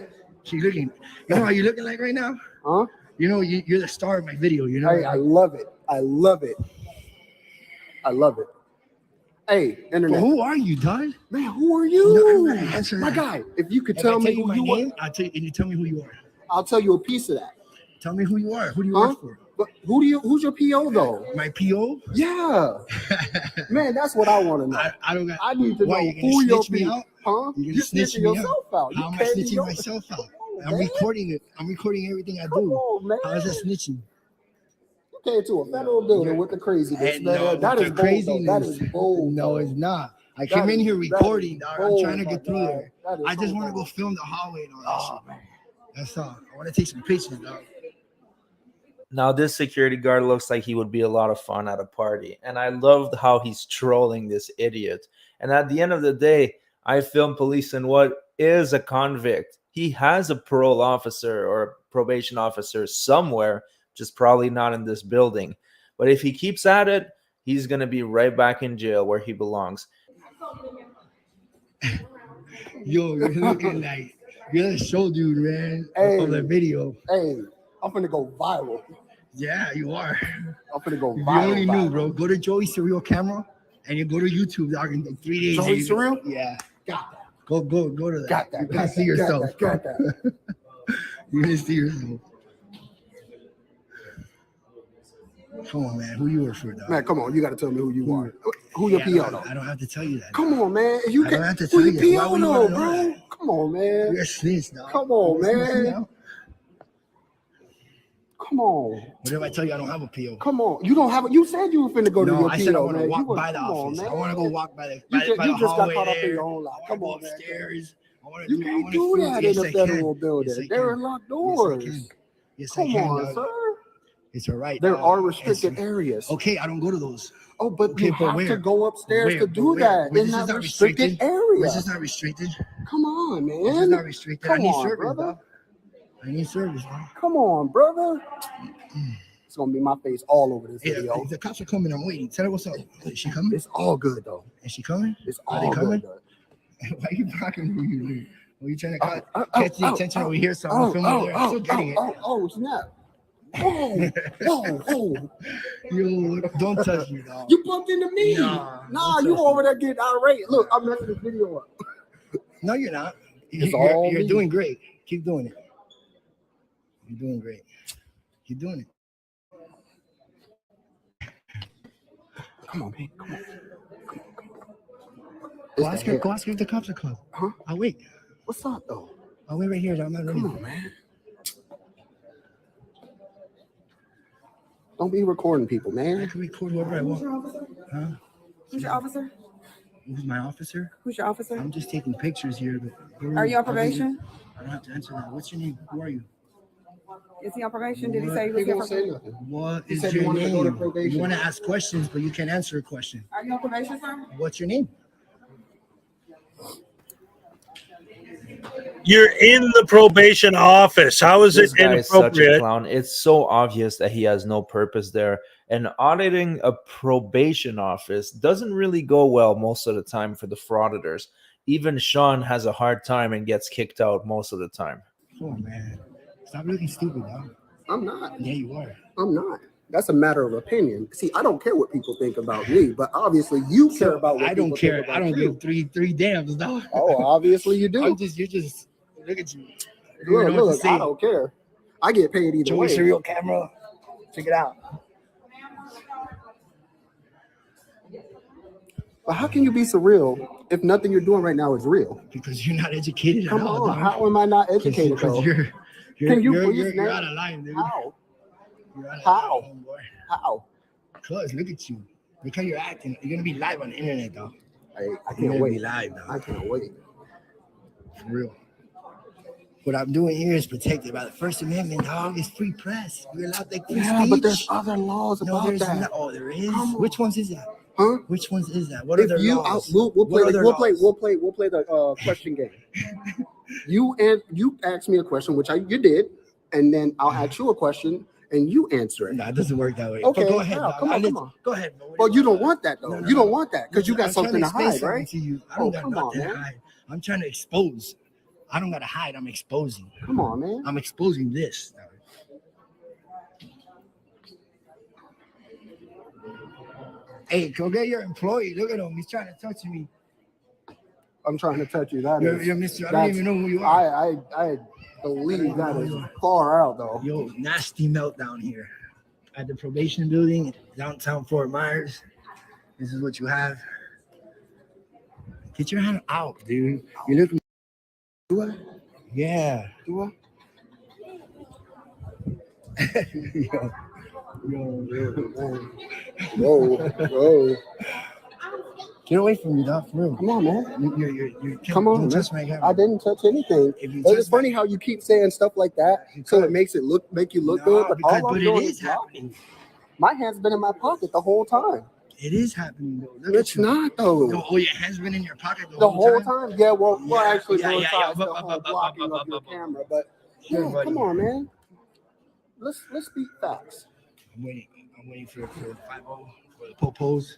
She looking. You know how you looking like right now?
Huh?
You know you're the star of my video. You know.
Hey, I love it. I love it. I love it. Hey, internet.
But who are you, dog?
Man, who are you?
No, I'm gonna answer
my
that.
guy. If you could
If
tell
I
me
you
who
my
you
name,
are,
I'll tell you, and you tell me who you are.
I'll tell you a piece of that.
Tell me who you are. Who do you
Huh?
work for?
But who's your PO though?
My PO?
Yeah. Man, that's what I want to know.
I don't got.
I need to
Why,
know
you gonna
who your
snitch me
PO.
out?
Huh?
You gonna
You
snitch
snitching
me
yourself out.
How am I
can't be
snitching
your-
myself out?
on,
I'm
man.
recording it. I'm recording everything I
Come
do.
on, man.
How is that snitching?
You came to a federal building with the craziness,
Hey,
man.
no,
That
the
is bold, though. That
craziness.
is bold.
No, it's not. I
That
came in
is-
here
that is
recording, dog. I'm
bold,
trying to
my
get through
guy.
there.
That is
I just
so
want to go
bold.
film the hallway and all that
Oh,
shit.
man.
That's all. I want to take some pictures, dog.
Now, this security guard looks like he would be a lot of fun at a party. And I loved how he's trolling this idiot. And at the end of the day, I film police and what is a convict. He has a parole officer or probation officer somewhere, just probably not in this building. But if he keeps at it, he's going to be right back in jail where he belongs.
Yo, you're looking like you're the show dude, man,
Hey.
of the video.
Hey, I'm finna go viral.
Yeah, you are.
I'm finna go
If you
viral.
only knew, bro. Go to Joey Surreal camera and you go to YouTube, dog, in like 3 days.
Joey
you-
Surreal?
Yeah.
Got that.
Go to that.
Got that.
You
Got
can
that.
see yourself.
Got that.
You can see yourself. Come on, man. Who you work for, dog?
Man, come on. You got to tell me who you are. Who your
Yeah,
PO,
I
though?
don't have to tell you that.
Come on, man. You
I
can.
don't have to
Who
tell
your
you that. Why
PO,
would you
though,
wanna know
bro?
that?
Come on, man.
You're a snitch, dog.
Come on,
You snitch me
man.
out?
Come on.
What if I tell you I don't have a PO?
Come on. You don't have it. You said you were finna go to
No,
your
I
PO,
said I want to
man.
walk
You
by the
come on,
office.
man.
I want to go walk by the
You just got
hallway
caught up in
there.
your own life.
I
Come
want
on,
to go
man.
upstairs.
You can't do that in the federal building. There are locked doors.
Yes, I
Come
can,
on,
dog.
sir.
It's all right.
There
dog.
are restricted
It's-
areas.
Okay, I don't go to those.
Oh, but
Okay,
you
but
have
where?
to go upstairs
Where?
to
But
do
where?
that
Where?
in
This is
that
not
restricted
restricted.
area.
This is not restricted.
Come on, man.
This is not restricted. I
Come
need
on,
service,
brother.
dog. I need service, dog.
Come on, brother. It's gonna be my face all over this
Yeah,
video.
the cops are coming. I'm waiting. Tell her what's up. Is she coming?
It's all good though.
Is she coming?
It's
Are
all
they coming?
good. Though.
Why are you blocking who you do? Are you trying to catch the attention over here? So I'm filming there. I'm still getting it.
Oh, snap. Whoa, whoa.
Yo, don't touch me, dog.
You bumped into me.
Nah,
Nah,
don't
you
touch
over there getting irate. Look, I'm messing this video up.
No, you're not.
It's all
You're
me.
doing great. Keep doing it. You're doing great. Keep doing it.
Come on, man. Come on.
Go ask her if the cops are close.
Huh?
I'll wait.
What's up, though?
I'll wait right here. I'm not ready.
Come on, man. Don't be recording people,
I
man.
can record whoever I want. Huh?
Who's your officer?
Who's my officer?
Who's your officer?
I'm just taking pictures here. But
Are you on probation?
I don't have to answer that. What's your name? Who are you?
Is he on probation? Did he say he
He
was here
won't
for
say nothing.
What
He
is
said he
your
wanted to go to
name?
probation.
You want to ask questions, but you can't answer a question.
Are you on probation, sir?
What's your name?
You're in the probation office. How is
This
it
guy is such a
inappropriate?
clown. It's so obvious that he has no purpose there. And auditing a probation office doesn't really go well most of the time for the frauditors. Even Sean has a hard time and gets kicked out most of the time.
Come on, man. Stop looking stupid, dog.
I'm not.
Yeah, you are.
I'm not. That's a matter of opinion. See, I don't care what people think about me, but obviously you care about what
I don't
people
care.
think about
I don't
you.
give three damns, dog.
Oh, obviously you do.
You're just look at you. You don't know what to
Look,
say.
I don't care. I get paid either
Joey
way.
Serial Camera. Check it out.
But how can you be surreal if nothing you're doing right now is real?
Because you're not educated
Come
at all,
on,
dog.
how am I not educated though?
Because
Can you please
you're
name-
out of line, dude.
How?
You're out of
How?
line, homeboy.
How?
Cuz, look at you. Look how you're acting. You're gonna be live on the internet, dog.
I
You're
can't
gonna be
wait.
live, dog.
I can't wait.
For real. What I'm doing here is protected by the First Amendment, dog. It's free press. We're allowed to free
Yeah,
speech.
but there's other laws
No,
about
there's
that.
not. Oh, there is.
Come on.
Which ones is that?
Huh?
Which ones is that? What
If
other
you,
laws?
we'll play,
What other
we'll play
laws?
the question game. You ask me a question, which you did, and then I'll ask you a question, and you answer it.
No, it doesn't work that way.
Okay,
But go ahead.
now,
dog.
come on, come on.
Go ahead. Bro.
Well, you don't want that though.
No,
You don't
no.
want that because you got
I'm trying
something to
explain
hide,
something
right?
To you. I don't got
come on,
nothing to
man.
hide. I'm trying to expose. I don't got to hide. I'm exposing.
Come on, man.
I'm exposing this. Hey, go get your employee. Look at him. He's trying to touch me.
I'm trying to touch you. That
You're
is,
Mr. I don't even know who you are.
I believe that is far out though.
Yo, nasty meltdown here at the probation building, downtown Fort Myers. This is what you have. Get your hand out, dude. You're looking.
Do I?
Yeah.
Do I? Whoa.
Get away from me, dog. For real.
Come on, man.
You're
Come on,
don't
man.
touch my camera.
I didn't touch anything.
If you
It's
touch
funny how you keep saying stuff like that, so it make you look good. But all I'm
it
doing
is
is happening. My hand's been in my pocket the whole time.
It is happening though. Look
It's
at you.
not though.
No, oh, your hand's been in your pocket
The whole time? Yeah, well, actually,
yeah,
besides
yeah.
the whole blocking of your camera. But yeah, come on, man. Let's speak facts.
I'm waiting for 5-0 for the popos.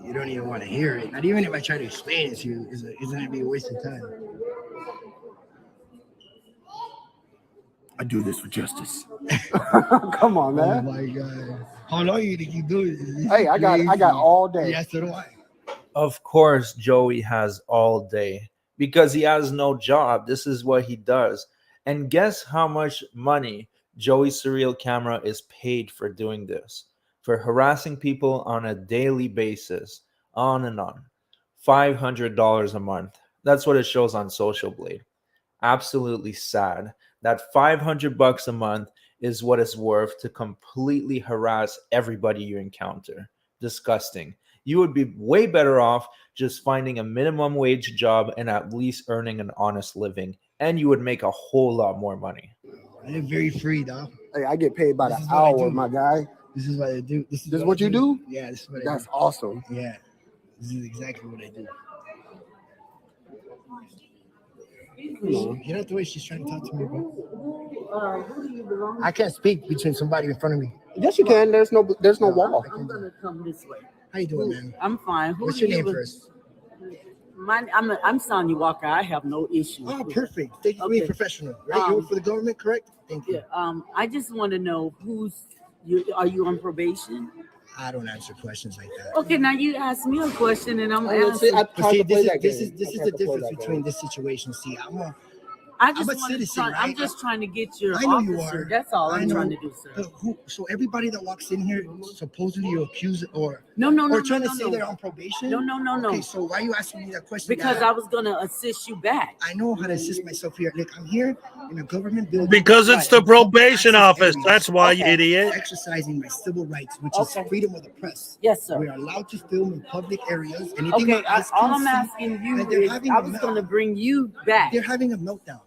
You don't even want to hear it. Not even if I try to explain it to you, isn't it be a waste of time?
I do this for justice. Come on, man.
Oh my God. How long you think you do this?
Hey, I got all day.
Yes, so do I.
Of course, Joey has all day because he has no job. This is what he does. And guess how much money Joey Serial Camera is paid for doing this? For harassing people on a daily basis, on and on. $500 a month. That's what it shows on Social Blade. Absolutely sad that $500 a month is what it's worth to completely harass everybody you encounter. Disgusting. You would be way better off just finding a minimum wage job and at least earning an honest living, and you would make a whole lot more money.
I live very free, dog.
Hey, I get paid by the hour, my guy.
This is what I do. This is
what you do?
Yeah, this is what I
That's
do.
awesome.
Yeah, this is exactly what I do. You know the way she's trying to talk to me, bro.
Who do you belong to?
I can't speak between somebody in front of me.
Yes, you can. There's no wall.
I'm gonna come this way.
How you doing, man?
I'm fine. Who
What's
do
your name
you
first?
I'm Sonia Walker. I have no issue.
Oh, perfect. Thank you for being professional. Right? You work for the government, correct? Thank you.
Yeah. I just want to know are you on probation?
I don't answer questions like that.
Okay, now you asked me a question and I'm
See,
answering.
this is the difference between this situation. See, I'm a citizen, right?
I'm just trying to get your
I know
officer.
you are.
That's all I'm
I know.
trying to do, sir.
But so everybody that walks in here supposedly you accuse or
No,
trying to
no,
say
no.
they're on probation?
No.
Okay, so why are you asking me that question?
Because I was gonna assist you back.
I know how to assist myself here. Look, I'm here in a government building.
Because it's the probation office. That's why, you idiot.
Exercising my civil rights, which is freedom of the press.
Yes, sir.
We are allowed to film in public areas. Anything
Okay,
my eyes
all
can
I'm
see,
asking you
and they're
is
having
I
a
was
melt-
gonna bring you back.
They're having a meltdown.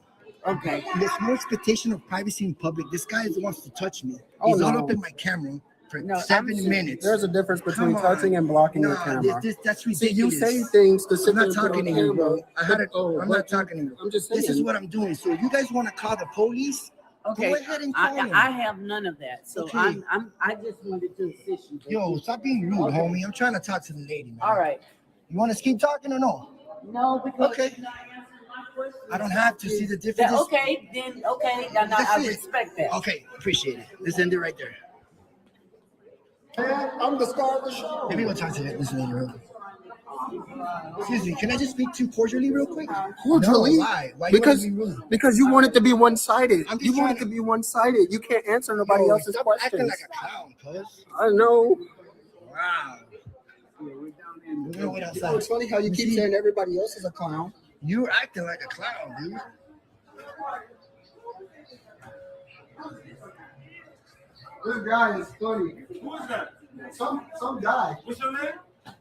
Okay.
There's no expectation of privacy in public. This guy wants to touch me.
Oh,
He's all
no.
up in my camera for
No,
7 minutes.
There's a difference between
Come on.
touching and blocking your
Nah,
camera.
that's
See,
ridiculous.
you say things to
I'm not talking to you, bro. I'm not talking to you.
I'm just
This is
saying.
what I'm doing. So you guys want to call the police?
Okay.
Go ahead and call them.
I have none of that. So
Okay.
I just wanted to assist you.
Yo, stop being rude,
Okay.
homie. I'm trying to talk to the lady, man.
All right.
You want us to keep talking or no?
No, because
Okay. I don't have to see the
That,
difference.
okay, then I respect that.
Okay, appreciate it. Let's end it right there.
I'm the star of the show.
Maybe we'll talk to this lady real quick. Excuse me, can I just speak to you cordially real quick?
Cordially?
No, why? Why
Because
you want to be rude?
because you want it to be one-sided.
I'm just
You want
trying
it to be one-sided. You can't answer nobody
Yo,
else's
stop
questions.
acting like a clown, cuz.
I know.
Wow.
You know, it's funny how you keep saying everybody else is a clown.
You're acting like a clown, dude.
This guy is funny.
Who is that?
Some guy.
What's your name?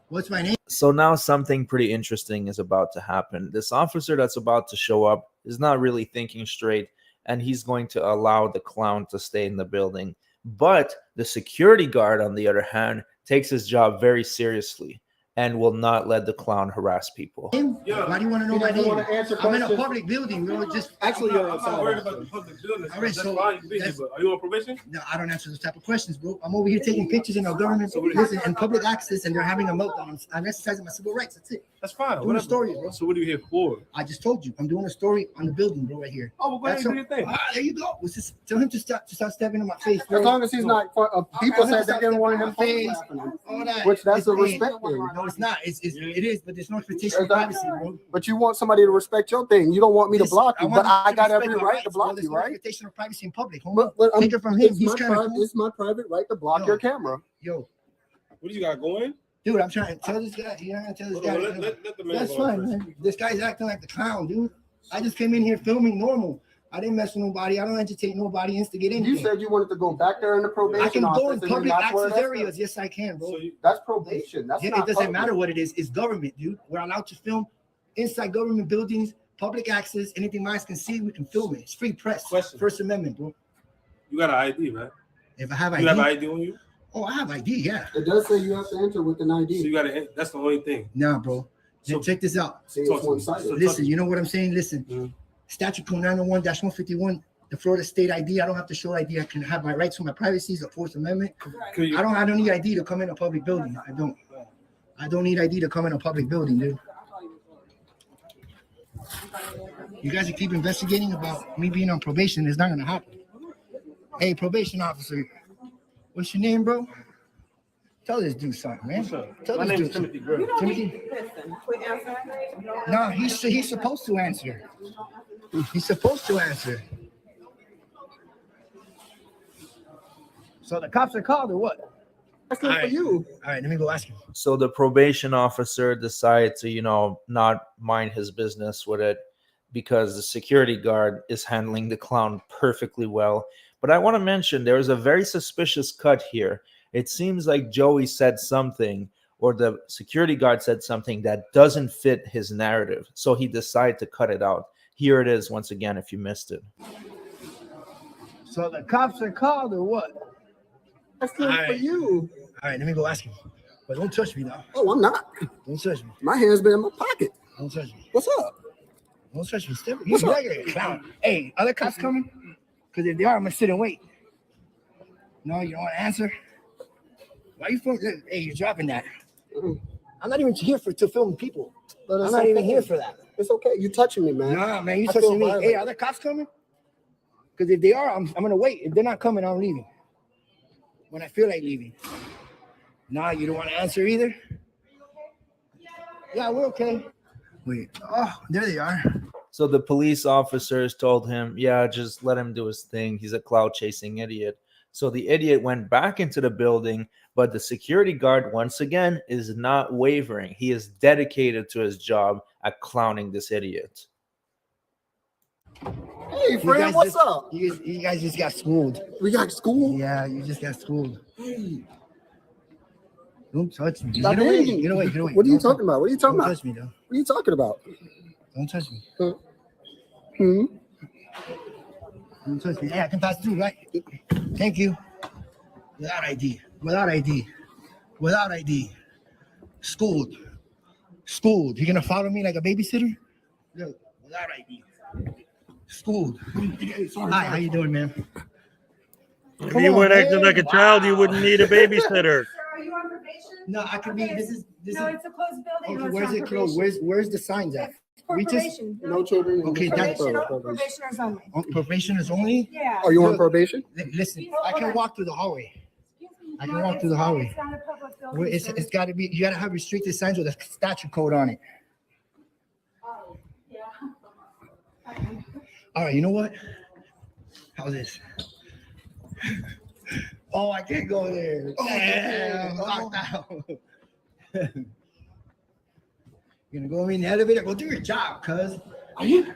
What's my name?
So now something pretty interesting is about to happen. This officer that's about to show up is not really thinking straight, and he's going to allow the clown to stay in the building. But the security guard, on the other hand, takes his job very seriously and will not let the clown harass people.
Yeah.
Why do you want to know
He
my
doesn't
name?
wanna answer
I'm in a
questions.
public building. We're just
Actually, you're
I'm not
outside.
worried about the public building.
All right,
That's
so
fine. You be here,
that's-
but are you on probation?
No, I don't answer those type of questions, bro. I'm over here taking pictures in our government, listen, in public access, and they're having a meltdown. I'm exercising my civil rights. That's it.
That's fine.
Doing a
Whatever.
story, bro.
So what are you here for?
I just told you. I'm doing a story on the building, bro, right here.
Oh, well, go ahead and do your thing.
There you go. Let's just tell him to stop stepping in my face.
As long as he's not. People said they didn't want him
face.
face.
All that.
Which that's a
It's-
respect thing.
No, it's not. It is, but there's no expectation of privacy, bro.
But you want somebody to respect your thing. You don't want me to block you,
want
but I
to
got
respect
every
my
right
rights,
to
bro.
block
There's
you,
no
right?
expectation of privacy in public, homie.
But
Take it from him.
It's
He's
my
kind of cool.
It's my private right to block
Yo.
your camera.
Yo,
What do you got going?
dude, I'm trying to tell this guy. You're not gonna tell this
Hold
guy.
on, let the man
That's
go
fine,
first.
man. This guy's acting like the clown, dude. I just came in here filming normal. I didn't mess with nobody. I don't entertain nobody, instigate anything.
You said you wanted to go back there in the probation
I can go
office,
in
and then
public
that's where
access
that's
areas. Yes, I can, bro.
That's probation. That's
Yeah,
not
it doesn't
public.
matter what it is. It's government, dude. We're allowed to film inside government buildings, public access. Anything my eyes can see, we can film it. It's free press.
Question.
First Amendment, bro.
You got an ID, right?
If I have
You have an
ID,
ID on you?
oh, I have ID. Yeah.
It does say you have to enter with an
So
ID.
you got to. That's the only thing.
Nah, bro.
So-
Check this out.
See,
Talk
it's
to me.
one-sided.
So
Listen, you know what I'm saying? Listen.
Mhm.
Statute Code 901-151, the Florida State ID. I don't have to show ID. I can have my rights to my privacy. It's the Fourth Amendment.
Can you-
I don't need ID to come in a public building. I don't need ID to come in a public building, dude. You guys keep investigating about me being on probation. It's not gonna happen. Hey, probation officer, what's your name, bro? Tell this dude something, man. Tell
My
this
name is
dude
Timothy
something.
Grill.
Timothy?
Listen, quit answering.
No, he's supposed to answer. He's supposed to answer. So the cops are called or what? All right. All right, let me go ask him.
So the probation officer decided to, not mind his business with it because the security guard is handling the clown perfectly well. But I want to mention there is a very suspicious cut here. It seems like Joey said something, or the security guard said something that doesn't fit his narrative. So he decided to cut it out. Here it is once again, if you missed it.
So the cops are called or what?
That's good for you.
All right, let me go ask him. But don't touch me now.
Oh, I'm not.
Don't touch me.
My hand's been in my pocket.
Don't touch me.
What's up?
Don't touch me. Step.
What's up?
You're a clown. Hey, other cops coming? Because if they are, I'm going to sit and wait. No, you don't want to answer? Why you filming? Hey, you're dropping that. I'm not even here to film people.
But
I'm not even here for that.
It's okay. You touching me, man.
Nah, man, you
I
touching
feel
me.
violated.
Hey, are the cops coming? Because if they are, I'm going to wait. If they're not coming, I'm leaving. When I feel like leaving. Nah, you don't want to answer either? Yeah, we're okay. Wait. Oh, there they are.
So the police officers told him, yeah, just let him do his thing. He's a cloud chasing idiot. So the idiot went back into the building, but the security guard, once again, is not wavering. He is dedicated to his job at clowning this idiot.
Hey, friend, what's up?
You guys just got schooled.
We got schooled?
Yeah, you just got schooled.
Hey.
Don't touch me.
Stop
Get away.
hitting me.
Get away. Get away.
What are you
Don't
talking about? What are you talking
don't
about?
touch me, though.
What are you talking about?
Don't touch me.
Hmm?
Don't touch me. Hey, I can pass through, right? Thank you. Without ID. Without ID. Without ID. Schooled. Schooled. You're going to follow me like a babysitter? Look, without ID. Schooled. Hi, how you doing, man?
If you weren't acting like a child, you wouldn't need a babysitter.
Are you on probation?
No, I can be. This is.
No, it's a closed building.
Okay, where's it closed? Where's the signs at?
For
We just.
probation.
No children.
Okay, that's
Probationers only.
probationers only.
Yeah.
Are you on probation?
Listen, I can walk through the hallway. I can walk through the hallway.
It's not a public building.
It's got to be. You got to have restricted signs with a statute code on it.
Oh, yeah.
All right, you know what? How's this? Oh, I can't go there. Damn, locked out. You're gonna go in the elevator. Go do your job, cuz. Are you?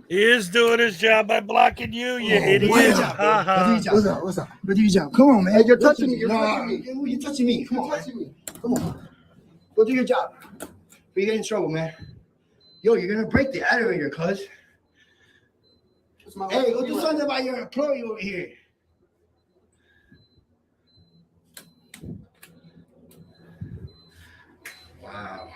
He is doing his job by blocking you, you idiot.
Do your job.
Ha, ha.
Go do your job.
What's up? What's up?
Go do your job. Come on, man.
Hey, you're touching me. You're
No,
touching me.
You're touching me. Come on,
You're touching me.
Come on. Go do your job. But you get in trouble, man. Yo, you're gonna break the elevator, cuz. Hey, go do something about your employee over here. Wow.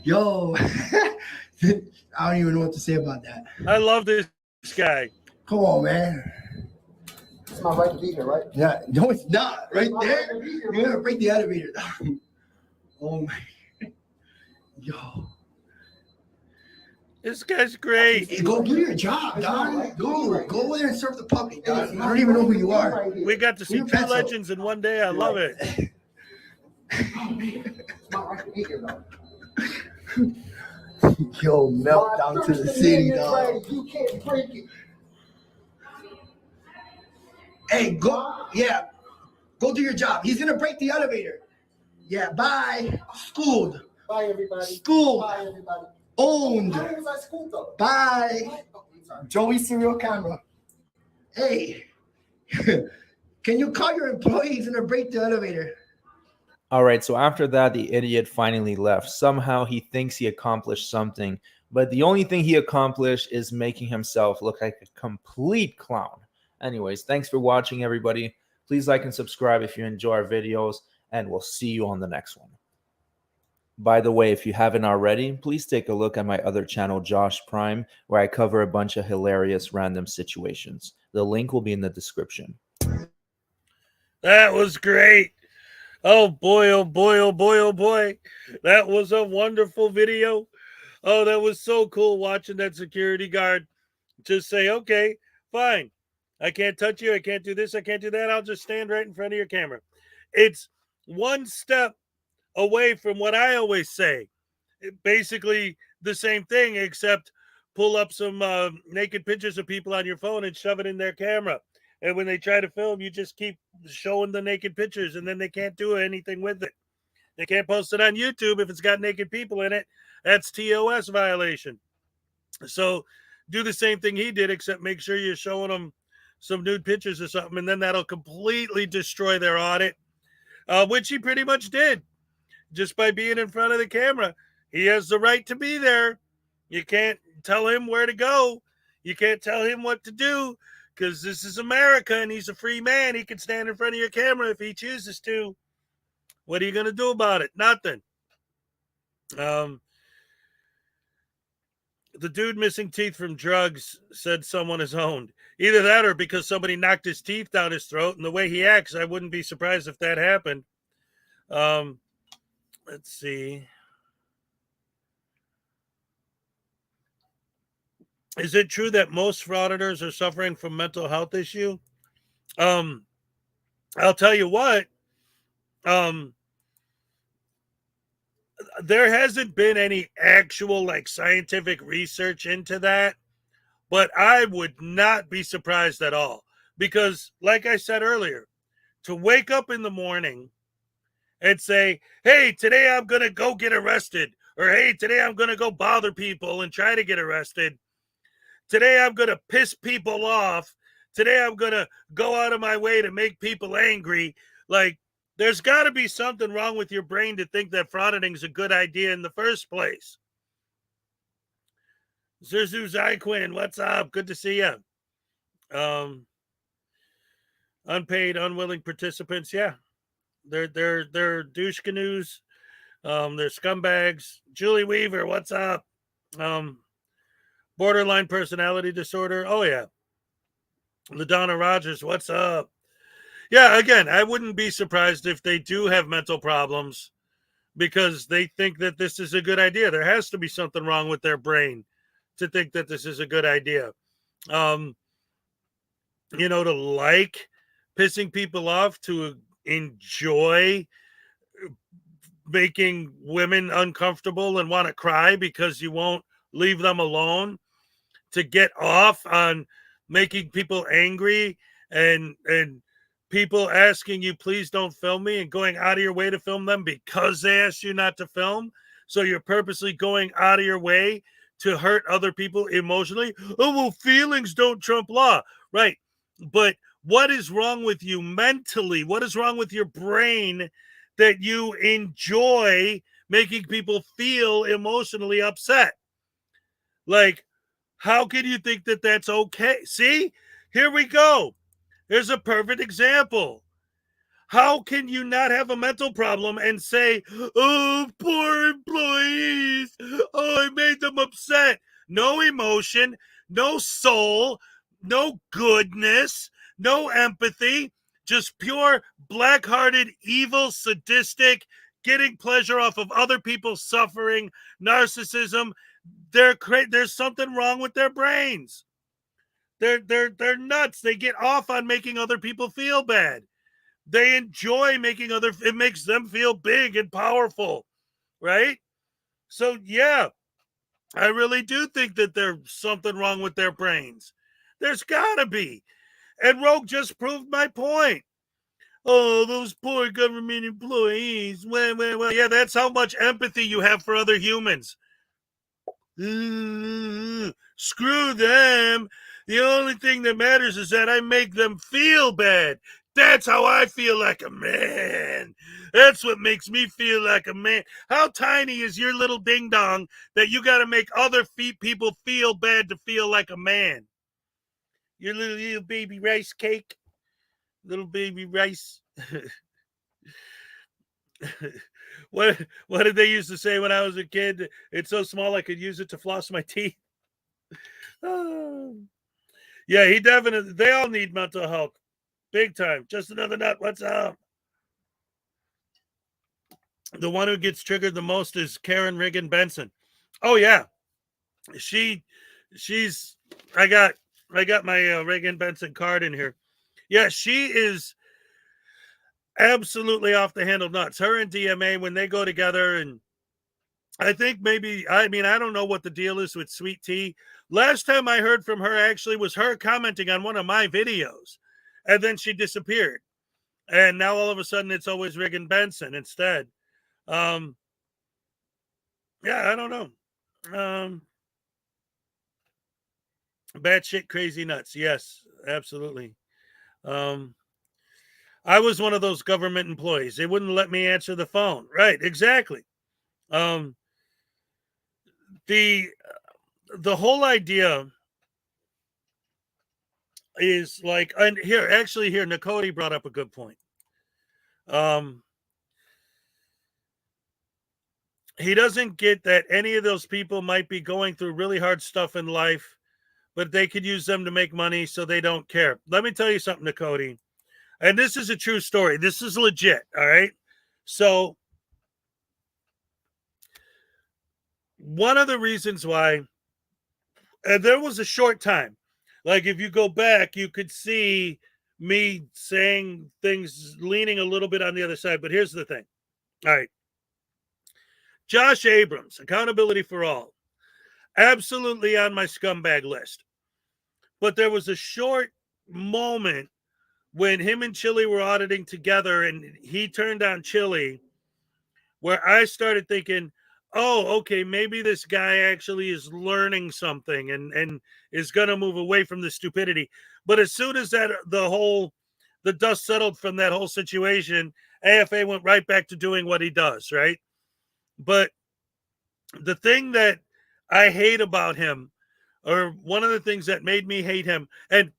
Yo, I don't even know what to say about that.
I love this guy.
Come on, man.
It's my right to be here, right?
Yeah, no, it's not. Right there, you're gonna break the elevator. Oh my. Yo.
This guy's great.
Hey, go do your job, dog. Go over there and serve the public, dog. I don't even know who you are.
We got to see two legends in one day. I love it.
Yo, melt down to the city, dog.
You can't break it.
Hey, go. Yeah, go do your job. He's gonna break the elevator. Yeah, bye. Schooled.
Bye, everybody.
Schooled.
Bye, everybody.
Owned.
How was I schooled, though?
Bye. Joey serial camera. Hey, can you call your employees and break the elevator?
All right, so after that, the idiot finally left. Somehow he thinks he accomplished something, but the only thing he accomplished is making himself look like a complete clown. Anyways, thanks for watching, everybody. Please like and subscribe if you enjoy our videos, and we'll see you on the next one. By the way, if you haven't already, please take a look at my other channel, Josh Prime, where I cover a bunch of hilarious random situations. The link will be in the description.
That was great. Oh boy, oh boy, oh boy, oh boy. That was a wonderful video. Oh, that was so cool watching that security guard just say, okay, fine. I can't touch you. I can't do this. I can't do that. I'll just stand right in front of your camera. It's one step away from what I always say. Basically the same thing, except pull up some naked pictures of people on your phone and shove it in their camera. And when they try to film, you just keep showing the naked pictures, and then they can't do anything with it. They can't post it on YouTube if it's got naked people in it. That's TOS violation. So do the same thing he did, except make sure you're showing them some nude pictures or something, and then that'll completely destroy their audit, which he pretty much did just by being in front of the camera. He has the right to be there. You can't tell him where to go. You can't tell him what to do, because this is America and he's a free man. He can stand in front of your camera if he chooses to. What are you going to do about it? Nothing. The dude missing teeth from drugs said someone is owned. Either that or because somebody knocked his teeth down his throat. And the way he acts, I wouldn't be surprised if that happened. Let's see. Is it true that most frauditors are suffering from mental health issue? I'll tell you what. There hasn't been any actual scientific research into that, but I would not be surprised at all, because like I said earlier, to wake up in the morning and say, hey, today I'm going to go get arrested, or hey, today I'm going to go bother people and try to get arrested. Today I'm going to piss people off. Today I'm going to go out of my way to make people angry. There's got to be something wrong with your brain to think that frauditing is a good idea in the first place. Zuzu Zyquin, what's up? Good to see you. Unpaid, unwilling participants, yeah. They're douche canoes. They're scumbags. Julie Weaver, what's up? Borderline personality disorder. Oh, yeah. LaDonna Rogers, what's up? Yeah, again, I wouldn't be surprised if they do have mental problems because they think that this is a good idea. There has to be something wrong with their brain to think that this is a good idea. To like pissing people off, to enjoy making women uncomfortable and want to cry because you won't leave them alone, to get off on making people angry and people asking you, please don't film me, and going out of your way to film them because they asked you not to film. So you're purposely going out of your way to hurt other people emotionally. Oh, well, feelings don't trump law. Right. But what is wrong with you mentally? What is wrong with your brain that you enjoy making people feel emotionally upset? How can you think that that's okay? See, here we go. There's a perfect example. How can you not have a mental problem and say, oh, poor employees, oh, I made them upset? No emotion, no soul, no goodness, no empathy, just pure black-hearted, evil, sadistic, getting pleasure off of other people's suffering, narcissism. There's something wrong with their brains. They're nuts. They get off on making other people feel bad. They enjoy it makes them feel big and powerful, right? So yeah, I really do think that there's something wrong with their brains. There's gotta be. And Rogue just proved my point. Oh, those poor government employees. Well, yeah, that's how much empathy you have for other humans. Screw them. The only thing that matters is that I make them feel bad. That's how I feel like a man. That's what makes me feel like a man. How tiny is your little ding dong that you got to make other people feel bad to feel like a man? Your little baby rice cake, little baby rice. What did they used to say when I was a kid? It's so small I could use it to floss my teeth. Oh. Yeah, they all need mental health. Big time. Just another nut. What's up? The one who gets triggered the most is Karen Riggin Benson. Oh yeah. I got my Riggin Benson card in here. Yeah, she is absolutely off the handle nuts. Her and DMA, when they go together, and I think I don't know what the deal is with Sweet Tea. Last time I heard from her actually was her commenting on one of my videos. and then she disappeared. And now all of a sudden it's always Regan Benson instead. Yeah, I don't know. Batshit crazy nuts. Yes, absolutely. I was one of those government employees. They wouldn't let me answer the phone. Right, exactly. The whole idea is like, and here, Nakoti brought up a good point. He doesn't get that any of those people might be going through really hard stuff in life, but they could use them to make money, so they don't care. Let me tell you something, Nakoti. And this is a true story. This is legit, all right? So one of the reasons why, and there was a short time, like if you go back, you could see me saying things, leaning a little bit on the other side. But here's the thing. All right. Josh Abrams, Accountability for All, absolutely on my scumbag list. But there was a short moment when him and Chili were auditing together and he turned on Chili, where I started thinking, oh, okay, maybe this guy actually is learning something and is going to move away from the stupidity. But as soon as the dust settled from that whole situation, AFA went right back to doing what he does, right? But the thing that I hate about him, or one of the things that made me hate him, and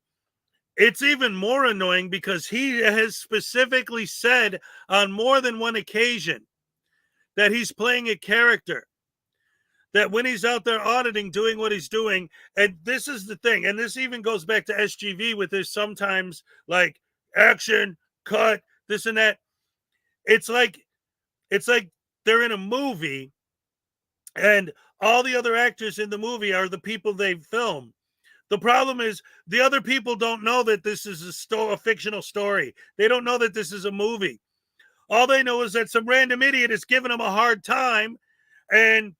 it's even more annoying because he has specifically said on more than one occasion that he's playing a character, that when he's out there auditing, doing what he's doing, and this is the thing, and this even goes back to SGV with his sometimes like action, cut, this and that. It's like they're in a movie and all the other actors in the movie are the people they film. The problem is the other people don't know that this is a fictional story. They don't know that this is a movie. All they know is that some random idiot is giving them a hard time, and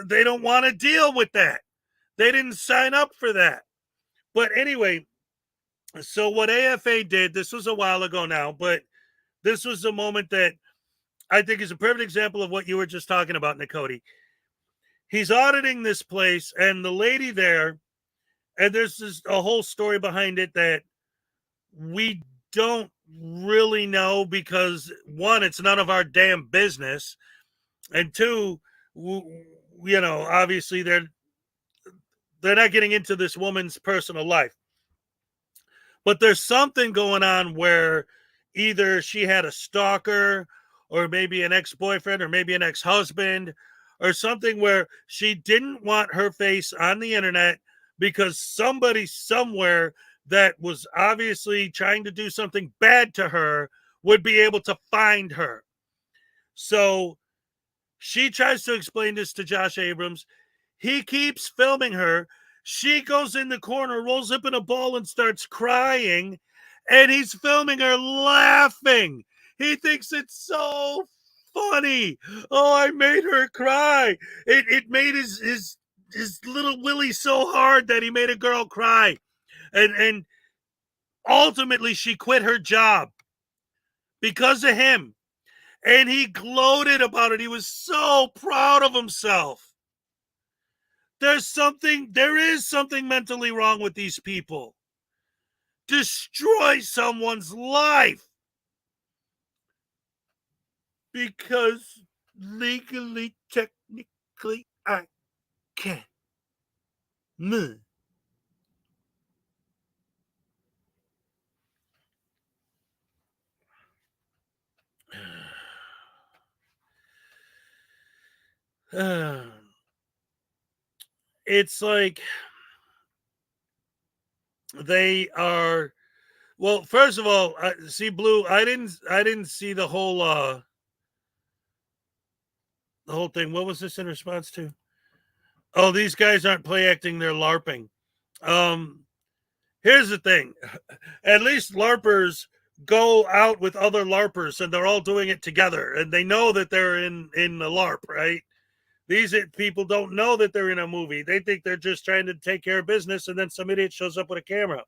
they don't want to deal with that. They didn't sign up for that. But anyway, so what AFA did, this was a while ago now, but this was a moment that I think is a perfect example of what you were just talking about, Nakoti. He's auditing this place, and the lady there, and there's a whole story behind it that we don't really know because, one, it's none of our damn business, and two, obviously they're not getting into this woman's personal life. But there's something going on where either she had a stalker or maybe an ex-boyfriend or maybe an ex-husband or something where she didn't want her face on the internet because somebody somewhere that was obviously trying to do something bad to her would be able to find her. So she tries to explain this to Josh Abrams. He keeps filming her. She goes in the corner, rolls up in a ball, and starts crying. And he's filming her laughing. He thinks it's so funny. Oh, I made her cry. It made his little Willie so hard that he made a girl cry. And ultimately, she quit her job because of him. And he gloated about it. He was so proud of himself. There is something mentally wrong with these people. Destroy someone's life because legally, technically, I can. It's like they are. Well, first of all, see, Blue, I didn't see the whole thing. What was this in response to? Oh, these guys aren't play acting; they're LARPing. Here's the thing: at least LARPers go out with other LARPers, and they're all doing it together, and they know that they're in the LARP, right? These people don't know that they're in a movie. They think they're just trying to take care of business, and then some idiot shows up with a camera.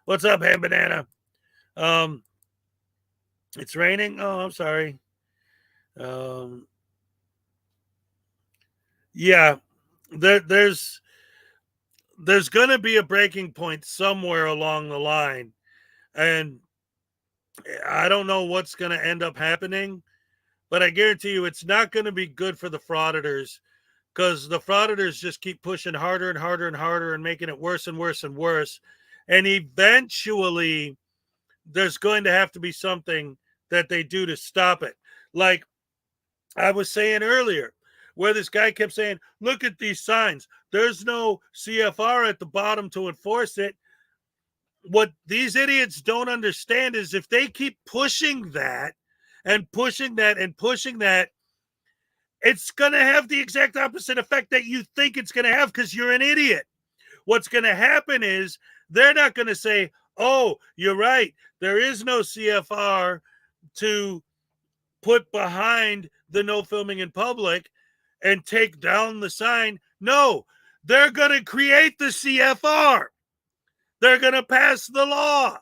What's up, Ham Banana? It's raining. Oh, I'm sorry. Yeah, there's going to be a breaking point somewhere along the line, and I don't know what's going to end up happening, but I guarantee you it's not going to be good for the frauditors, because the frauditors just keep pushing harder and harder and harder and making it worse and worse and worse, and eventually there's going to have to be something that they do to stop it. Like I was saying earlier, where this guy kept saying, look at these signs. There's no CFR at the bottom to enforce it. What these idiots don't understand is if they keep pushing that and pushing that and pushing that, it's going to have the exact opposite effect that you think it's going to have because you're an idiot. What's going to happen is they're not going to say, oh, you're right, there is no CFR to put behind the no filming in public and take down the sign. No, they're going to create the CFR. They're going to pass the law.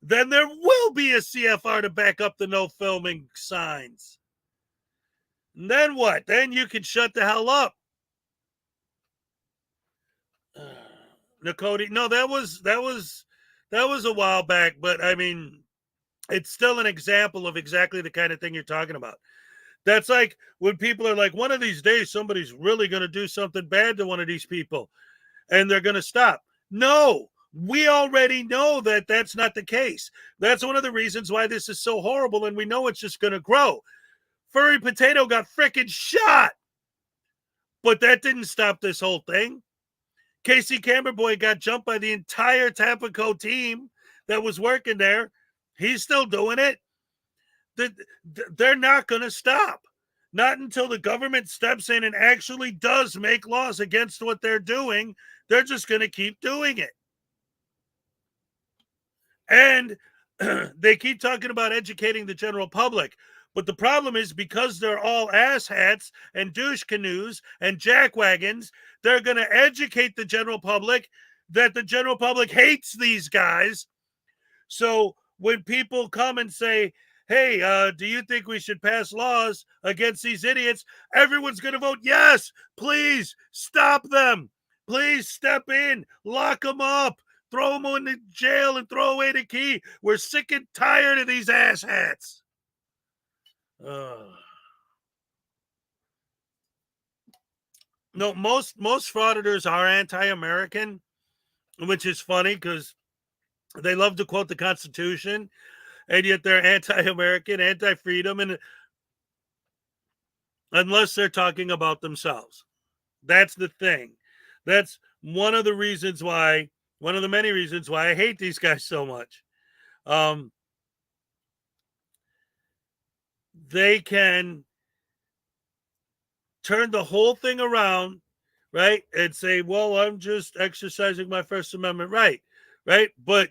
Then there will be a CFR to back up the no filming signs. And then what? Then you can shut the hell up. Nakoti, no, that was a while back, but I mean, it's still an example of exactly the kind of thing you're talking about. That's like when people are like, one of these days, somebody's really going to do something bad to one of these people and they're going to stop. No, we already know that that's not the case. That's one of the reasons why this is so horrible. And we know it's just going to grow. Furry Potato got freaking shot, but that didn't stop this whole thing. Casey Camberboy got jumped by the entire Tapaco team that was working there. He's still doing it. They're not going to stop. Not until the government steps in and actually does make laws against what they're doing. They're just going to keep doing it. And they keep talking about educating the general public. But the problem is because they're all asshats and douche canoes and jackwagons, they're going to educate the general public that the general public hates these guys. So when people come and say, hey, do you think we should pass laws against these idiots? Everyone's going to vote yes. Please stop them. Please step in. Lock them up. Throw them in the jail and throw away the key. We're sick and tired of these asshats. No, most frauditors are anti-American, which is funny because they love to quote the Constitution, and yet they're anti-American, anti-freedom, and unless they're talking about themselves. That's the thing. That's one of the many reasons why I hate these guys so much. They can turn the whole thing around, right, and say, well, I'm just exercising my First Amendment right? But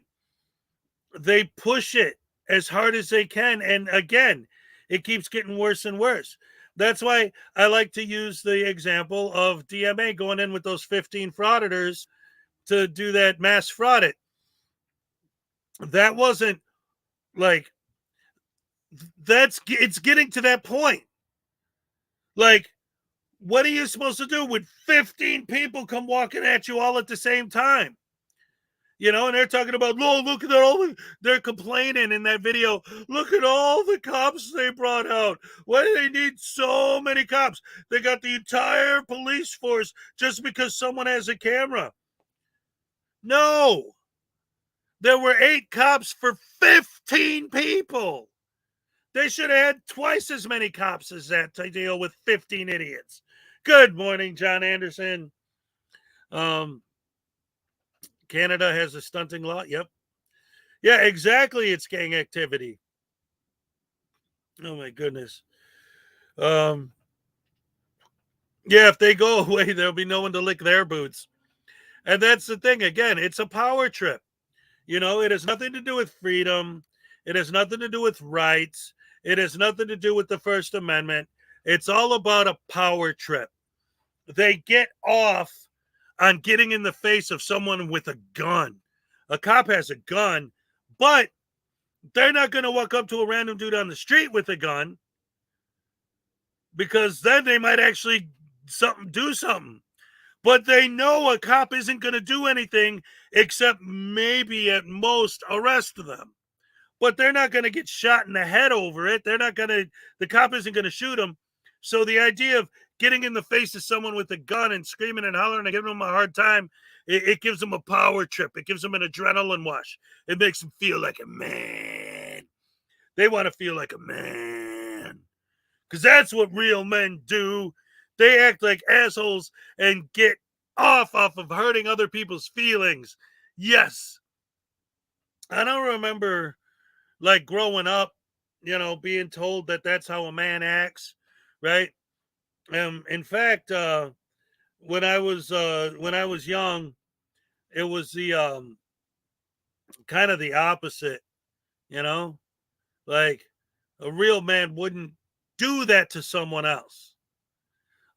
they push it as hard as they can, and again, it keeps getting worse and worse. That's why I like to use the example of DMA going in with those 15 frauditors to do that mass fraud. That wasn't like, it's getting to that point. Like, what are you supposed to do when 15 people come walking at you all at the same time? You know, and they're talking about, oh, look at that. They're complaining in that video. Look at all the cops they brought out. Why do they need so many cops? They got the entire police force just because someone has a camera. No. There were 8 cops for 15 people. They should have had twice as many cops as that to deal with 15 idiots. Good morning, John Anderson. Canada has a stunting law. Yep. Yeah, exactly. It's gang activity. Oh, my goodness. Yeah, if they go away, there'll be no one to lick their boots. And that's the thing. Again, it's a power trip. You know, it has nothing to do with freedom. It has nothing to do with rights. It has nothing to do with the First Amendment. It's all about a power trip. They get off on getting in the face of someone with a gun, a cop has a gun, but they're not going to walk up to a random dude on the street with a gun, because then they might actually do something. But they know a cop isn't going to do anything except maybe at most arrest them. But they're not going to get shot in the head over it. The cop isn't going to shoot them. So the idea of getting in the face of someone with a gun and screaming and hollering and giving them a hard time, it gives them a power trip. It gives them an adrenaline rush. It makes them feel like a man. They want to feel like a man. Because that's what real men do. They act like assholes and get off of hurting other people's feelings. Yes. I don't remember, like, growing up, being told that that's how a man acts, right? In fact, when I was young, it was the kind of the opposite, like a real man wouldn't do that to someone else.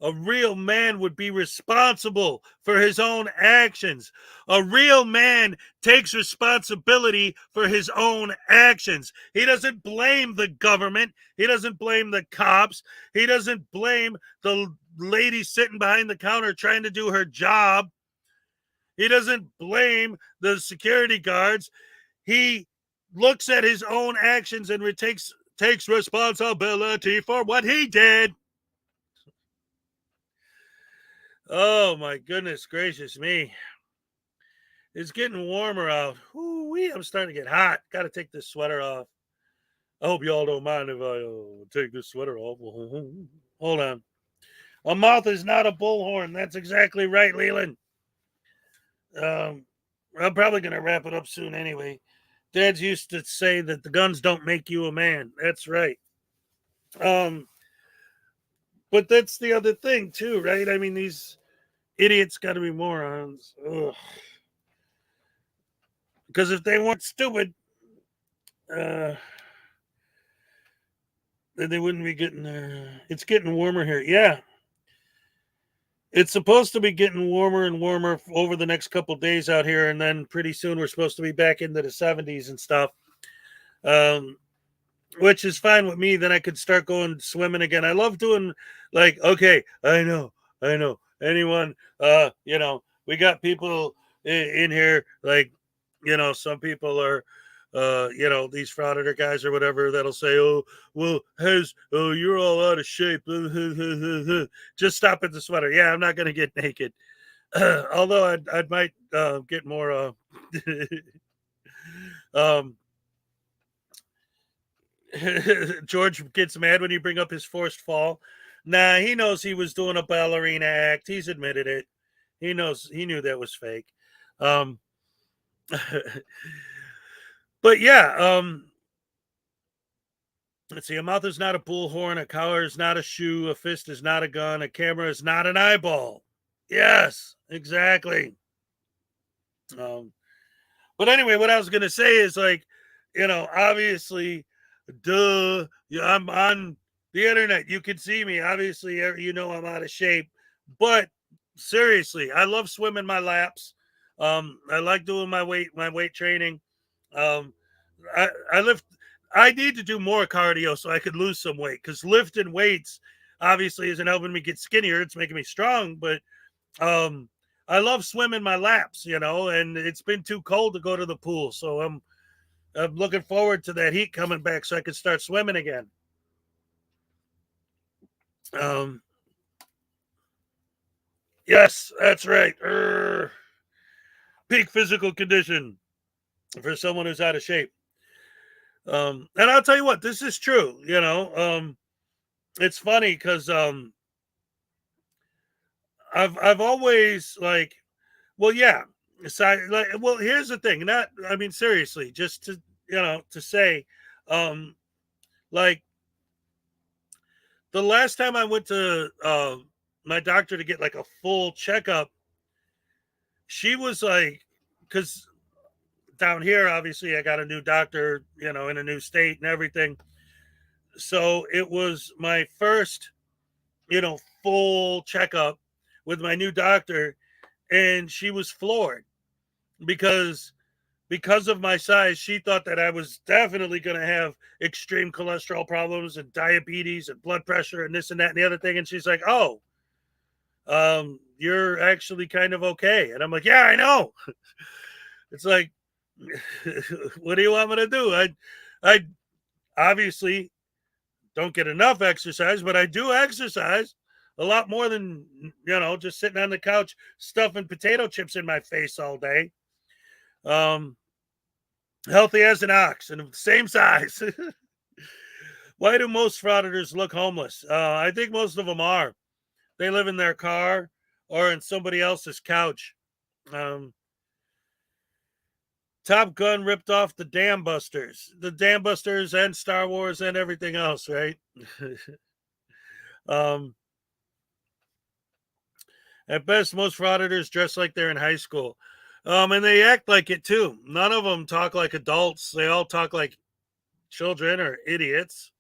A real man would be responsible for his own actions. A real man takes responsibility for his own actions. He doesn't blame the government. He doesn't blame the cops. He doesn't blame the lady sitting behind the counter trying to do her job. He doesn't blame the security guards. He looks at his own actions and takes responsibility for what he did. Oh, my goodness gracious me. It's getting warmer out. Ooh-wee, I'm starting to get hot. Got to take this sweater off. I hope y'all don't mind if I take this sweater off. Hold on. A mouth is not a bullhorn. That's exactly right, Leland. I'm probably going to wrap it up soon anyway. Dads used to say that the guns don't make you a man. That's right. But that's the other thing, too, right? I mean, these idiots got to be morons. Ugh. Because if they weren't stupid, then they wouldn't be getting there. It's getting warmer here. Yeah. It's supposed to be getting warmer and warmer over the next couple of days out here. And then pretty soon we're supposed to be back into the 70s and stuff. Which is fine with me. Then I could start going swimming again. I love doing, like, okay, I know. Anyone, we got people in here, like, some people are, these Frauditor guys or whatever that'll say, oh, well, you're all out of shape. Just stop at the sweater. Yeah, I'm not going to get naked. Although I might get more. George gets mad when you bring up his forced fall. Nah, he knows he was doing a ballerina act. He's admitted it. He knew that was fake. But yeah, let's see. A mouth is not a bullhorn. A collar is not a shoe. A fist is not a gun. A camera is not an eyeball. Yes, exactly. But anyway, what I was going to say is, like, obviously, duh, I'm on the internet. You can see me. Obviously, I'm out of shape. But seriously, I love swimming my laps. I like doing my weight training. I need to do more cardio so I could lose some weight, because lifting weights obviously isn't helping me get skinnier. It's making me strong, but I love swimming my laps, and it's been too cold to go to the pool. So I'm looking forward to that heat coming back so I can start swimming again. Yes, that's right. Peak physical condition for someone who's out of shape. And I'll tell you what, this is true. It's funny because I've always, like, well, yeah. So here's the thing. Seriously, just to say, like, the last time I went to my doctor to get, like, a full checkup, she was like, because down here, obviously, I got a new doctor, in a new state and everything. So it was my first, full checkup with my new doctor, and she was floored because because of my size, she thought that I was definitely going to have extreme cholesterol problems and diabetes and blood pressure and this and that and the other thing. And she's like, oh, you're actually kind of okay. And I'm like, yeah, I know. It's like, what do you want me to do? I obviously don't get enough exercise, but I do exercise a lot more than, just sitting on the couch stuffing potato chips in my face all day. Healthy as an ox and same size. Why do most frauditors look homeless? I think most of them are. They live in their car or in somebody else's couch. Top Gun ripped off the Dam Busters. The Dam Busters and Star Wars and everything else, right? At best, most frauditors dress like they're in high school. And they act like it too. None of them talk like adults. They all talk like children or idiots.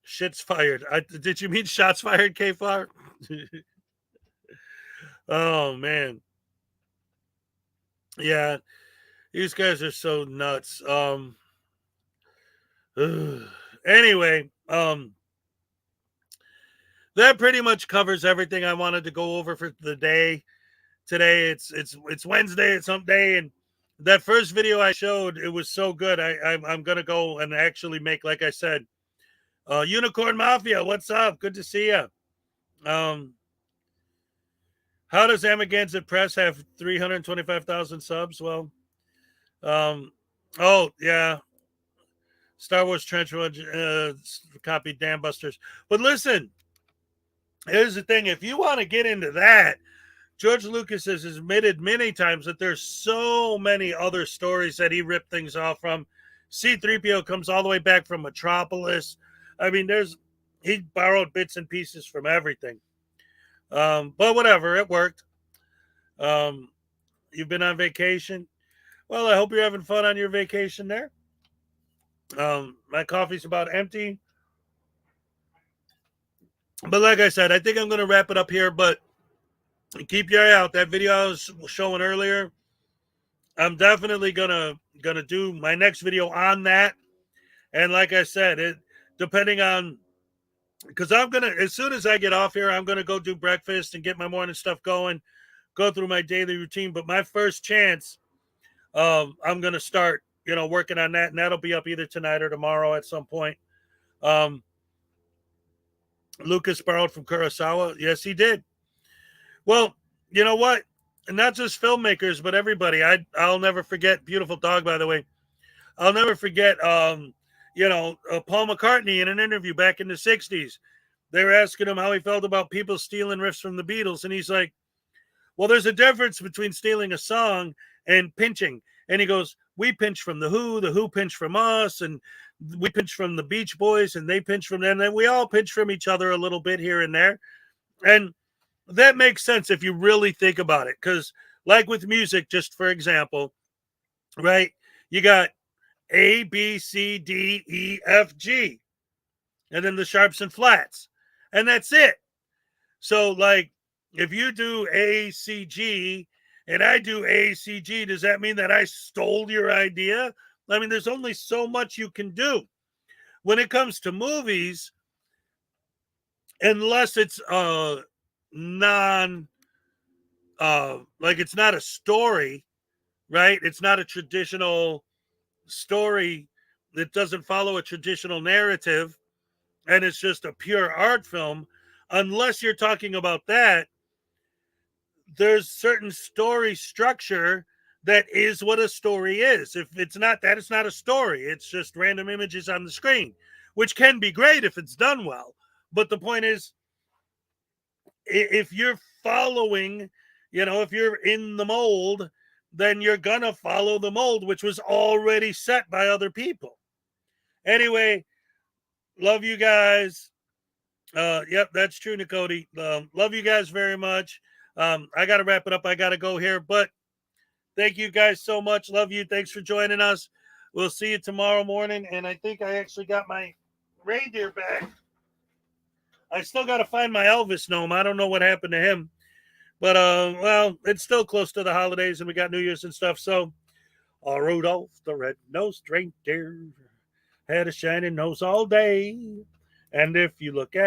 Shit's fired. Did you mean shots fired, K-Flower? Oh, man. Yeah. These guys are so nuts. Anyway, that pretty much covers everything I wanted to go over for the day. Today it's Wednesday, it's hump day, and that first video I showed, it was so good. I'm gonna go and actually make, like I said, Unicorn Mafia. What's up? Good to see you. How does Amagansett Press have 325,000 subs? Well, oh yeah, Star Wars Trench copied Dam Busters. But listen, here's the thing: if you want to get into that, George Lucas has admitted many times that there's so many other stories that he ripped things off from. C-3PO comes all the way back from Metropolis. I mean, he borrowed bits and pieces from everything. But whatever, it worked. You've been on vacation. Well, I hope you're having fun on your vacation there. My coffee's about empty. But like I said, I think I'm going to wrap it up here, but keep your eye out. That video I was showing earlier, I'm definitely gonna do my next video on that. And like I said, depending on, because I'm gonna, as soon as I get off here, I'm gonna go do breakfast and get my morning stuff going, go through my daily routine. But my first chance, I'm gonna start, working on that, and that'll be up either tonight or tomorrow at some point. Lucas borrowed from Kurosawa. Yes, he did. Well, you know what? Not just filmmakers, but everybody. I'll never forget. Beautiful dog, by the way. I'll never forget. Paul McCartney in an interview back in the '60s. They were asking him how he felt about people stealing riffs from the Beatles, and he's like, "Well, there's a difference between stealing a song and pinching." And he goes, "We pinch from the Who pinch from us, and we pinch from the Beach Boys, and they pinch from them, and we all pinch from each other a little bit here and there." And that makes sense if you really think about it. Because like with music, just for example, right? You got A, B, C, D, E, F, G. And then the sharps and flats. And that's it. So like if you do A, C, G, and I do A, C, G, does that mean that I stole your idea? I mean, there's only so much you can do. When it comes to movies, unless it's like it's not a story, right? It's not a traditional story that doesn't follow a traditional narrative, and it's just a pure art film. Unless you're talking about that, there's certain story structure that is what a story is. If it's not that, it's not a story. It's just random images on the screen, which can be great if it's done well. But the point is, if you're following, if you're in the mold, then you're gonna follow the mold, which was already set by other people. Anyway, love you guys. Yep, that's true, Nicody. Love you guys very much. I gotta wrap it up. I gotta go here, but thank you guys so much. Love you. Thanks for joining us. We'll see you tomorrow morning. And I think I actually got my reindeer back. I still got to find my Elvis gnome. I don't know what happened to him. But well, it's still close to the holidays, and we got New Year's and stuff. So, Rudolph the red-nosed reindeer had a shining nose all day, and if you look at